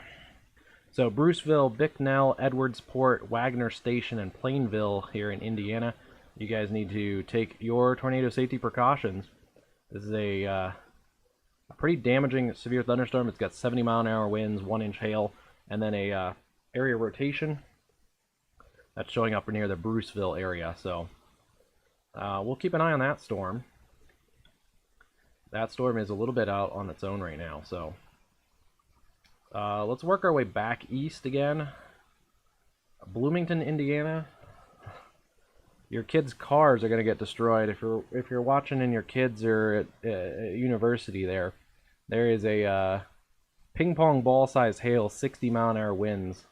So Bruceville, Bicknell, Edwardsport, Wagner Station, and Plainville here in Indiana. You guys need to take your tornado safety precautions. This is a pretty damaging severe thunderstorm. It's got 70-mile-an-hour winds, 1-inch hail, and then a area rotation that's showing up near the Bruceville area. So we'll keep an eye on that storm. That storm is a little bit out on its own right now. So let's work our way back east again. Bloomington, Indiana. Your kids' cars are going to get destroyed if you're watching and your kids are at university there. There is a ping pong ball size hail, 60-mile-an-hour winds.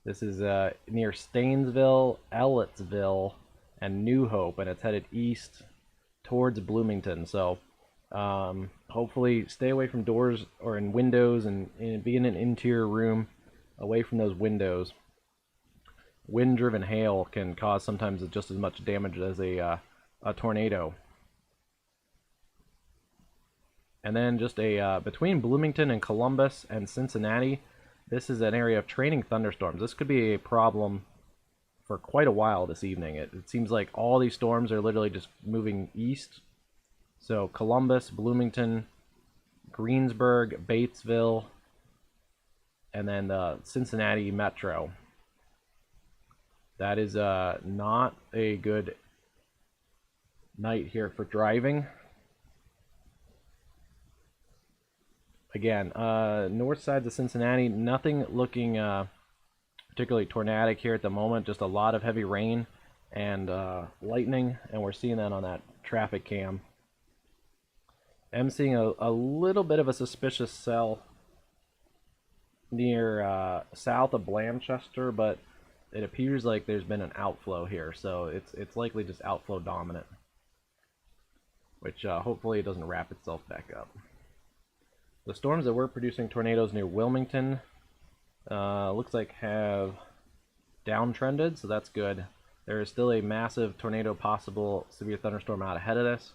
This is near Stainsville, Ellettsville, and New Hope, and it's headed east towards Bloomington. So hopefully stay away from doors or in windows and be in an interior room away from those windows. Wind-driven hail can cause sometimes just as much damage as a tornado. And then just between Bloomington and Columbus and Cincinnati, this is an area of training thunderstorms. This could be a problem for quite a while this evening. It seems like all these storms are literally just moving east. So Columbus, Bloomington, Greensburg, Batesville, and then the Cincinnati Metro. That is not a good night here for driving. Again, north sides of Cincinnati, nothing looking particularly tornadic here at the moment. Just a lot of heavy rain and lightning, and we're seeing that on that traffic cam. I'm seeing a little bit of a suspicious cell near south of Blanchester, but it appears like there's been an outflow here, so it's likely just outflow dominant, which hopefully it doesn't wrap itself back up. The storms that were producing tornadoes near Wilmington looks like have downtrended, so that's good. There is still a massive tornado possible severe thunderstorm out ahead of this.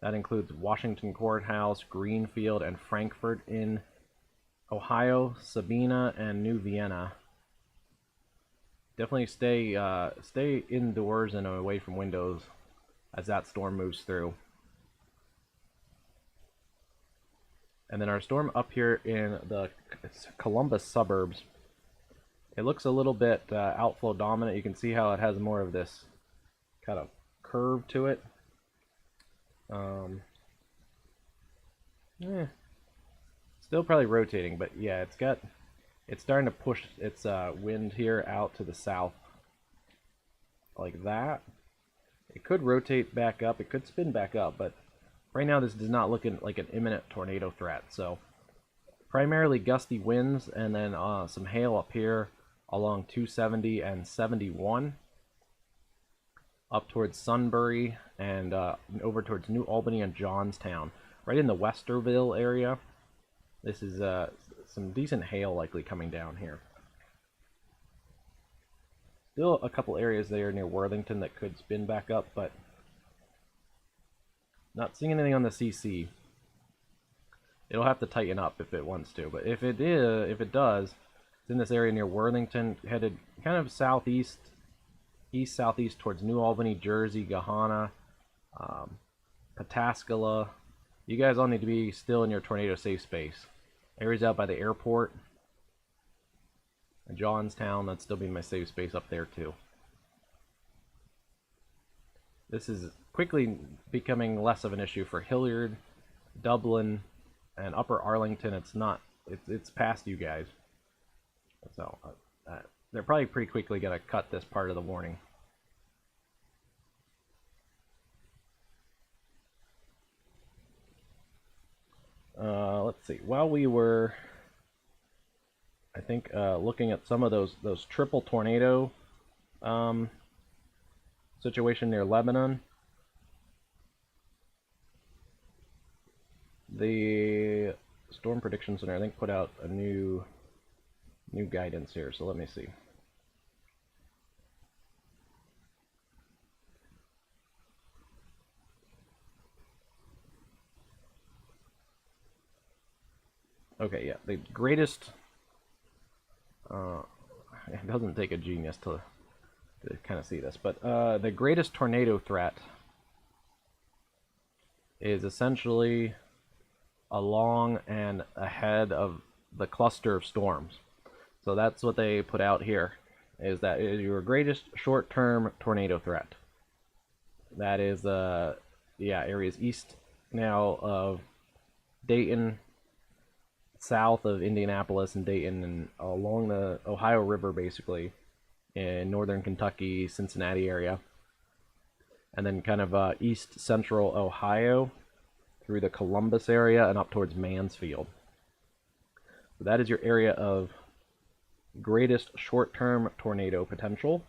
That includes Washington Courthouse, Greenfield, and Frankfort in Ohio, Sabina, and New Vienna. Definitely stay indoors and away from windows as that storm moves through. And then our storm up here in the Columbus suburbs, it looks a little bit outflow dominant. You can see how it has more of this kind of curve to it. Still probably rotating, but yeah, it's starting to push its wind here out to the south like that. It could rotate back up, it could spin back up, but right now this does not look like an imminent tornado threat. So primarily gusty winds, and then some hail up here along 270 and 71 up towards Sunbury and over towards New Albany and Johnstown, right in the Westerville area. This is some decent hail likely coming down here. Still a couple areas there near Worthington that could spin back up, but not seeing anything on the CC. It'll have to tighten up if it wants to, but if it does, it's in this area near Worthington, headed kind of southeast, east-southeast towards New Albany, Jersey, Gahanna, Pataskala. You guys all need to be still in your tornado safe space. Areas out by the airport, and Johnstown, that'd still be my safe space up there too. This is quickly becoming less of an issue for Hilliard, Dublin, and Upper Arlington. It's past you guys. So they're probably pretty quickly going to cut this part of the warning. Let's see. While we were I think looking at some of those triple tornado situation near Lebanon, the Storm Prediction Center I think put out a new guidance here. So let me see. Okay, yeah, the greatest. It doesn't take a genius to kind of see this, but the greatest tornado threat is essentially along and ahead of the cluster of storms. So that's what they put out here, is that is your greatest short-term tornado threat. That is, areas east now of Dayton, south of Indianapolis and Dayton, and along the Ohio River, basically, in northern Kentucky, Cincinnati area. And then kind of east central Ohio through the Columbus area and up towards Mansfield. So that is your area of greatest short-term tornado potential.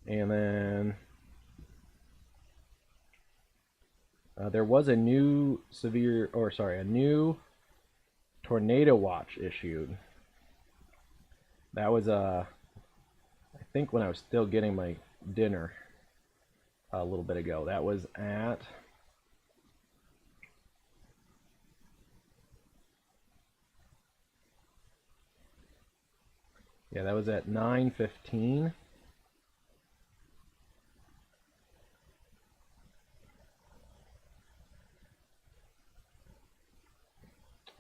And then there was a new a new tornado watch issued. That was I think when I was still getting my dinner a little bit ago. That was at that was at 9:15.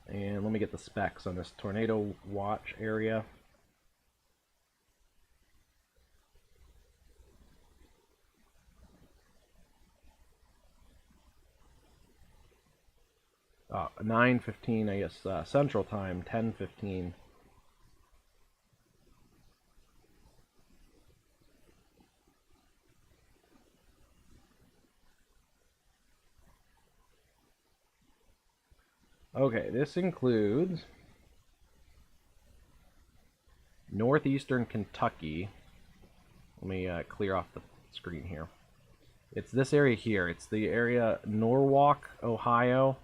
And let me get the specs on this tornado watch area. Uh, 9:15, I guess, Central Time, 10:15. Okay, this includes northeastern Kentucky. Let me clear off the screen here. It's this area here. It's the area Norwalk, Ohio,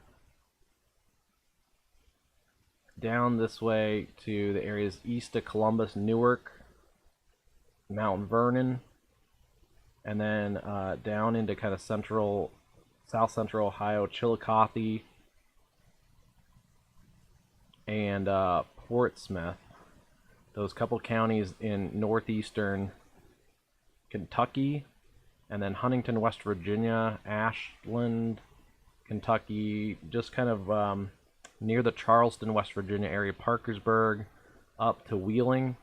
down this way to the areas east of Columbus, Newark, Mount Vernon, and then down into kind of south central Ohio, Chillicothe, and Portsmouth. Those couple counties in northeastern Kentucky, and then Huntington, West Virginia, Ashland, Kentucky, just kind of near the Charleston, West Virginia area, Parkersburg, up to Wheeling,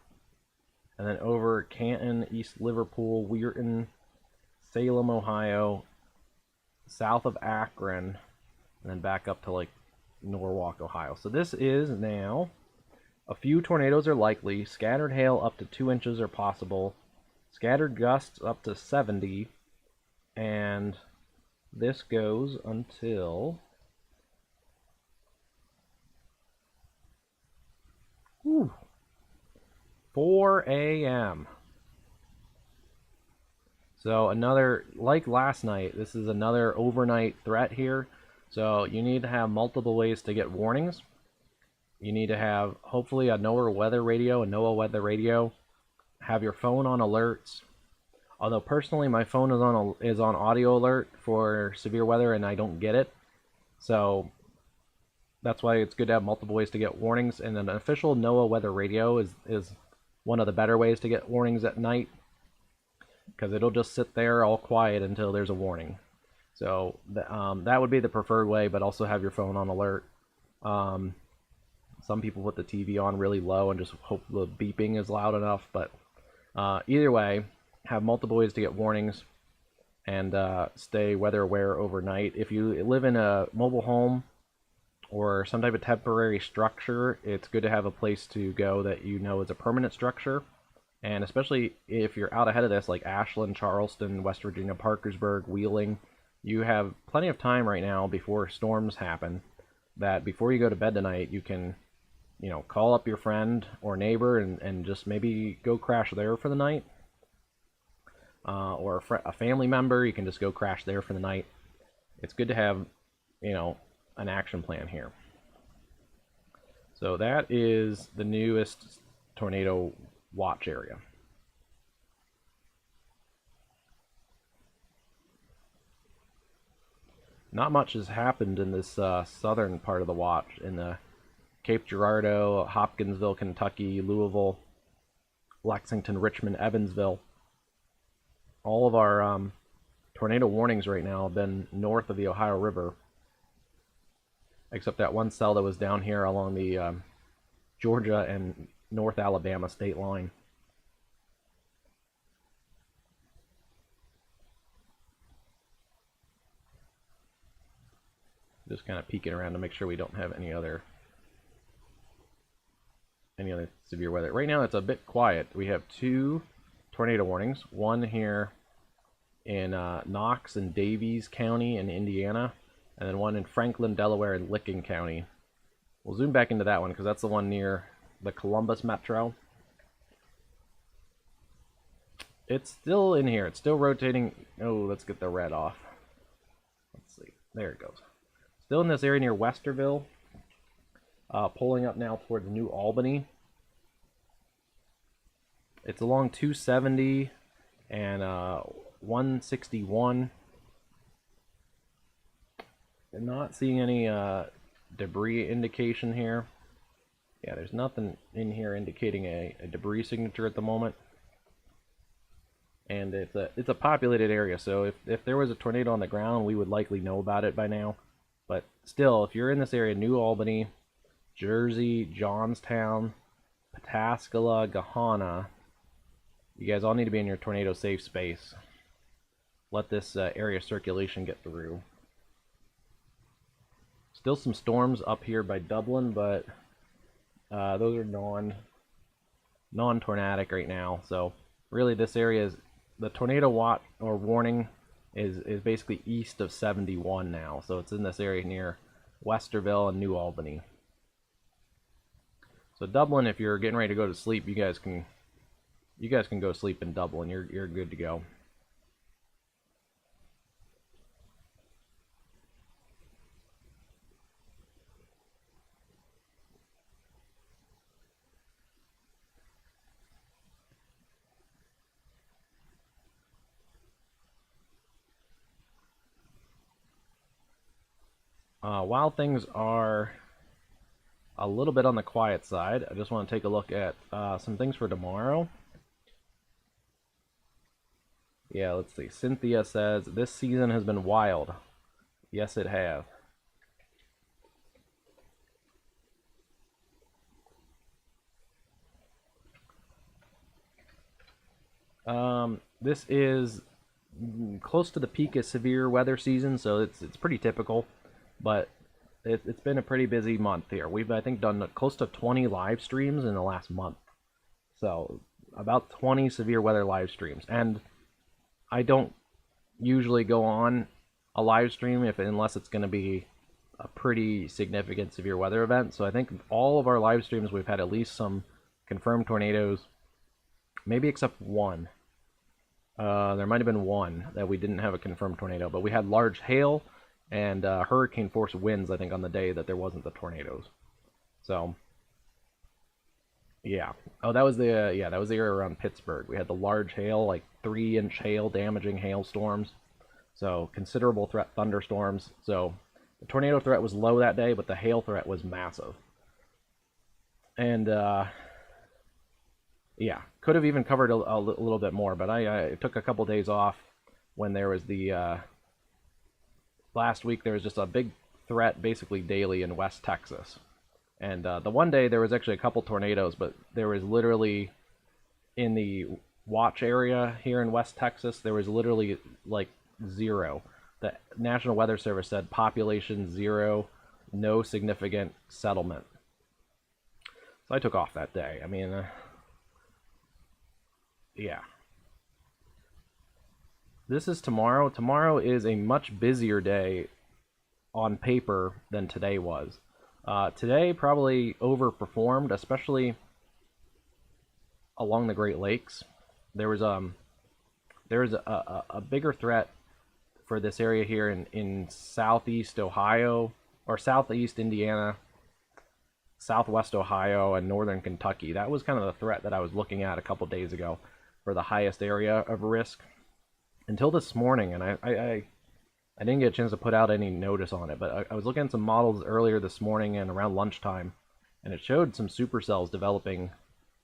and then over Canton, East Liverpool, Weirton, Salem, Ohio, south of Akron, and then back up to like Norwalk, Ohio. So this is now a few tornadoes are likely. Scattered hail up to 2 inches are possible. Scattered gusts up to 70. And this goes until 4 a.m. So another, like last night, this is another overnight threat here. So you need to have multiple ways to get warnings. You need to have, hopefully, a NOAA weather radio, have your phone on alerts. Although personally, my phone is on audio alert for severe weather, and I don't get it. So that's why it's good to have multiple ways to get warnings. And an official NOAA weather radio is one of the better ways to get warnings at night, because it'll just sit there all quiet until there's a warning. So that would be the preferred way, but also have your phone on alert. Some people put the TV on really low and just hope the beeping is loud enough, but either way, have multiple ways to get warnings and stay weather aware overnight. If you live in a mobile home or some type of temporary structure, it's good to have a place to go that you know is a permanent structure. And especially if you're out ahead of this, like Ashland, Charleston, West Virginia, Parkersburg, Wheeling, you have plenty of time right now before storms happen, that before you go to bed tonight, you can you know, call up your friend or neighbor and just maybe go crash there for the night. Or a family member, you can just go crash there for the night. It's good to have, you know, an action plan here. So that is the newest tornado watch area. Not much has happened in this southern part of the watch, in the Cape Girardeau, Hopkinsville, Kentucky, Louisville, Lexington, Richmond, Evansville. All of our tornado warnings right now have been north of the Ohio River, except that one cell that was down here along the Georgia and North Alabama state line. Just kind of peeking around to make sure we don't have any other severe weather. Right now it's a bit quiet. We have 2 tornado warnings, one here in Knox and Davies County in Indiana, and then one in Franklin, Delaware and Licking County. We'll zoom back into that one because that's the one near the Columbus metro. It's still in here. It's still rotating. Oh, let's get the red off. Let's see. There it goes. Still in this area near Westerville. Pulling up now towards New Albany. It's along 270 and 161. I'm not seeing any debris indication here. Yeah, there's nothing in here indicating a debris signature at the moment. And it's a populated area, so if there was a tornado on the ground, we would likely know about it by now. But still, if you're in this area, New Albany, Jersey, Johnstown, Pataskala, Gahanna, you guys all need to be in your tornado safe space. Let this area circulation get through. Still some storms up here by Dublin, but those are non-tornadic right now. So really, this area is the tornado watch or warning is basically east of 71 now. So it's in this area near Westerville and New Albany. So Dublin, if you're getting ready to go to sleep, you guys can go sleep in Dublin. You're good to go. While things are a little bit on the quiet side, I just want to take a look at some things for tomorrow. Yeah, let's see. Cynthia says, this season has been wild. Yes, it has. This is close to the peak of severe weather season, so it's pretty typical, but it's been a pretty busy month here. We've, I think, done close to 20 live streams in the last month. So about 20 severe weather live streams. And I don't usually go on a live stream unless it's going to be a pretty significant severe weather event. So I think all of our live streams we've had at least some confirmed tornadoes, maybe except one. There might have been one that we didn't have a confirmed tornado, but we had large hail and hurricane force winds, I think, on the day that there wasn't the tornadoes. So yeah. Oh, that was the that was the area around Pittsburgh. We had the large hail, like 3-inch hail, damaging hailstorms. So considerable threat thunderstorms. So the tornado threat was low that day, but the hail threat was massive. And yeah, could have even covered a little bit more, but I took a couple days off when there was the last week. There was just a big threat basically daily in West Texas. And the one day there was actually a couple tornadoes, but there was literally, in the watch area here in West Texas, there was literally like 0. The National Weather Service said population 0, no significant settlement. So I took off that day. I mean, yeah. This is tomorrow. Tomorrow is a much busier day on paper than today was. Today probably overperformed, especially along the Great Lakes. There was a bigger threat for this area here in southeast Ohio, or southeast Indiana, southwest Ohio, and northern Kentucky. That was kind of the threat that I was looking at a couple days ago for the highest area of risk until this morning, and I didn't get a chance to put out any notice on it, but I was looking at some models earlier this morning and around lunchtime, and it showed some supercells developing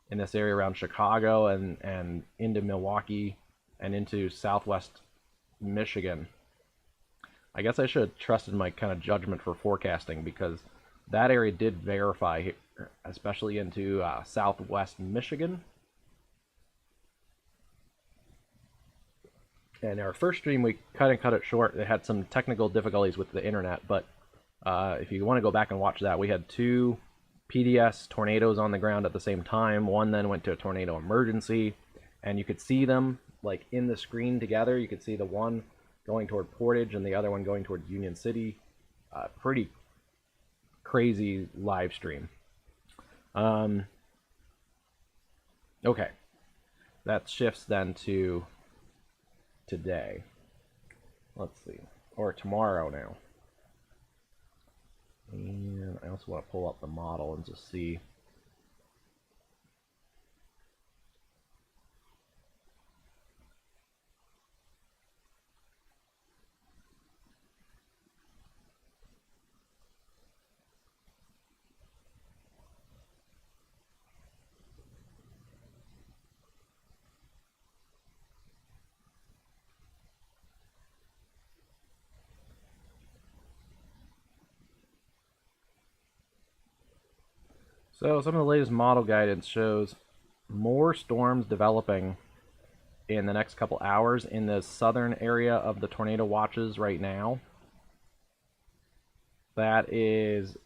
in this area around Chicago and into Milwaukee and into southwest Michigan. I guess I should have trusted my kind of judgment for forecasting, because that area did verify, especially into southwest Michigan. And our first stream, we kind of cut it short. They had some technical difficulties with the internet, but if you want to go back and watch that, we had two PDS tornadoes on the ground at the same time. One then went to a tornado emergency, and you could see them like in the screen together. You could see the one going toward Portage and the other one going toward Union City. Pretty crazy live stream. Okay, that shifts then to today. Let's see, or tomorrow now. And I also want to pull up the model and just see. So some of the latest model guidance shows more storms developing in the next couple hours in the southern area of the tornado watches right now. That is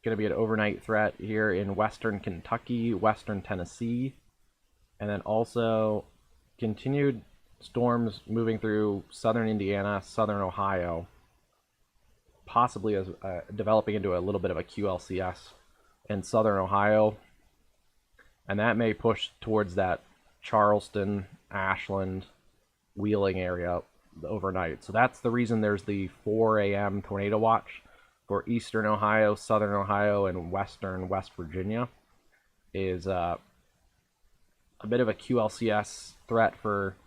going to be an overnight threat here in western Kentucky, western Tennessee, and then also continued storms moving through southern Indiana, southern Ohio, possibly as developing into a little bit of a QLCS in southern Ohio, and that may push towards that Charleston, Ashland, Wheeling area overnight. So that's the reason there's the 4 a.m. tornado watch for eastern Ohio, southern Ohio, and western West Virginia. Is a bit of a QLCS threat for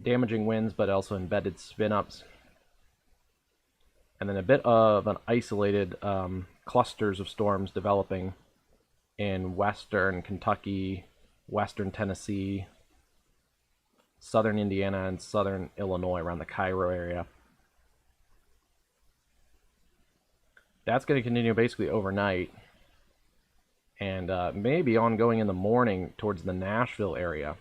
damaging winds, but also embedded spin-ups. And then a bit of an isolated clusters of storms developing in western Kentucky, western Tennessee, southern Indiana, and southern Illinois around the Cairo area. That's going to continue basically overnight, and maybe ongoing in the morning towards the Nashville area.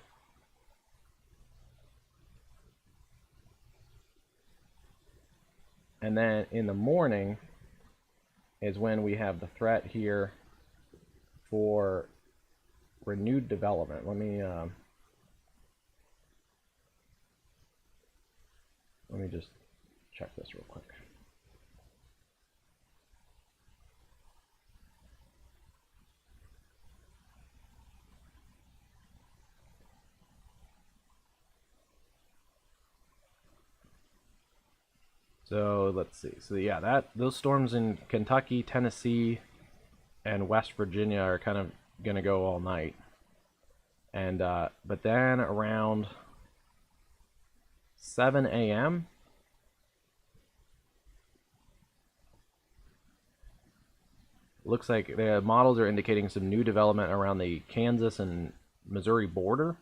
And then in the morning is when we have the threat here for renewed development. Let me just check this real quick. So let's see. So yeah, those storms in Kentucky, Tennessee, and West Virginia are kind of going to go all night. And but then around 7 a.m. looks like the models are indicating some new development around the Kansas and Missouri border.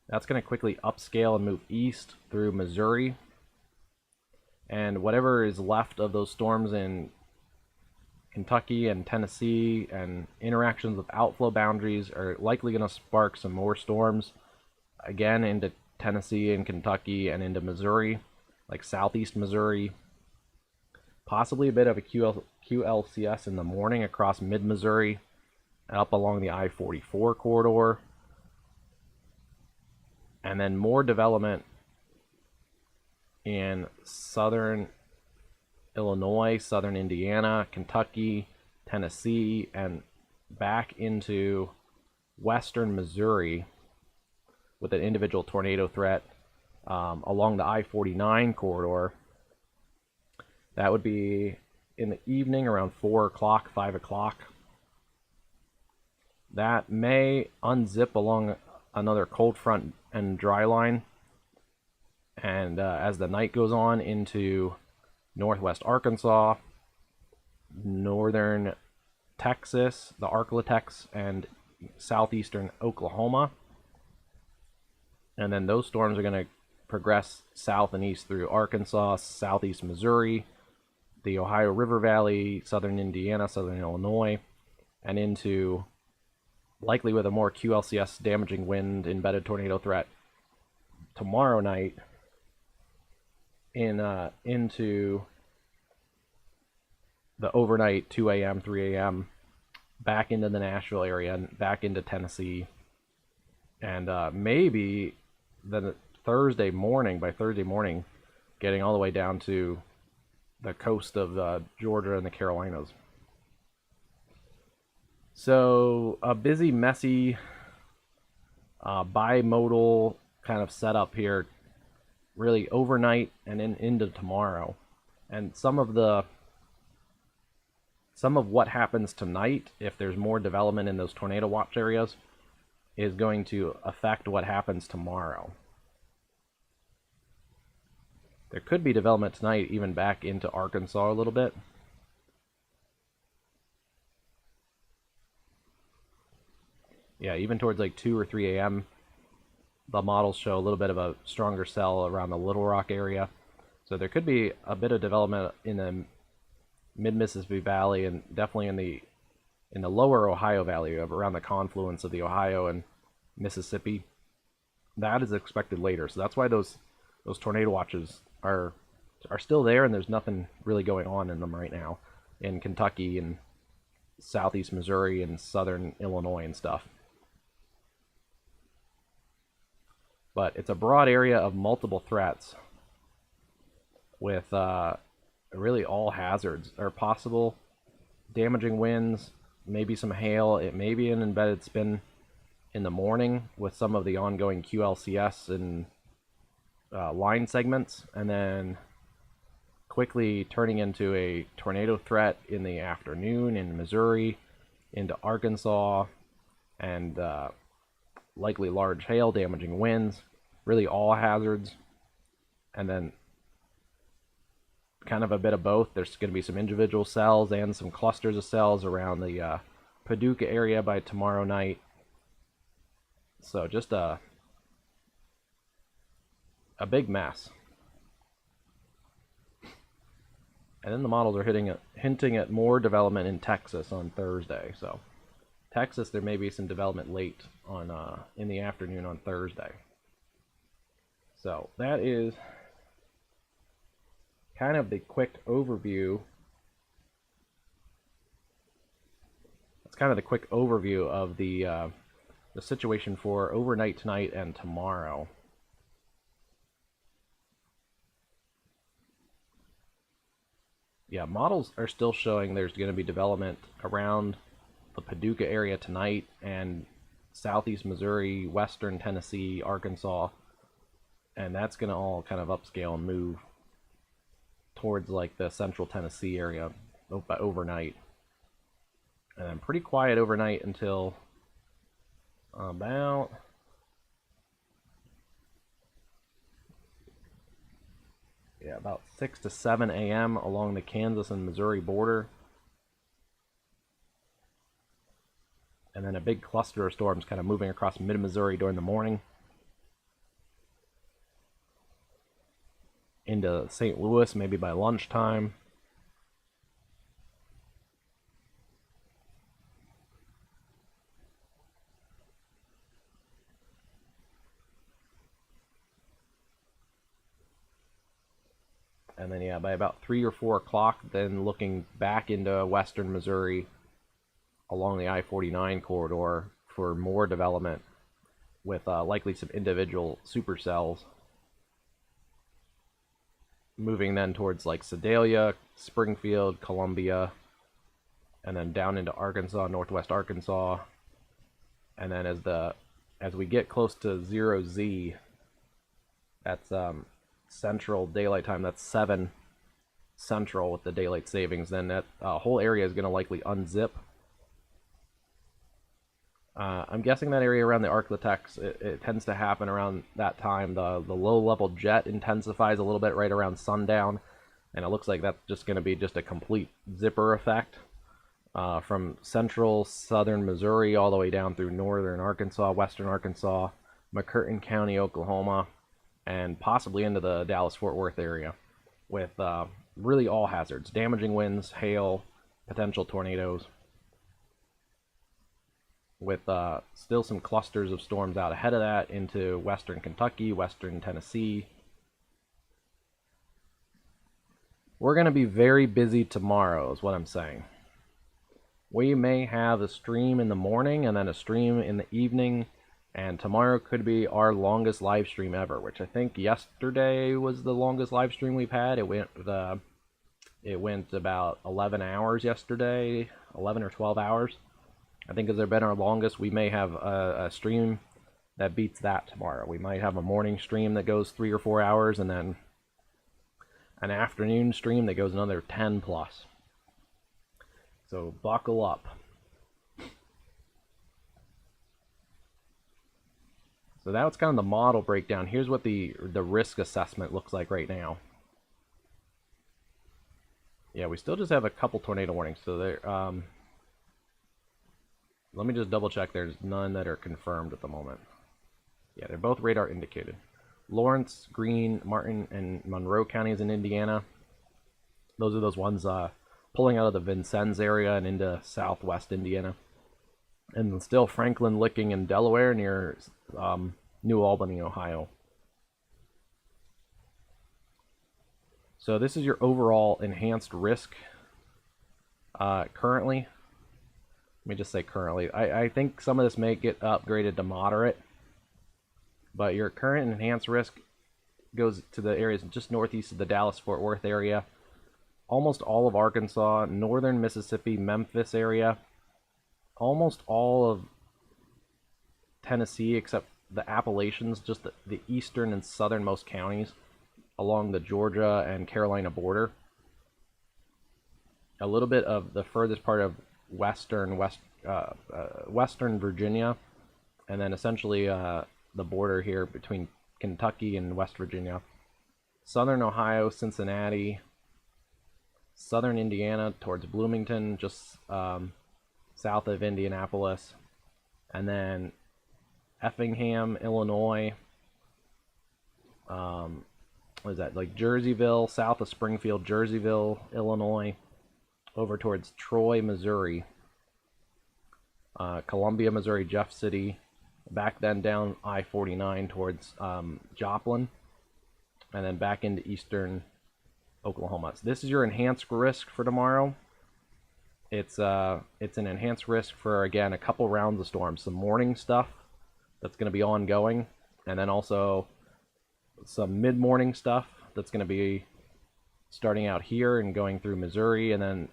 That's going to quickly upscale and move east through Missouri. And whatever is left of those storms in Kentucky and Tennessee and interactions with outflow boundaries are likely going to spark some more storms again into Tennessee and Kentucky and into Missouri, like southeast Missouri. Possibly a bit of a QLCS in the morning across mid-Missouri and up along the I-44 corridor. And then more development in southern Illinois, southern Indiana, Kentucky, Tennessee, and back into western Missouri with an individual tornado threat along the I-49 corridor. That would be in the evening around 4 o'clock, 5 o'clock. That may unzip along another cold front and dry line. And as the night goes on into northwest Arkansas, northern Texas, the Arklatex, and southeastern Oklahoma. And then those storms are going to progress south and east through Arkansas, southeast Missouri, the Ohio River Valley, southern Indiana, southern Illinois, and into, likely with a more QLCS damaging wind embedded tornado threat tomorrow night, into the overnight 2 a.m., 3 a.m., back into the Nashville area and back into Tennessee. And maybe then Thursday morning, getting all the way down to the coast of Georgia and the Carolinas. So a busy, messy, bimodal kind of setup here, really overnight and into tomorrow. And some of what happens tonight, if there's more development in those tornado watch areas, is going to affect what happens tomorrow. There could be development tonight even back into Arkansas a little bit. Yeah, even towards like 2 or 3 a.m., the models show a little bit of a stronger cell around the Little Rock area. So there could be a bit of development in the mid-Mississippi Valley and definitely in the lower Ohio Valley, around the confluence of the Ohio and Mississippi. That is expected later. So that's why those tornado watches are still there, and there's nothing really going on in them right now in Kentucky and southeast Missouri and southern Illinois and stuff. But it's a broad area of multiple threats with really all hazards are possible. Damaging winds, maybe some hail. It may be an embedded spin in the morning with some of the ongoing QLCS and line segments, and then quickly turning into a tornado threat in the afternoon in Missouri, into Arkansas, and likely large hail, damaging winds, really all hazards. And then kind of a bit of both. There's going to be some individual cells and some clusters of cells around the Paducah area by tomorrow night. So just a big mess. And then the models are hinting at more development in Texas on Thursday. So Texas, there may be some development late on in the afternoon on Thursday. So that is kind of the quick overview. That's kind of the quick overview of the situation for overnight tonight and tomorrow. Yeah, models are still showing there's going to be development around the Paducah area tonight and southeast Missouri, western Tennessee, Arkansas, and that's going to all kind of upscale and move towards like the central Tennessee area overnight. And then pretty quiet overnight until about about 6 to 7 a.m. along the Kansas and Missouri border. And then a big cluster of storms kind of moving across mid-Missouri during the morning into St. Louis, maybe by lunchtime. And then, yeah, by about 3 or 4 o'clock, then looking back into western Missouri along the I-49 corridor for more development with likely some individual supercells. Moving then towards like Sedalia, Springfield, Columbia, and then down into Arkansas, northwest Arkansas, and then as we get close to 0Z, that's central daylight time, that's 7 central with the daylight savings, then that whole area is going to likely unzip. I'm guessing that area around the Arklatex, it tends to happen around that time. The low-level jet intensifies a little bit right around sundown, and it looks like that's just going to be just a complete zipper effect from central southern Missouri all the way down through northern Arkansas, western Arkansas, McCurtain County, Oklahoma, and possibly into the Dallas-Fort Worth area with really all hazards, damaging winds, hail, potential tornadoes, with still some clusters of storms out ahead of that into western Kentucky, western Tennessee. We're going to be very busy tomorrow is what I'm saying. We may have a stream in the morning and then a stream in the evening, and tomorrow could be our longest live stream ever, which I think yesterday was the longest live stream we've had. It went about 11 hours yesterday, 11 or 12 hours. I think as they've been our longest, we may have a stream that beats that tomorrow. We might have a morning stream that goes 3 or 4 hours, and then an afternoon stream that goes another 10 plus. So buckle up. So that's kind of the model breakdown. Here's what the risk assessment looks like right now. Yeah, we still just have a couple tornado warnings. So there, let me just double check. There's none that are confirmed at the moment. Yeah, they're both radar indicated. Lawrence, Greene, Martin, and Monroe counties in Indiana. Those are those ones pulling out of the Vincennes area and into southwest Indiana. And still Franklin, Licking, and Delaware near New Albany, Ohio. So this is your overall enhanced risk currently. Let me just say currently. I think some of this may get upgraded to moderate, but your current enhanced risk goes to the areas just northeast of the Dallas-Fort Worth area, almost all of Arkansas, northern Mississippi, Memphis area, almost all of Tennessee except the Appalachians, just the eastern and southernmost counties along the Georgia and Carolina border. A little bit of the furthest part of western Virginia, and then essentially the border here between Kentucky and West Virginia. Southern Ohio, Cincinnati, southern Indiana towards Bloomington, just south of Indianapolis, and then Effingham, Illinois. What is that? Like Jerseyville, south of Springfield, Jerseyville, Illinois, over towards Troy, Missouri, Columbia, Missouri, Jeff City, back then down I-49 towards Joplin, and then back into eastern Oklahoma. So this is your enhanced risk for tomorrow. It's an enhanced risk for, again, a couple rounds of storms. Some morning stuff that's going to be ongoing, and then also some mid-morning stuff that's going to be starting out here and going through Missouri, and then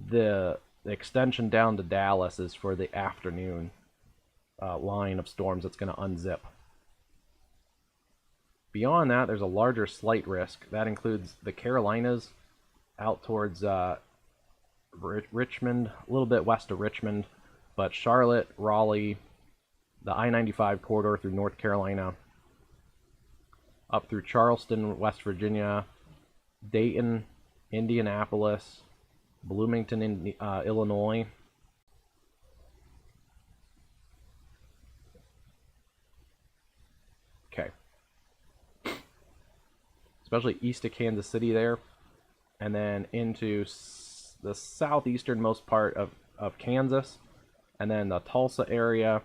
the extension down to Dallas is for the afternoon line of storms that's going to unzip. Beyond that, there's a larger slight risk. That includes the Carolinas out towards Richmond, a little bit west of Richmond, but Charlotte, Raleigh, the I-95 corridor through North Carolina, up through Charleston, West Virginia, Dayton, Indianapolis, Bloomington, Illinois. Okay. Especially east of Kansas City there, and then into the southeasternmost part of Kansas, and then the Tulsa area,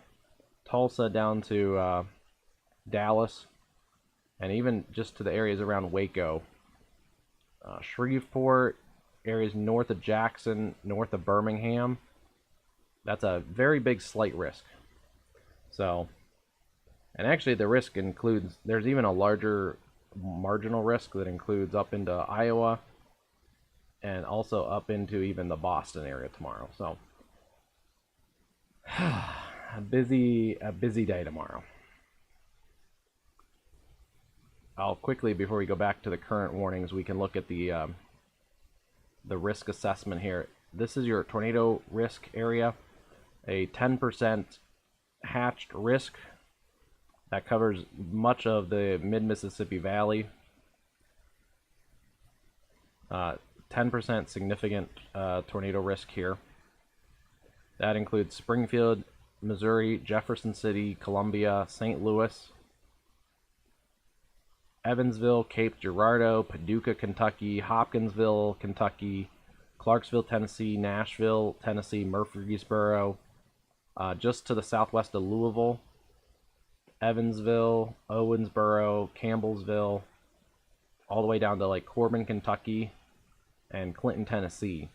Tulsa down to Dallas, and even just to the areas around Waco, Shreveport, areas north of Jackson, north of Birmingham. That's a very big slight risk. So, and actually the risk includes, there's even a larger marginal risk that includes up into Iowa and also up into even the Boston area tomorrow. So a busy day tomorrow. I'll quickly, before we go back to the current warnings, we can look at the risk assessment here. This is your tornado risk area, a 10% hatched risk that covers much of the mid-Mississippi Valley. 10% significant tornado risk here. That includes Springfield, Missouri, Jefferson City, Columbia, St. Louis, Evansville, Cape Girardeau, Paducah, Kentucky, Hopkinsville, Kentucky, Clarksville, Tennessee, Nashville, Tennessee, Murfreesboro, just to the southwest of Louisville, Evansville, Owensboro, Campbellsville, all the way down to like Corbin, Kentucky, and Clinton, Tennessee.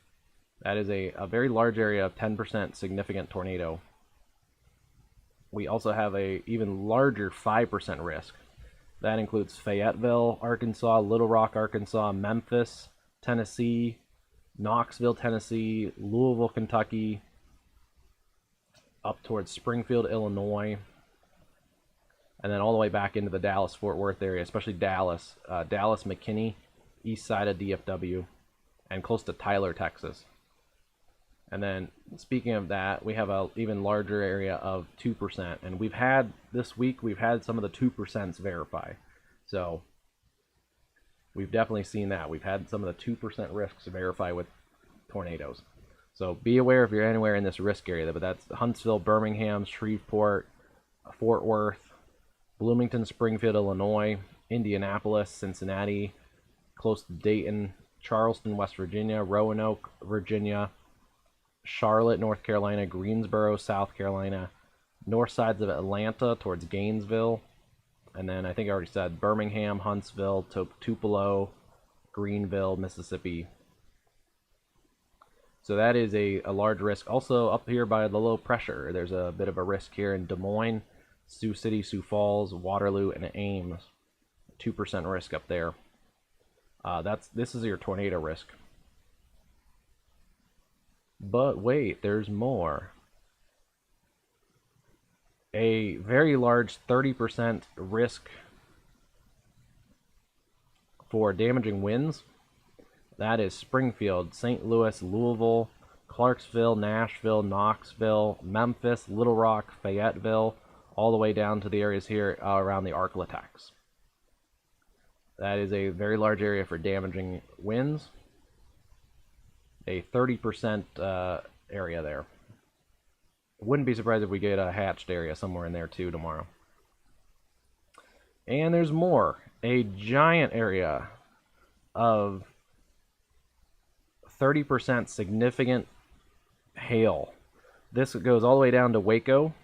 That is a very large area of 10% significant tornado. We also have a even larger 5% risk. That includes Fayetteville, Arkansas, Little Rock, Arkansas, Memphis, Tennessee, Knoxville, Tennessee, Louisville, Kentucky, up towards Springfield, Illinois, and then all the way back into the Dallas-Fort Worth area, especially Dallas, Dallas-McKinney, east side of DFW, and close to Tyler, Texas. And then, speaking of that, we have an even larger area of 2%. And we've had, this week, we've had some of the 2% verify. So, we've definitely seen that. We've had some of the 2% risks verify with tornadoes. So, be aware if you're anywhere in this risk area. But that's Huntsville, Birmingham, Shreveport, Fort Worth, Bloomington, Springfield, Illinois, Indianapolis, Cincinnati, close to Dayton, Charleston, West Virginia, Roanoke, Virginia, Charlotte, North Carolina, Greensboro, South Carolina, north sides of Atlanta towards Gainesville, and then I think I already said Birmingham, Huntsville, Tupelo, Greenville, Mississippi. So that is a large risk. Also up here by the low pressure, there's a bit of a risk here in Des Moines, Sioux City, Sioux Falls, Waterloo, and Ames. 2% risk up there. This is your tornado risk. But wait, there's more. A very large 30% risk for damaging winds. That is Springfield, St. Louis, Louisville, Clarksville, Nashville, Knoxville, Memphis, Little Rock, Fayetteville, all the way down to the areas here around the Arklatex. That is a very large area for damaging winds. A 30% area there. Wouldn't be surprised if we get a hatched area somewhere in there too tomorrow. And there's more. A giant area of 30% significant hail. This goes all the way down to Waco,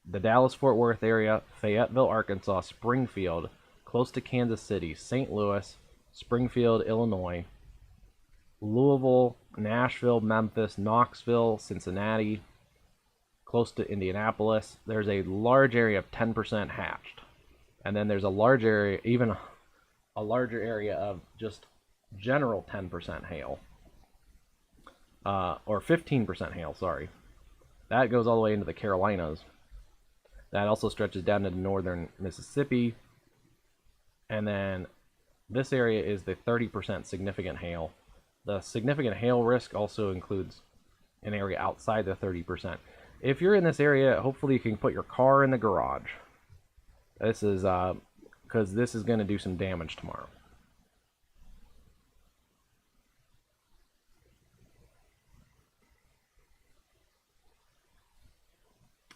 the Dallas-Fort Worth area, Fayetteville, Arkansas, Springfield, close to Kansas City, St. Louis, Springfield, Illinois, Louisville, Nashville, Memphis, Knoxville, Cincinnati, close to Indianapolis. There's a large area of 10% hatched. And then there's a large area, even a larger area of just general 10% hail. Or 15% hail, sorry. That goes all the way into the Carolinas. That also stretches down into northern Mississippi. And then this area is the 30% significant hail. The significant hail risk also includes an area outside the 30%. If you're in this area, hopefully you can put your car in the garage. This is because this is going to do some damage tomorrow.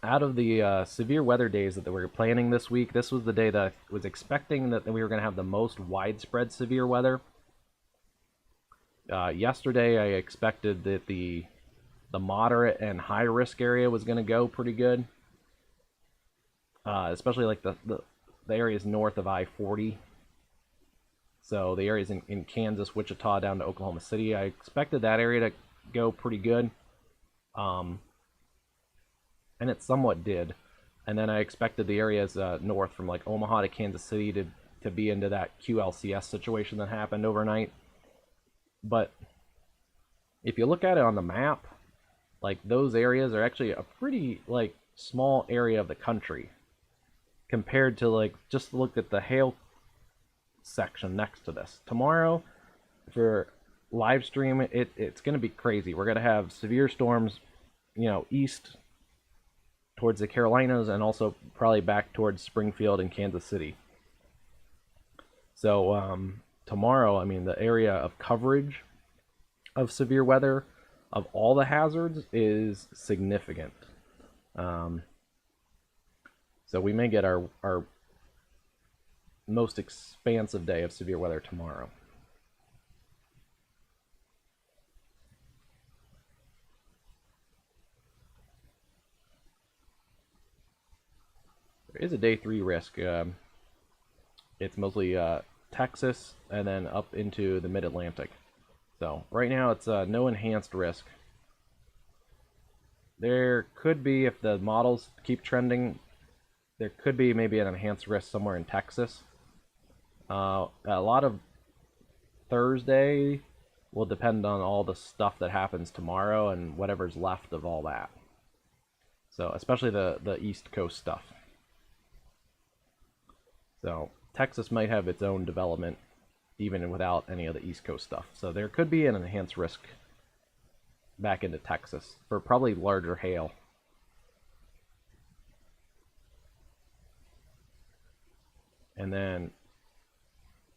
Out of the severe weather days that we were planning this week, this was the day that I was expecting that we were going to have the most widespread severe weather. Yesterday, I expected that the moderate and high risk area was going to go pretty good, especially like the areas north of I-40. So the areas in Kansas, Wichita, down to Oklahoma City, I expected that area to go pretty good, and it somewhat did. And then I expected the areas north from like Omaha to Kansas City to be into that QLCS situation that happened overnight. But if you look at it on the map, like those areas are actually a pretty like small area of the country compared to like just look at the hail section next to this. Tomorrow for live stream, it's going to be crazy. We're going to have severe storms, east towards the Carolinas and also probably back towards Springfield and Kansas City. So tomorrow, I mean, the area of coverage of severe weather of all the hazards is significant. So we may get our most expansive day of severe weather tomorrow. There is a day 3 risk. It's mostly Texas and then up into the mid-Atlantic. So right now it's no enhanced risk. There could be, if the models keep trending, there could be maybe an enhanced risk somewhere in Texas. A lot of Thursday will depend on all the stuff that happens tomorrow and whatever's left of all that. So especially the East Coast stuff. So Texas might have its own development even without any of the East Coast stuff. So there could be an enhanced risk back into Texas for probably larger hail. And then,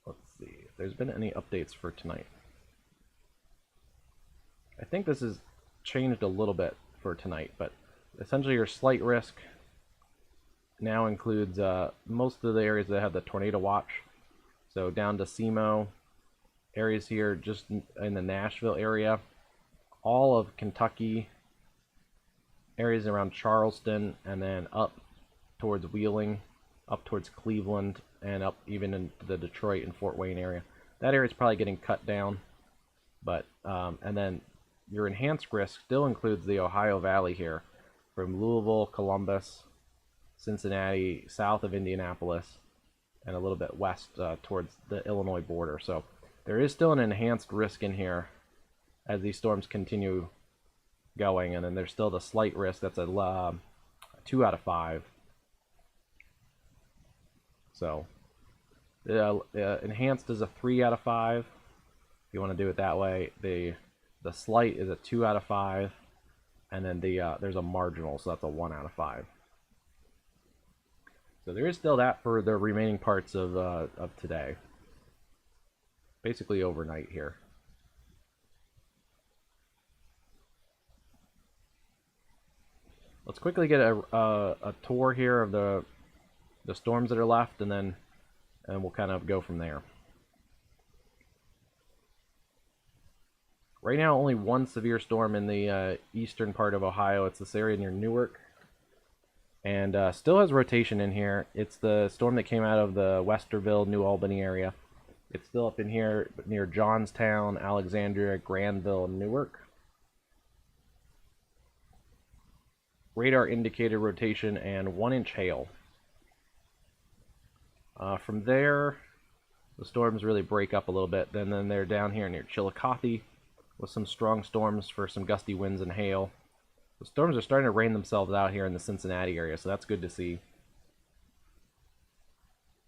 let's see if there's been any updates for tonight. I think this has changed a little bit for tonight, but essentially your slight risk now includes most of the areas that have the tornado watch. So down to SEMO, areas here just in the Nashville area, all of Kentucky, areas around Charleston, and then up towards Wheeling, up towards Cleveland, and up even into the Detroit and Fort Wayne area. That area is probably getting cut down, but and then your enhanced risk still includes the Ohio Valley here, from Louisville, Columbus, Cincinnati, south of Indianapolis, and a little bit west towards the Illinois border. So there is still an enhanced risk in here as these storms continue going, and then there's still the slight risk that's a 2 out of 5. So enhanced is a 3 out of 5 if you want to do it that way. The slight is a 2 out of 5, and then there's a marginal, so that's a 1 out of 5. So there is still that for the remaining parts of today. Basically overnight here. Let's quickly get a tour here of the storms that are left, and we'll kind of go from there. Right now, only one severe storm in the eastern part of Ohio. It's this area near Newark. And still has rotation in here. It's the storm that came out of the Westerville, New Albany area. It's still up in here near Johnstown, Alexandria, Granville, and Newark. Radar indicated rotation and 1-inch hail. From there, the storms really break up a little bit. Then they're down here near Chillicothe with some strong storms for some gusty winds and hail. The storms are starting to rain themselves out here in the Cincinnati area, so that's good to see.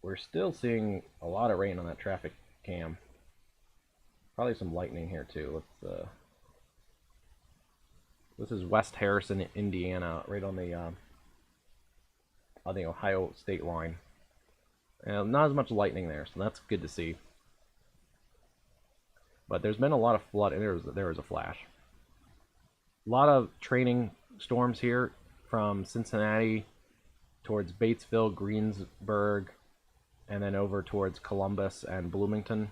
We're still seeing a lot of rain on that traffic cam. Probably some lightning here too. This is West Harrison, Indiana, right on the Ohio state line. Not as much lightning there, so that's good to see. But there's been a lot of flood, and there was a flash. A lot of training storms here from Cincinnati towards Batesville, Greensburg, and then over towards Columbus and Bloomington.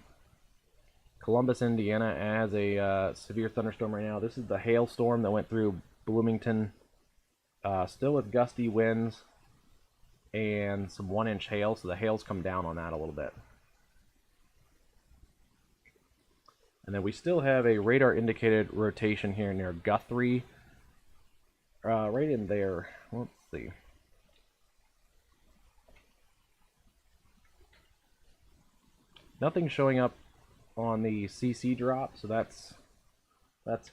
Columbus, Indiana has a severe thunderstorm right now. This is the hailstorm that went through Bloomington, still with gusty winds and some 1-inch hail, so the hail's come down on that a little bit. And then we still have a radar indicated rotation here near Guthrie. Right in there. Let's see. Nothing showing up on the CC drop, so that's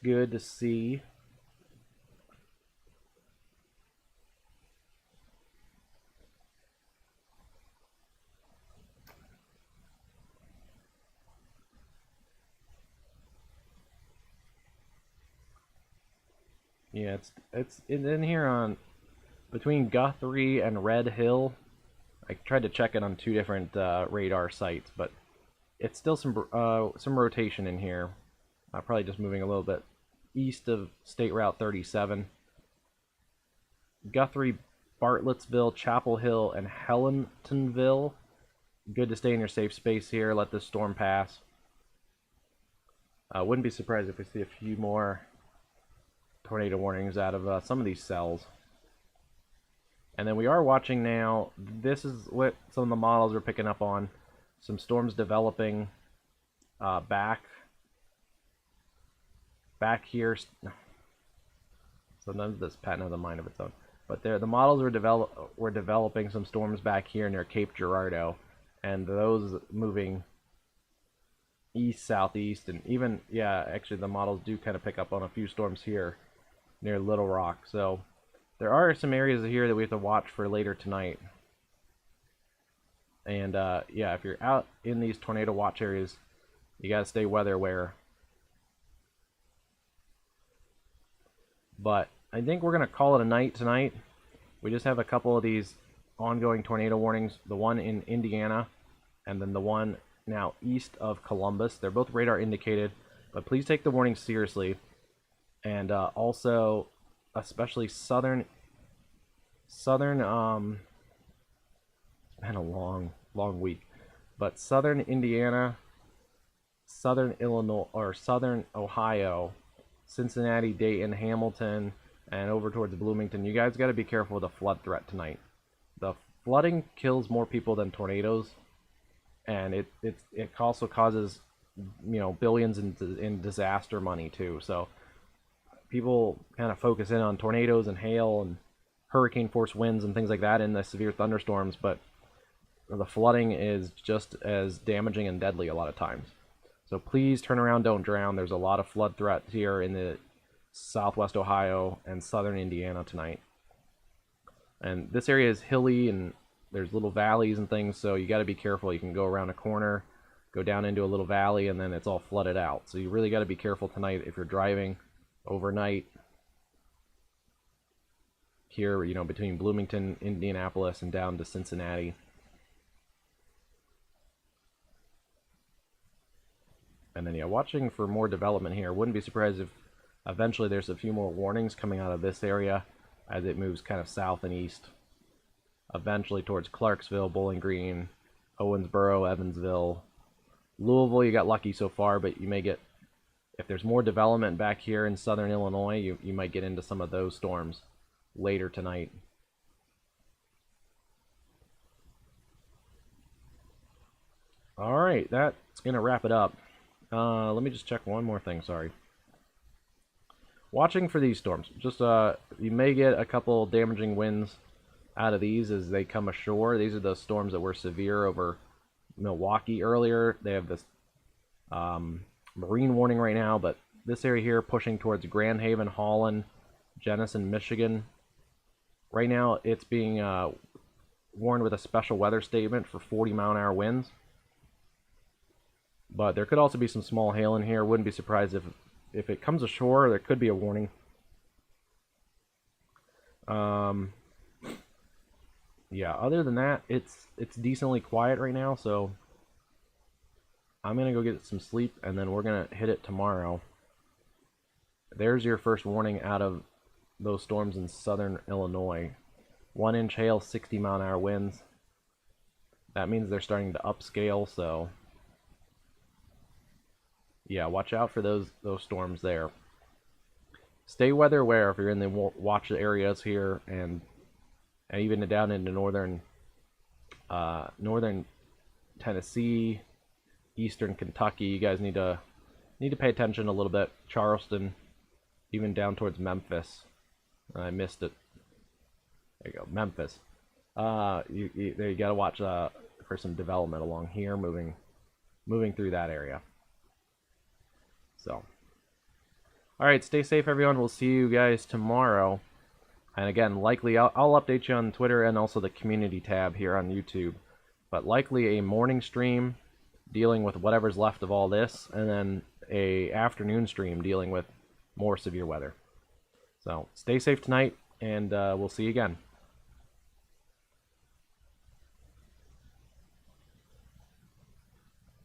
good to see. Yeah, it's in here on between Guthrie and Red Hill. I tried to check it on two different radar sites, but it's still some rotation in here. Probably just moving a little bit east of State Route 37. Guthrie, Bartlettsville, Chapel Hill, and Helentonville. Good to stay in your safe space here. Let this storm pass. Wouldn't be surprised if we see a few more tornado warnings out of some of these cells. And then we are watching now. This is what some of the models are picking up on. Some storms developing back here. Sometimes this patent has a mind of its own. But the models were developing some storms back here near Cape Girardeau, and those moving east southeast, and even actually the models do kind of pick up on a few storms here near Little Rock. So there are some areas here that we have to watch for later tonight. And if you're out in these tornado watch areas, you gotta stay weather aware. But I think we're gonna call it a night tonight. We just have a couple of these ongoing tornado warnings. The one in Indiana, and then the one now east of Columbus. They're both radar indicated, but please take the warning seriously. And also, especially southern. It's been a long week, but southern Indiana, southern Illinois, or southern Ohio, Cincinnati, Dayton, Hamilton, and over towards Bloomington. You guys got to be careful with the flood threat tonight. The flooding kills more people than tornadoes, and it also causes billions in disaster money too. So people kind of focus in on tornadoes and hail and hurricane force winds and things like that in the severe thunderstorms, but the flooding is just as damaging and deadly a lot of times. So please turn around, don't drown. There's a lot of flood threats here in the southwest Ohio and southern Indiana tonight. And this area is hilly and there's little valleys and things, so you got to be careful. You can go around a corner, go down into a little valley, and then it's all flooded out. So you really got to be careful tonight if you're driving overnight here, between Bloomington, Indianapolis, and down to Cincinnati. And then, watching for more development here. Wouldn't be surprised if eventually there's a few more warnings coming out of this area as it moves kind of south and east. Eventually towards Clarksville, Bowling Green, Owensboro, Evansville. Louisville, you got lucky so far, but you may get, if there's more development back here in southern Illinois, you might get into some of those storms later tonight. All right, that's going to wrap it up. Let me just check one more thing, sorry. Watching for these storms. Just you may get a couple damaging winds out of these as they come ashore. These are the storms that were severe over Milwaukee earlier. They have this marine warning right now, but this area here pushing towards Grand Haven, Holland, Jenison, Michigan. Right now it's being warned with a special weather statement for 40-mile-an-hour winds. But there could also be some small hail in here. Wouldn't be surprised if it comes ashore, there could be a warning. Yeah, other than that, it's decently quiet right now, so I'm going to go get some sleep, and then we're going to hit it tomorrow. There's your first warning out of those storms in southern Illinois. 1-inch hail, 60-mile-an-hour winds. That means they're starting to upscale, so yeah, watch out for those storms there. Stay weather aware if you're in the watch areas here, and even down into northern Tennessee, eastern Kentucky. You guys need to pay attention a little bit. Charleston, even down towards Memphis. I missed it. There you go, Memphis. You got to watch for some development along here, moving through that area. So, all right, stay safe, everyone. We'll see you guys tomorrow. And again, likely I'll update you on Twitter and also the community tab here on YouTube. But likely a morning stream dealing with whatever's left of all this, and then a afternoon stream dealing with more severe weather. So stay safe tonight, and we'll see you again.